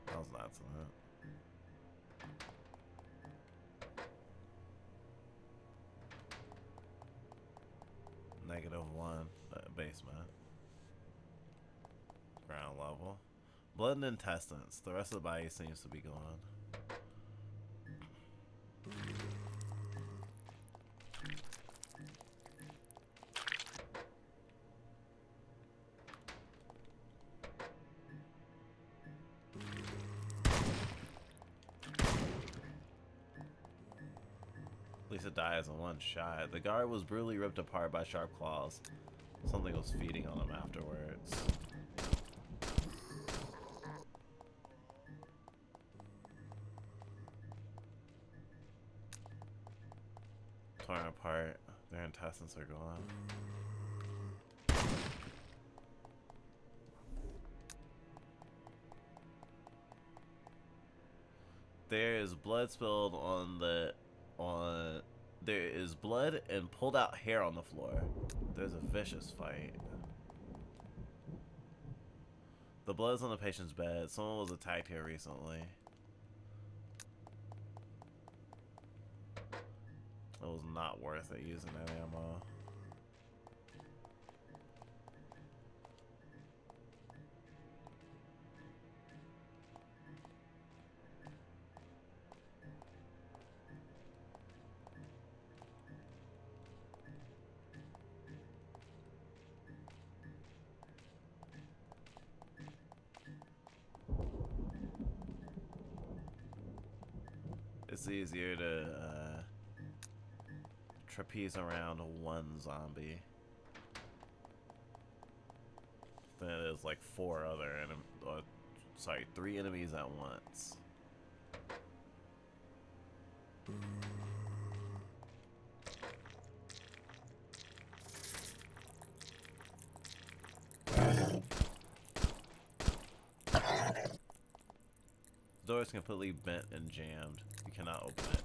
That was not something. -1 basement. Ground level. Blood and intestines. The rest of the body seems to be gone. Lisa dies in one shot. The guard was brutally ripped apart by sharp claws. Something was feeding on him afterwards. Torn apart. Their intestines are gone. There is blood spilled on the there is blood and pulled out hair on the floor. There's a vicious fight. The blood is on the patient's bed. Someone was attacked here recently. It was not worth it using that ammo. It's easier to trapeze around one zombie than it is like 4 other sorry, 3 enemies at once. The door is completely bent and jammed. You cannot open it.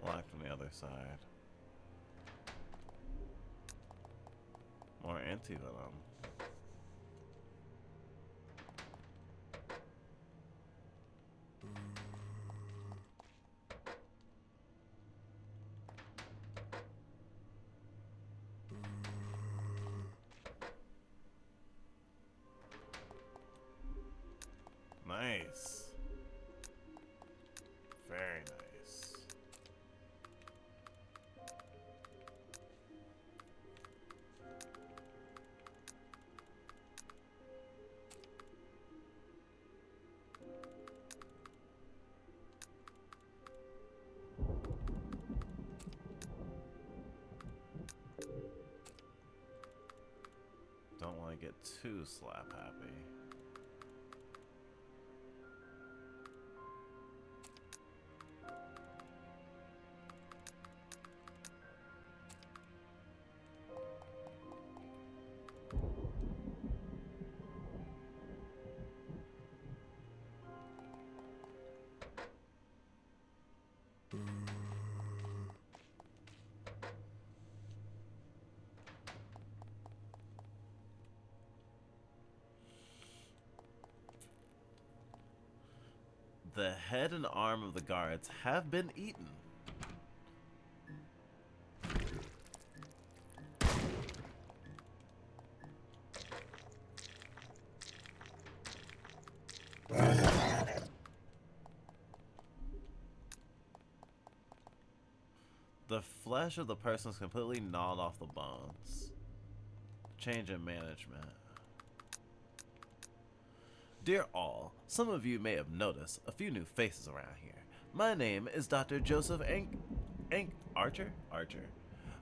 Locked on the other side. Or anti-venom. Nice. Very nice. Don't want to get too slap happy. The head and arm of the guards have been eaten. The flesh of the person is completely gnawed off the bones. Change in management. Dear all, some of you may have noticed a few new faces around here. My name is Dr. Joseph Archer?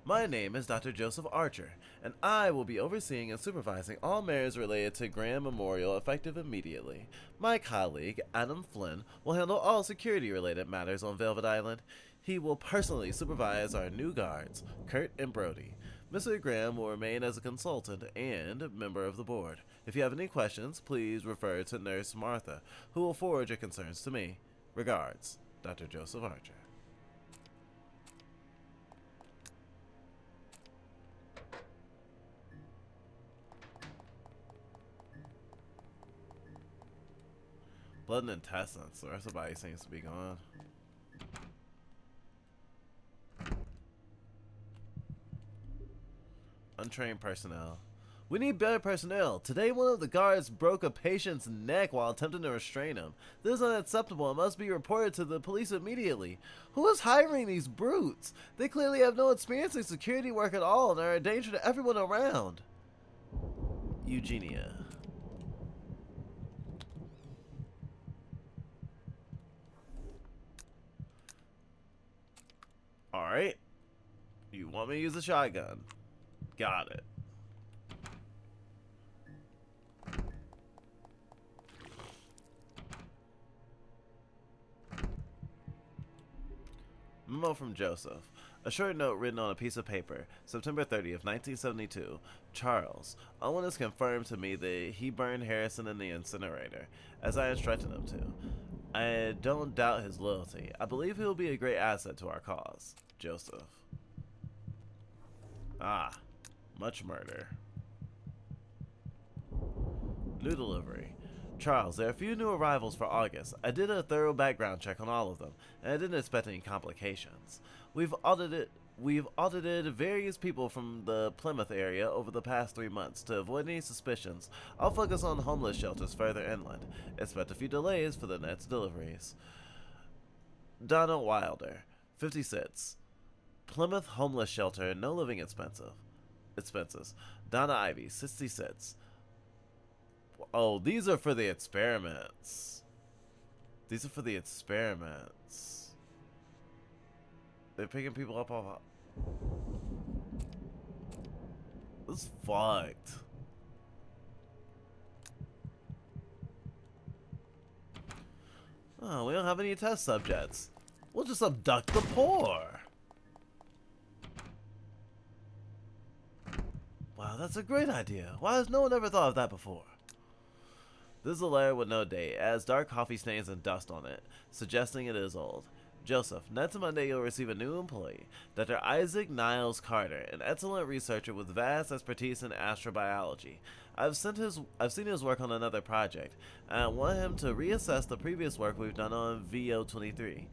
My name is Dr. Joseph Archer, and I will be overseeing and supervising all matters related to Graham Memorial effective immediately. My colleague, Adam Flynn, will handle all security-related matters on Velvet Island. He will personally supervise our new guards, Kurt and Brody. Mr. Graham will remain as a consultant and member of the board. If you have any questions, please refer to Nurse Martha, who will forward your concerns to me. Regards, Dr. Joseph Archer. Blood and intestines. The rest of the body seems to be gone. Untrained personnel. We need better personnel. Today, one of the guards broke a patient's neck while attempting to restrain him. This is unacceptable and must be reported to the police immediately. Who is hiring these brutes? They clearly have no experience in security work at all and are a danger to everyone around. Eugenia. Alright. You want me to use a shotgun? Got it. Memo from Joseph. A short note written on a piece of paper, September 30th, 1972. Charles, Owen has confirmed to me that he burned Harrison in the incinerator, as I instructed him to. I don't doubt his loyalty. I believe he will be a great asset to our cause. Joseph. Ah, much murder. New delivery. Charles, there are a few new arrivals for August. I did a thorough background check on all of them, and I didn't expect any complications. We've audited various people from the Plymouth area over the past 3 months. To avoid any suspicions, I'll focus on homeless shelters further inland. Expect a few delays for the next deliveries. Donna Wilder, 56. Plymouth homeless shelter, no living expenses. Donna Ivy, 66. Oh, these are for the experiments. These are for the experiments. They're picking people up off. This is fucked. Oh, we don't have any test subjects. We'll just abduct the poor. Wow, that's a great idea. Why has no one ever thought of that before? This is a letter with no date. It has dark coffee stains and dust on it, suggesting it is old. Joseph, next Monday you'll receive a new employee, Dr. Isaac Niles Carter, an excellent researcher with vast expertise in astrobiology. I've seen his work on another project, and I want him to reassess the previous work we've done on VO23.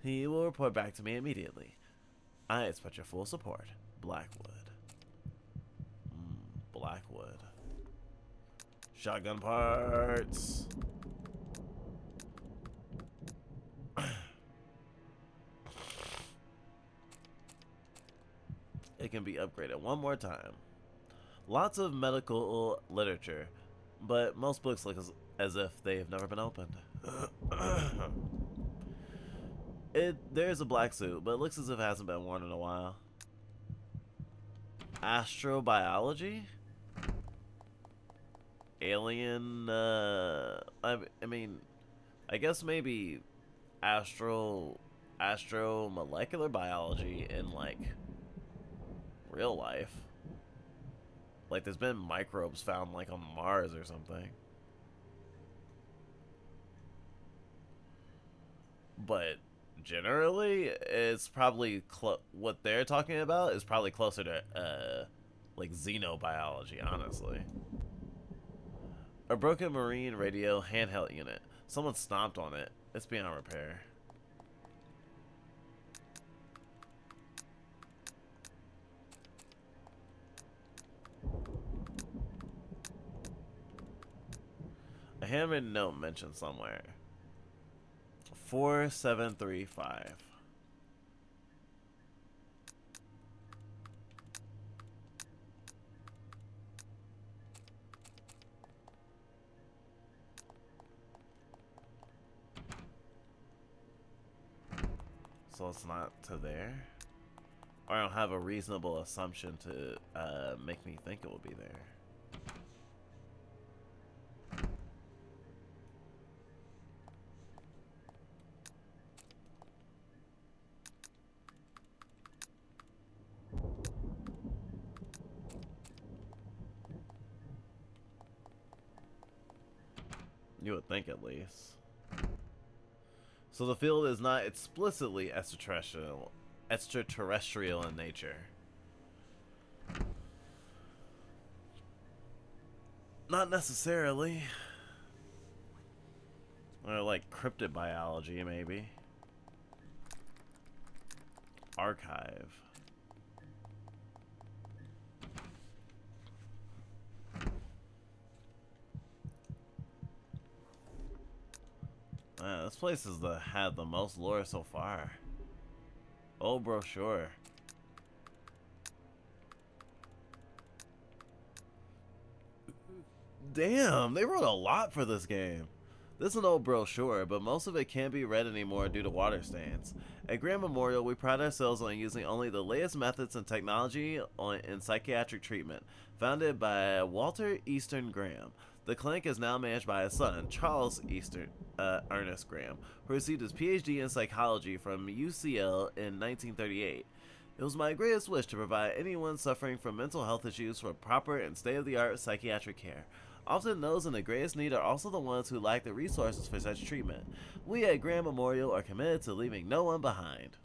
He will report back to me immediately. I expect your full support. Blackwood. Blackwood. Shotgun parts. It can be upgraded one more time. Lots of medical literature, but most books look as if they've never been opened. There's a black suit, but it looks as if it hasn't been worn in a while. Astrobiology? Alien, I mean, I guess maybe astromolecular biology in, like, real life. Like, there's been microbes found, like, on Mars or something. But generally, it's probably what they're talking about is probably closer to, like, xenobiology, honestly. A broken marine radio handheld unit. Someone stomped on it. It's beyond repair. A handwritten note mentioned somewhere. 4735. So it's not to there? Or I don't have a reasonable assumption to make me think it will be there. You would think, at least. So the field is not explicitly extraterrestrial in nature. Not necessarily. Or like cryptid biology, maybe. Archive. This place has had the most lore so far. Old brochure. Damn, they wrote a lot for this game. This is an old brochure, but most of it can't be read anymore due to water stains. At Grand Memorial, we pride ourselves on using only the latest methods and technology in psychiatric treatment, founded by Walter Easton Graham. The clinic is now managed by his son, Charles Ernest Graham, who received his PhD in psychology from UCL in 1938. It was my greatest wish to provide anyone suffering from mental health issues with proper and state-of-the-art psychiatric care. Often those in the greatest need are also the ones who lack the resources for such treatment. We at Grand Memorial are committed to leaving no one behind.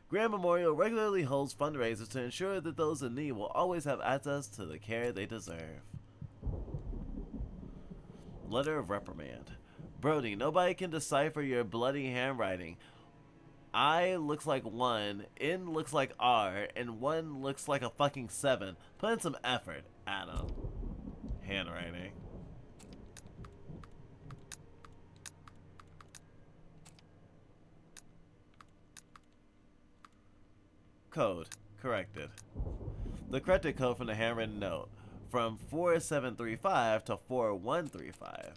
Grand Memorial regularly holds fundraisers to ensure that those in need will always have access to the care they deserve. Letter of reprimand. Brody, nobody can decipher your bloody handwriting. I looks like 1, N looks like R, and 1 looks like a fucking 7. Put in some effort, Adam. Handwriting. Code. Corrected. The corrected code from the handwritten note. From 4735 to 4135.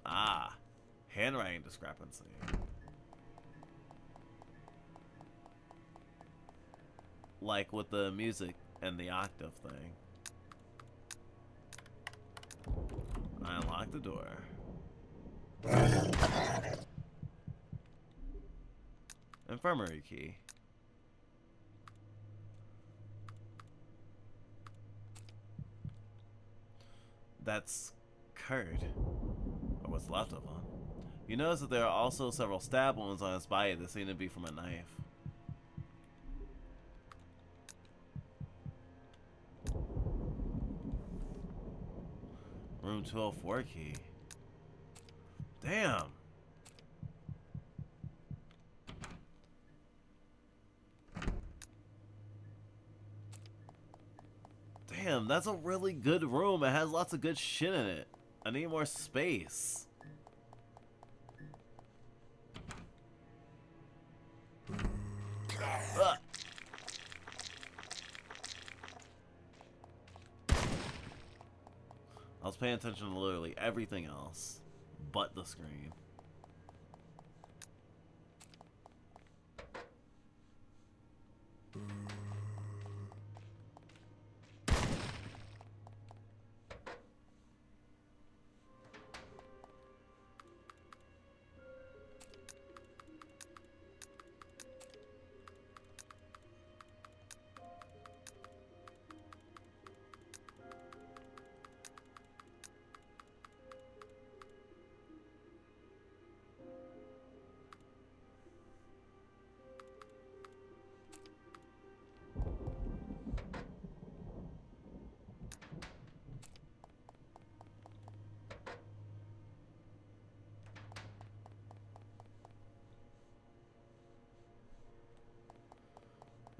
Ah. Handwriting discrepancy. Like with the music and the octave thing. I unlock the door. Infirmary key. That's Kurt. Or what's left of him. You notice that there are also several stab wounds on his body that seem to be from a knife. Room 204 key. Damn. Damn, that's a really good room. It has lots of good shit in it. I need more space. Ugh. I was paying attention to literally everything else but the screen.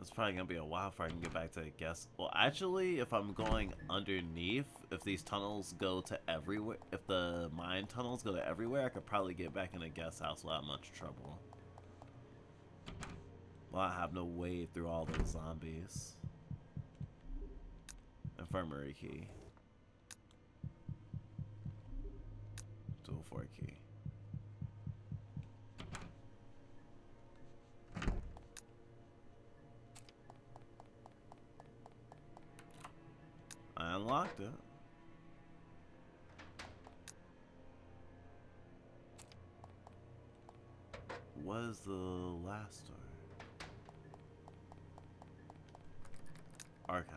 It's probably gonna be a while before I can get back to the guest. Well, actually, if I'm going underneath, if these tunnels go to everywhere, if the mine tunnels go to everywhere, I could probably get back in the guest house without much trouble. Well, I have no way through all those zombies. Infirmary key. 204 key. I unlocked it. What is the last door? Archive.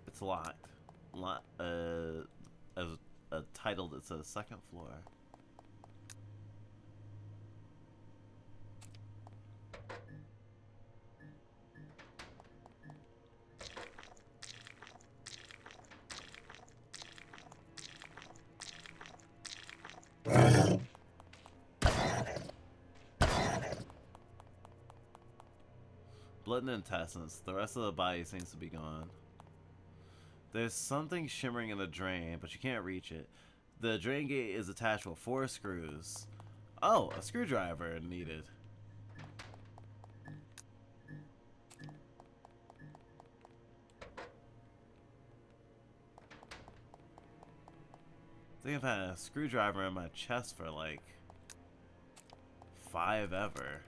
It's locked. As a title that says second floor. Blood and intestines. The rest of the body seems to be gone. There's something shimmering in the drain, but you can't reach it. The drain gate is attached with 4 screws. Oh, a screwdriver needed. I think I've had a screwdriver in my chest for like 5 ever.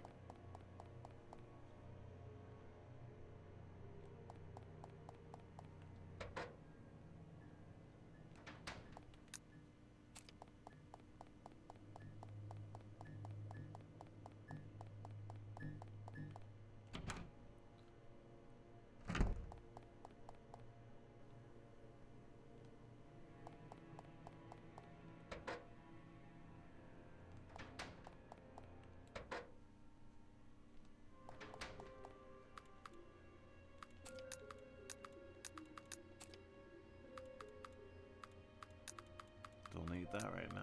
Don't need that right now.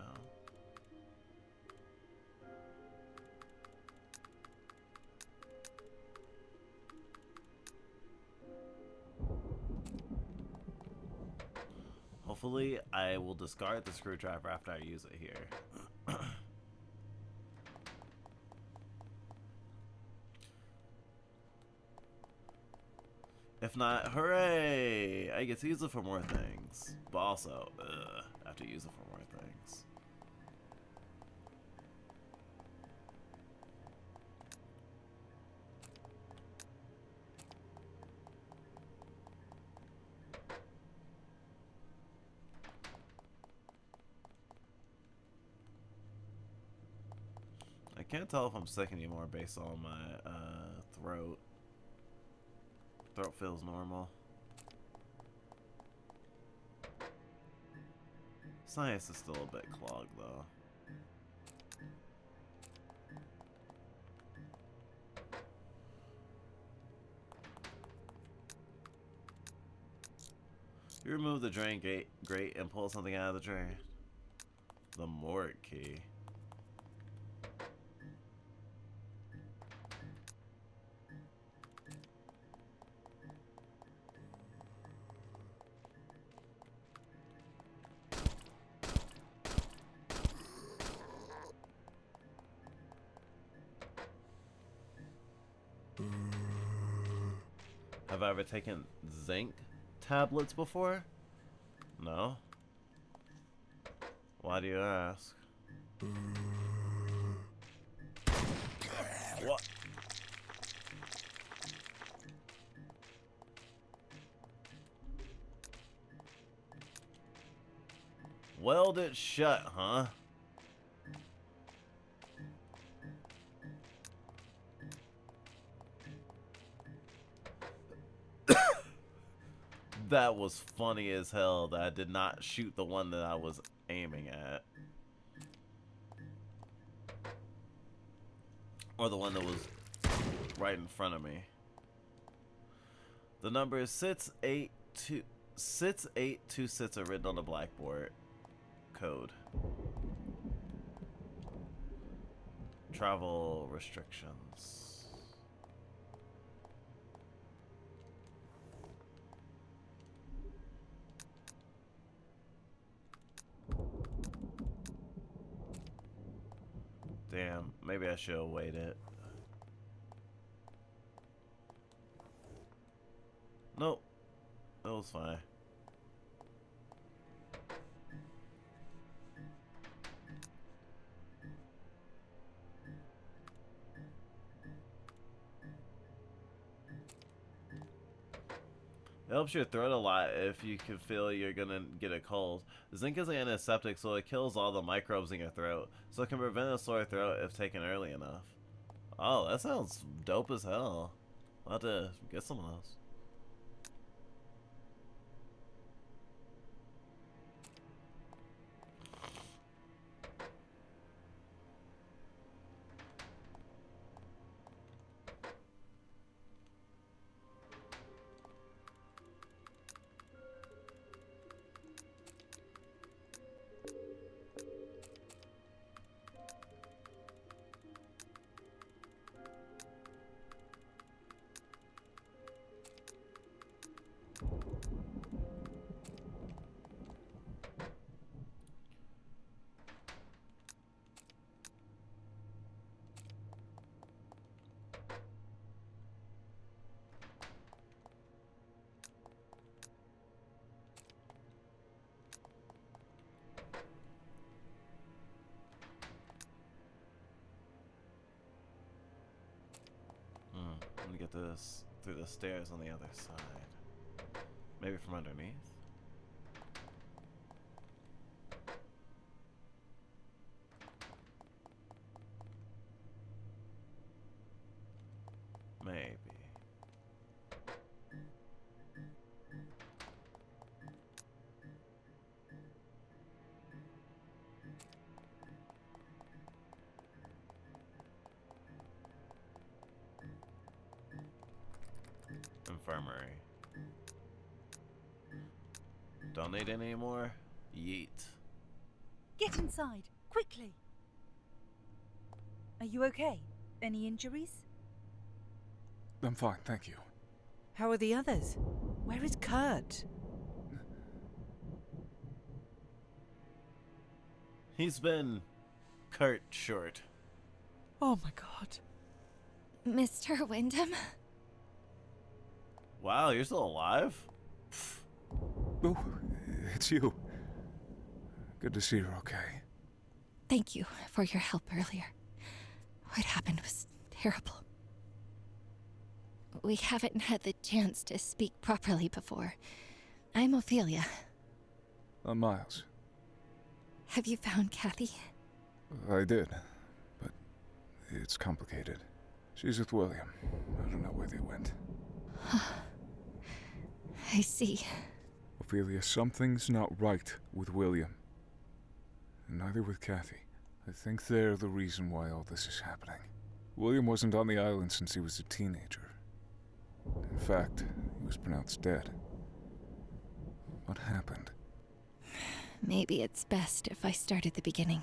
Hopefully, I will discard the screwdriver after I use it here. If not, hooray! I get to use it for more things. But also, I have to use it for more things. can't tell if I'm sick anymore based on my throat. Throat feels normal. Science is still a bit clogged though. You remove the drain grate and pull something out of the drain. The morgue key. Have I ever taken zinc tablets before? No. Why do you ask? What? Weld it shut, huh? That was funny as hell that I did not shoot the one that I was aiming at. Or the one that was right in front of me. The number is 68226 are written on the blackboard. Code. Travel restrictions. Damn, maybe I should have waited. Nope. It was fine. It helps your throat a lot if you can feel you're gonna get a cold. Zinc is an antiseptic, so it kills all the microbes in your throat, so it can prevent a sore throat if taken early enough. Oh, that sounds dope as hell. I'll have to get some of those. Let me get this through the stairs on the other side. Maybe from underneath? Maybe. Infirmary. Don't need any more? Yeet. Get inside, quickly. Are you okay? Any injuries? I'm fine, thank you. How are the others? Where is Kurt? He's been Kurt short. Oh my god. Mr. Wyndham? Wow, you're still alive? Oh, it's you. Good to see you're okay. Thank you for your help earlier. What happened was terrible. We haven't had the chance to speak properly before. I'm Ophelia. I'm Miles. Have you found Kathy? I did, but It's complicated. She's with William. I don't know where they went. I see. Ophelia, something's not right with William. And neither with Kathy. I think they're the reason why all this is happening. William wasn't on the island since he was a teenager. In fact, he was pronounced dead. What happened? Maybe it's best if I start at the beginning.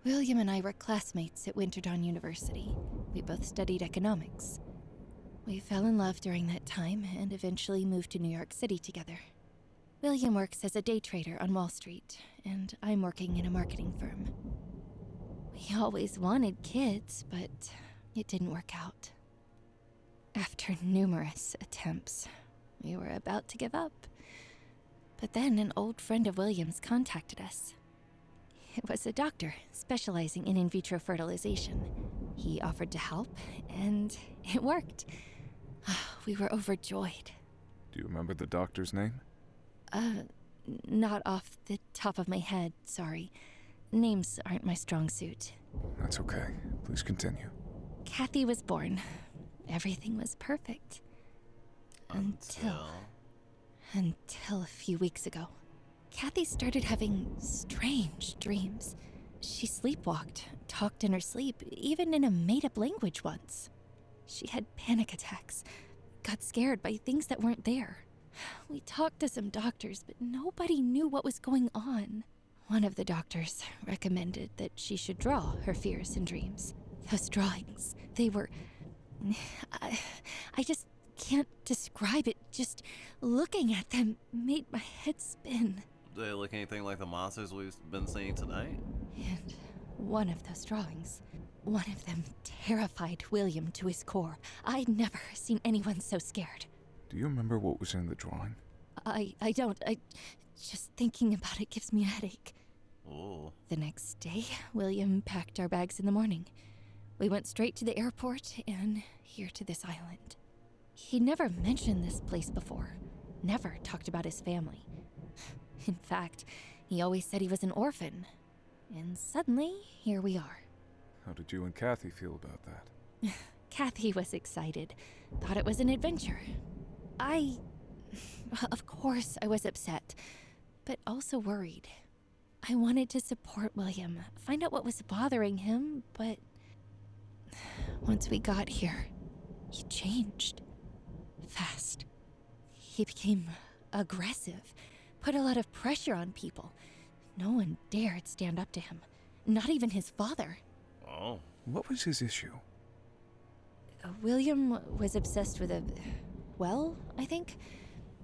William and I were classmates at Winterdawn University. We both studied economics. We fell in love during that time and eventually moved to New York City together. William works as a day trader on Wall Street, and I'm working in a marketing firm. We always wanted kids, but it didn't work out. After numerous attempts, we were about to give up. But then an old friend of William's contacted us. It was a doctor specializing in vitro fertilization. He offered to help, and it worked. We were overjoyed. Do you remember the doctor's name? Not off the top of my head, sorry. Names aren't my strong suit. That's okay. Please continue. Kathy was born. Everything was perfect. Until a few weeks ago. Kathy started having strange dreams. She sleepwalked, talked in her sleep, even in a made-up language once. She had panic attacks, got scared by things that weren't there. We talked to some doctors, but nobody knew what was going on. One of the doctors recommended that she should draw her fears and dreams. Those drawings, they were... I just can't describe it. Just looking at them made my head spin. Do they look anything like the monsters we've been seeing tonight? And one of those drawings, one of them terrified William to his core. I'd never seen anyone so scared. Do you remember what was in the drawing? I don't. Just thinking about it gives me a headache. Ooh. The next day, William packed our bags in the morning. We went straight to the airport and here to this island. He never mentioned this place before. Never talked about his family. In fact, he always said he was an orphan. And suddenly, here we are. How did you and Kathy feel about that? Kathy was excited. Thought it was an adventure. Of course, I was upset, but also worried. I wanted to support William, find out what was bothering him, but once we got here, he changed. Fast. He became aggressive, put a lot of pressure on people. No one dared stand up to him, not even his father. Oh. What was his issue? William was obsessed with a well, I think.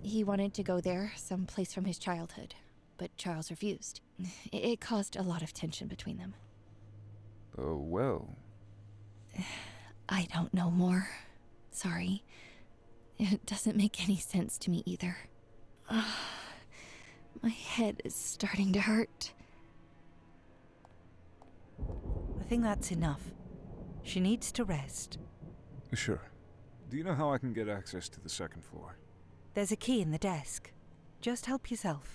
He wanted to go there, someplace from his childhood, but Charles refused. It caused a lot of tension between them. Oh, well. I don't know more. Sorry. It doesn't make any sense to me either. My head is starting to hurt. I think that's enough. She needs to rest. Sure. Do you know how I can get access to the second floor? There's a key in the desk. Just help yourself.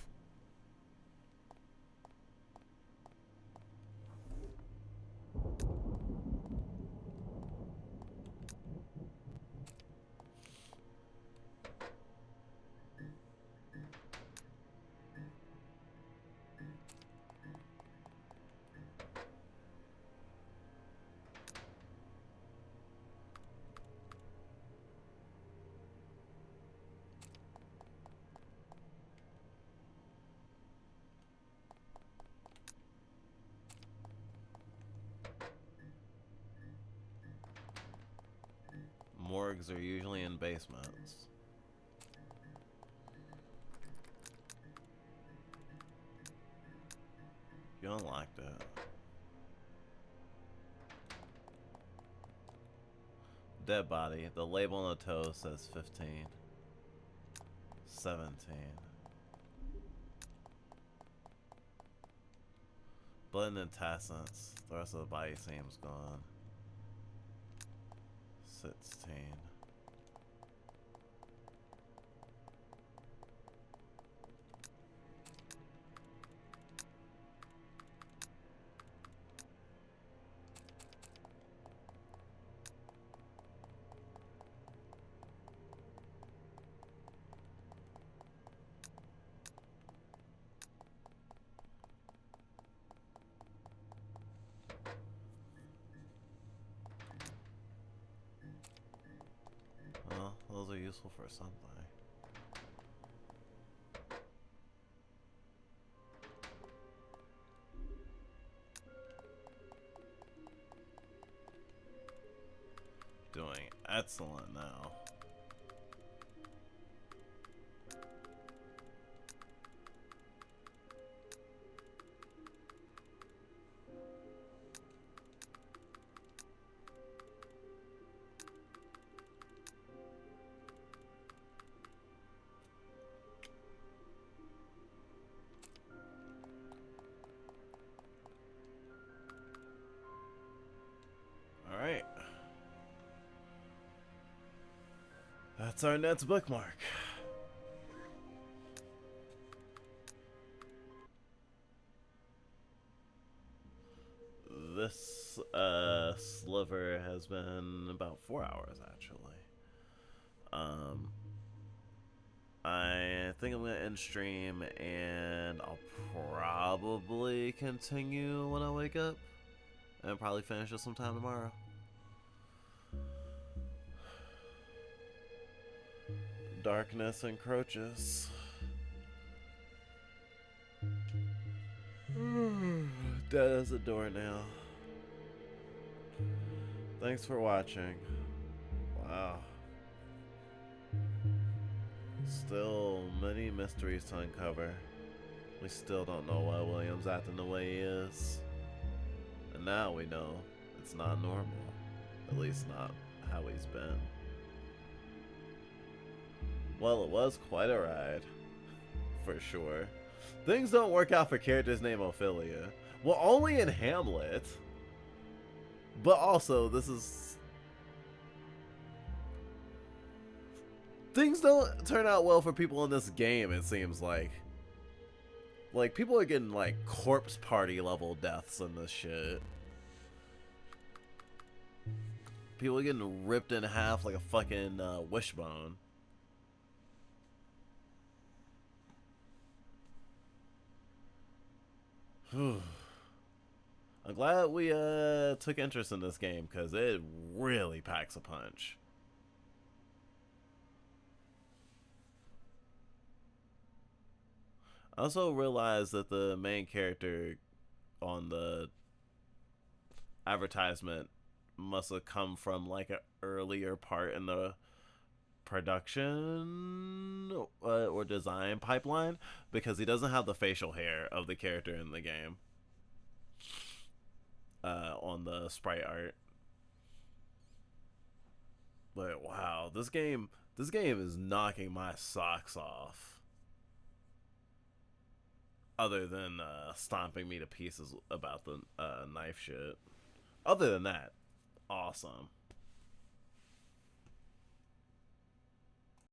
Morgues are usually in basements. You unlocked it. Dead body. The label on the toe says 15. 17. Blood and intestines. The rest of the body seems gone. 16. useful for something. Doing excellent now. Alright. That's our next bookmark. This sliver has been about 4 hours actually. I think I'm gonna end stream and I'll probably continue when I wake up and probably finish it sometime tomorrow. Darkness encroaches. Dead as a doornail. Thanks for watching. Wow. Still many mysteries to uncover. We still don't know why William's acting the way he is. And now we know it's not normal. At least not how he's been. Well, it was quite a ride. For sure. Things don't work out for characters named Ophelia. Well, only in Hamlet. But also, this is... Things don't turn out well for people in this game, it seems like. Like, people are getting, like, corpse party level deaths in this shit. People are getting ripped in half like a fucking wishbone. I'm glad we took interest in this game because it really packs a punch. I also realized that the main character on the advertisement must have come from like an earlier part in the production or design pipeline, because he doesn't have the facial hair of the character in the game on the sprite art. But wow, this game is knocking my socks off. Other than stomping me to pieces about the knife shit. Other than that, awesome.